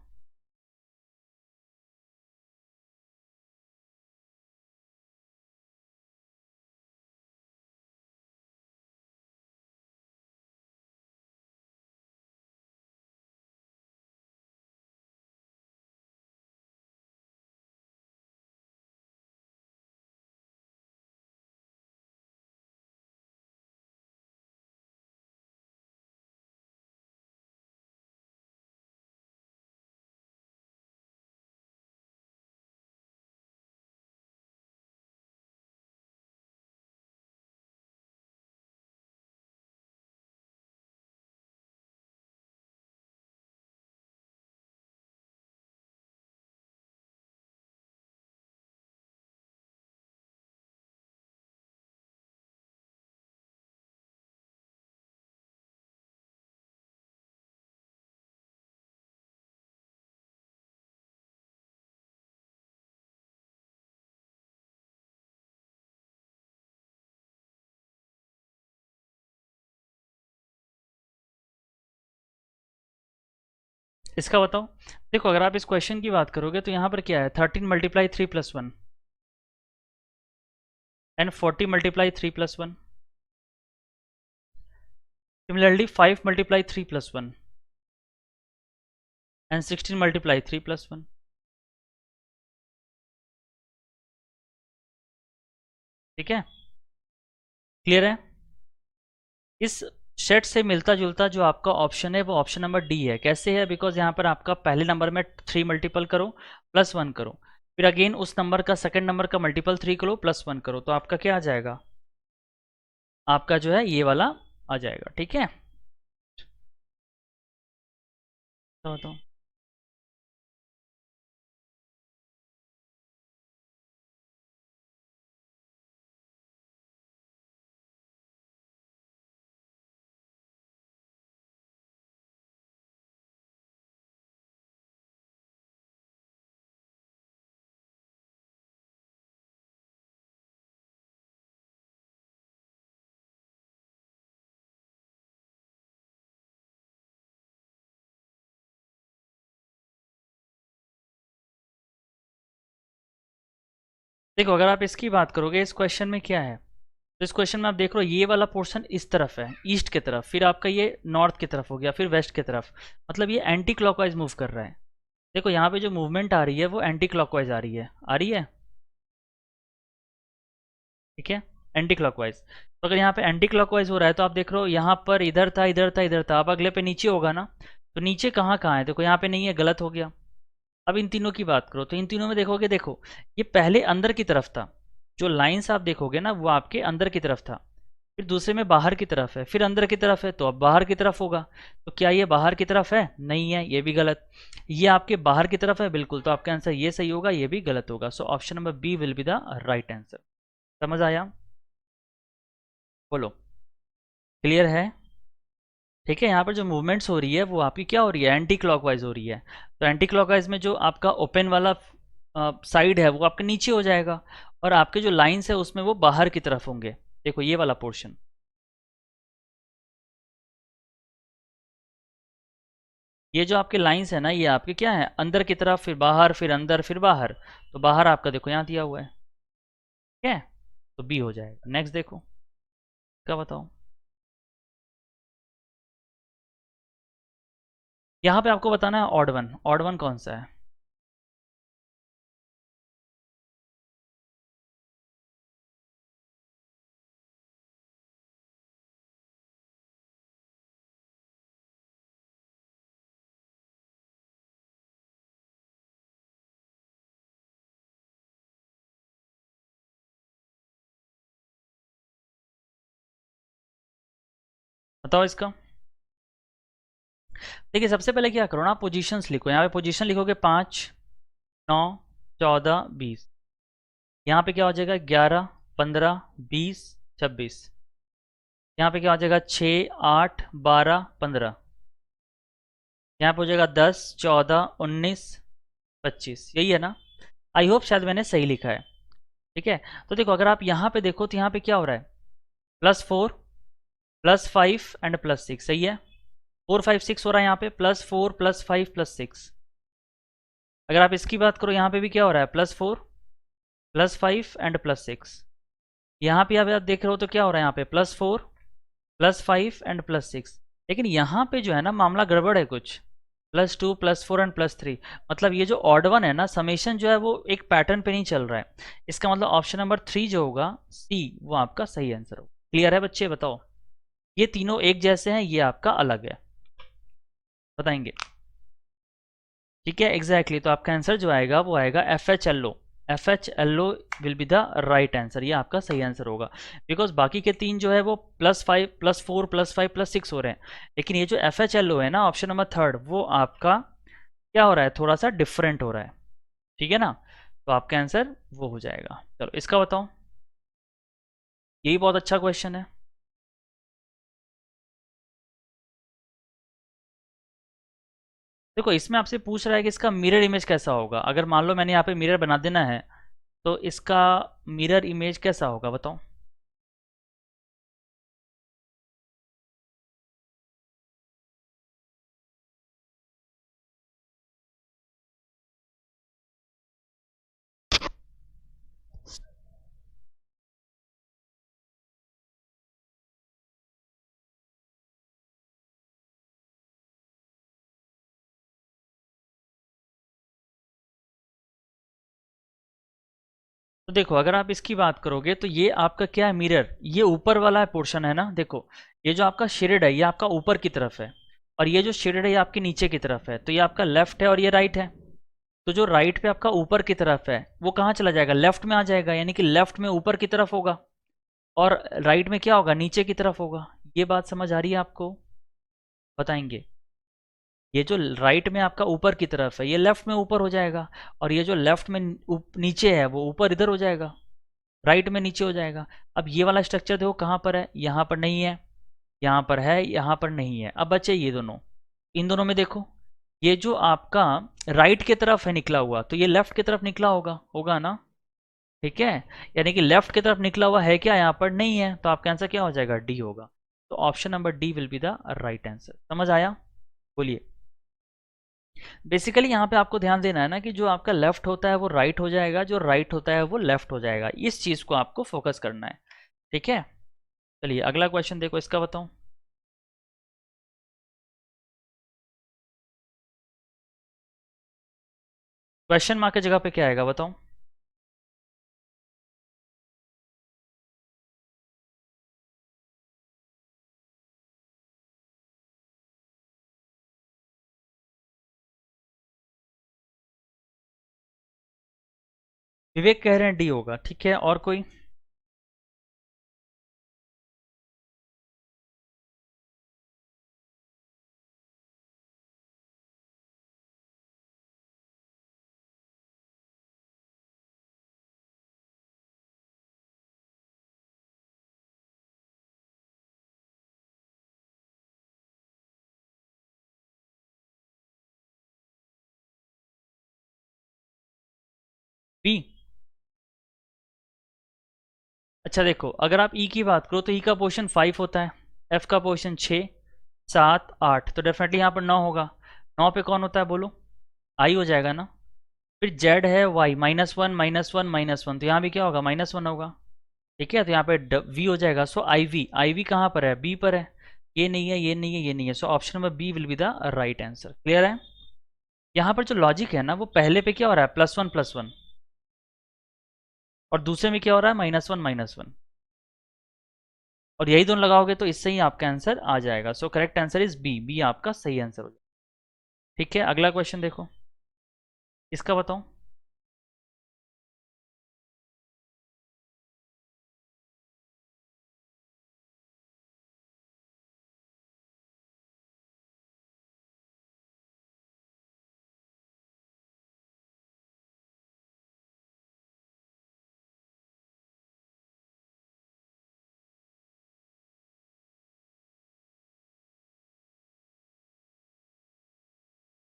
इसका बताओ। देखो अगर आप इस क्वेश्चन की बात करोगे तो यहाँ पर क्या है? 13 × 3 + 1 एंड 40 × 3 + 1, सिमिलरली 5 × 3 + 1 एंड 16 × 3 + 1। ठीक है, क्लियर है? इस सेट से मिलता जुलता जो आपका ऑप्शन है वो ऑप्शन नंबर डी है। कैसे है? बिकॉज यहाँ पर आपका पहले नंबर में 3 मल्टीपल करो, +1 करो, फिर अगेन उस नंबर का सेकंड नंबर का मल्टीपल 3 करो, +1 करो, तो आपका क्या आ जाएगा? आपका जो है ये वाला आ जाएगा। ठीक है, तो देखो अगर आप इसकी बात करोगे, इस क्वेश्चन में क्या है, तो इस क्वेश्चन में आप देख रहे हो ये वाला पोर्शन इस तरफ है, ईस्ट की तरफ, फिर आपका ये नॉर्थ की तरफ हो गया, फिर वेस्ट की तरफ, मतलब ये एंटी क्लॉकवाइज मूव कर रहा है। देखो यहाँ पे जो मूवमेंट आ रही है वो एंटी क्लॉकवाइज आ रही है, ठीक है, एंटी क्लॉकवाइज। तो अगर यहाँ पे एंटी क्लॉकवाइज हो रहा है तो आप देख रहे हो यहाँ पर इधर था, इधर था, इधर था, अब अगले पे नीचे होगा ना, तो नीचे कहाँ कहाँ है, देखो यहाँ पे नहीं है, गलत हो गया। अब इन तीनों की बात करो तो इन तीनों में देखोगे, देखो ये पहले अंदर की तरफ था, जो लाइंस आप देखोगे ना वो आपके अंदर की तरफ था, फिर दूसरे में बाहर की तरफ है, फिर अंदर की तरफ है, तो अब बाहर की तरफ होगा। तो क्या ये बाहर की तरफ है? नहीं है, ये भी गलत। ये आपके बाहर की तरफ है बिल्कुल, तो आपका आंसर ये सही होगा, ये भी गलत होगा। So option number B will be the right answer. समझ आया? बोलो, क्लियर है? ठीक है, यहाँ पर जो मूवमेंट्स हो रही है वो आपकी क्या हो रही है, एंटी क्लॉकवाइज हो रही है। तो एंटी क्लॉकवाइज में जो आपका ओपन वाला साइड है वो आपके नीचे हो जाएगा, और आपके जो लाइंस है उसमें वो बाहर की तरफ होंगे। देखो ये वाला पोर्शन, ये जो आपके लाइंस है ना ये आपके क्या है, अंदर की तरफ, फिर बाहर, फिर अंदर, फिर बाहर। तो बाहर आपका देखो यहाँ दिया हुआ है, ठीक है, तो बी हो जाएगा। नेक्स्ट देखो, क्या बताओ। यहाँ पे आपको बताना है ऑड वन, ऑड वन कौन सा है। बताओ इसका। देखिए सबसे पहले क्या करो ना, पोजीशंस लिखो। यहाँ पे पोजीशन लिखोगे 5, 9, 14, 20। यहाँ पे क्या हो जाएगा, 11, 15, 20, 26। यहाँ पे क्या हो जाएगा, 6, 8, 12, 15। यहाँ पे हो जाएगा 10, 14, 19, 25। यही है ना? आई होप शायद मैंने सही लिखा है। ठीक है, तो देखो अगर आप यहाँ पे देखो तो यहाँ पे क्या हो रहा है, +4, +5 एंड +6। सही है, 4, 5, 6 हो रहा है यहाँ पे, +4, +5, +6। अगर आप इसकी बात करो यहाँ पे भी क्या हो रहा है, +4, +5 एंड +6। यहाँ पे आप देख रहे हो तो क्या हो रहा है, यहाँ पे +4, +5 एंड +6। लेकिन यहाँ पे जो है ना मामला गड़बड़ है कुछ, +2, +4 एंड +3। मतलब ये जो ऑड वन है ना, समेशन जो है वो एक पैटर्न पे नहीं चल रहा है। इसका मतलब ऑप्शन नंबर 3 जो होगा, सी, वो आपका सही आंसर होगा। क्लियर है बच्चे? बताओ, ये तीनों एक जैसे हैं, ये आपका अलग है, बताएंगे? ठीक है, एग्जैक्टली। तो आपका आंसर जो आएगा वो आएगा FHLO। FHLO will be the right answer, ये आपका सही आंसर होगा। बिकॉज बाकी के तीन जो है वो +5, +4, +5, +6 हो रहे हैं, लेकिन ये जो FHLO है ना, ऑप्शन नंबर 3, वो आपका क्या हो रहा है, थोड़ा सा डिफरेंट हो रहा है। ठीक है ना? तो आपका आंसर वो हो जाएगा। चलो इसका बताओ, यही बहुत अच्छा क्वेश्चन है। देखो इसमें आपसे पूछ रहा है कि इसका मिरर इमेज कैसा होगा। अगर मान लो मैंने यहाँ पे मिरर बना देना है, तो इसका मिरर इमेज कैसा होगा, बताओ? तो देखो अगर आप इसकी बात करोगे तो ये आपका क्या है, मिरर, ये ऊपर वाला पोर्शन है ना। देखो ये जो आपका शेडेड है ये आपका ऊपर की तरफ है, और ये जो शेडेड है ये आपके नीचे की तरफ है। तो ये आपका लेफ्ट है और ये राइट है। तो जो राइट पे आपका ऊपर की तरफ है वो कहाँ चला जाएगा, लेफ्ट में आ जाएगा, यानी कि लेफ्ट में ऊपर की तरफ होगा, और राइट में क्या होगा, नीचे की तरफ होगा। ये बात समझ आ रही है आपको? बताएंगे? ये जो राइट में आपका ऊपर की तरफ है ये लेफ्ट में ऊपर हो जाएगा, और ये जो लेफ्ट में नीचे है वो ऊपर इधर हो जाएगा, राइट में नीचे हो जाएगा। अब ये वाला स्ट्रक्चर देखो कहाँ पर है, यहाँ पर नहीं है, यहाँ पर है, यहाँ पर नहीं है। अब बचे ये दोनों, इन दोनों में देखो, ये जो आपका राइट की तरफ है निकला हुआ, तो ये लेफ्ट की तरफ निकला होगा, होगा ना? ठीक है, यानी कि लेफ्ट की तरफ निकला हुआ है क्या, यहाँ पर नहीं है, तो आपका आंसर क्या हो जाएगा, डी होगा। तो option number D will be the right answer. समझ आया? बोलिए। बेसिकली यहाँ पे आपको ध्यान देना है ना कि जो आपका लेफ्ट होता है वो राइट हो जाएगा, जो राइट होता है वो लेफ्ट हो जाएगा। इस चीज़ को आपको फोकस करना है। ठीक है, चलिए अगला क्वेश्चन देखो, इसका बताओ। क्वेश्चन मार्क की जगह पे क्या आएगा बताओ। विवेक कह रहे हैं डी होगा, ठीक है, और कोई? बी। अच्छा देखो, अगर आप ई की बात करो तो ई का पोजीशन 5 होता है, एफ का पोजीशन 6, 7, 8, तो डेफिनेटली यहाँ पर 9 होगा। 9 पे कौन होता है बोलो? आई हो जाएगा ना। फिर जेड है वाई, -1 -1 -1, तो यहाँ भी क्या होगा? -1 होगा। ठीक है, तो यहाँ पे वी हो जाएगा। सो आई वी, आई वी कहाँ पर है? बी पर है। ये नहीं है, ये नहीं है, ये नहीं है, so option number B will be the right answer. Clear है? यहाँ पर जो लॉजिक है ना, वो पहले पे क्या हो रहा है? +1 +1, और दूसरे में क्या हो रहा है? -1 -1, और यही दोनों लगाओगे तो इससे ही आपका आंसर आ जाएगा। So correct answer is B, B आपका सही आंसर हो जाएगा। ठीक है, अगला क्वेश्चन देखो, इसका बताओ।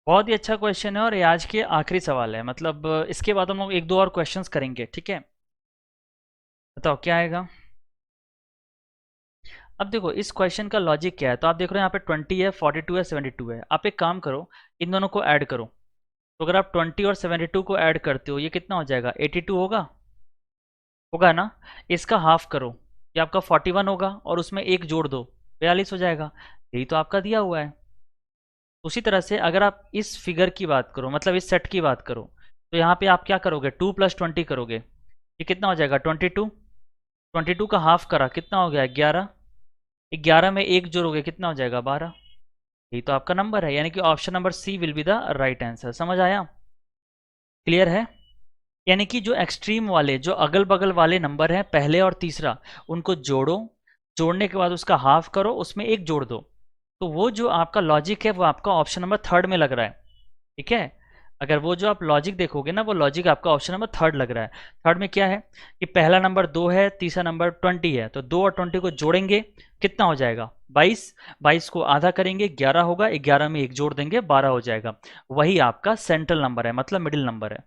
बहुत ही अच्छा क्वेश्चन है, और ये आज के आखिरी सवाल है, मतलब इसके बाद हम लोग एक दो और क्वेश्चंस करेंगे। ठीक है, बताओ क्या आएगा। अब देखो इस क्वेश्चन का लॉजिक क्या है, तो आप देख रहे हो यहाँ पे 20 है, 42 है, 72 है। आप एक काम करो, इन दोनों को ऐड करो। तो अगर आप 20 और 72 को ऐड करते हो, ये कितना हो जाएगा? 82 होगा, होगा ना। इसका हाफ करो, ये आपका 41 होगा, और उसमें एक जोड़ दो, 42 हो जाएगा। यही तो आपका दिया हुआ है। उसी तरह से अगर आप इस फिगर की बात करो, मतलब इस सेट की बात करो, तो यहाँ पे आप क्या करोगे? 2 + 20 करोगे, ये कितना हो जाएगा? 22। 22 का हाफ करा, कितना हो गया? 11। 11 में एक जोड़ोगे, कितना हो जाएगा? 12। यही तो आपका नंबर है, यानी कि option number C will be the right answer. समझ आया? क्लियर है? यानी कि जो एक्सट्रीम वाले, जो अगल बगल वाले नंबर हैं, पहले और तीसरा, उनको जोड़ो, जोड़ने के बाद उसका हाफ करो, उसमें एक जोड़ दो। तो वो जो आपका लॉजिक है, वो आपका ऑप्शन नंबर थर्ड में लग रहा है। ठीक है, अगर वो जो आप लॉजिक देखोगे ना, वो लॉजिक आपका ऑप्शन नंबर थर्ड लग रहा है। थर्ड में क्या है कि पहला नंबर 2 है, तीसरा नंबर 20 है, तो 2 और 20 को जोड़ेंगे, कितना हो जाएगा? 22। 22 को आधा करेंगे, 11 होगा, 11 में एक जोड़ देंगे, 12 हो जाएगा। वही आपका सेंट्रल नंबर है, मतलब मिडिल नंबर है।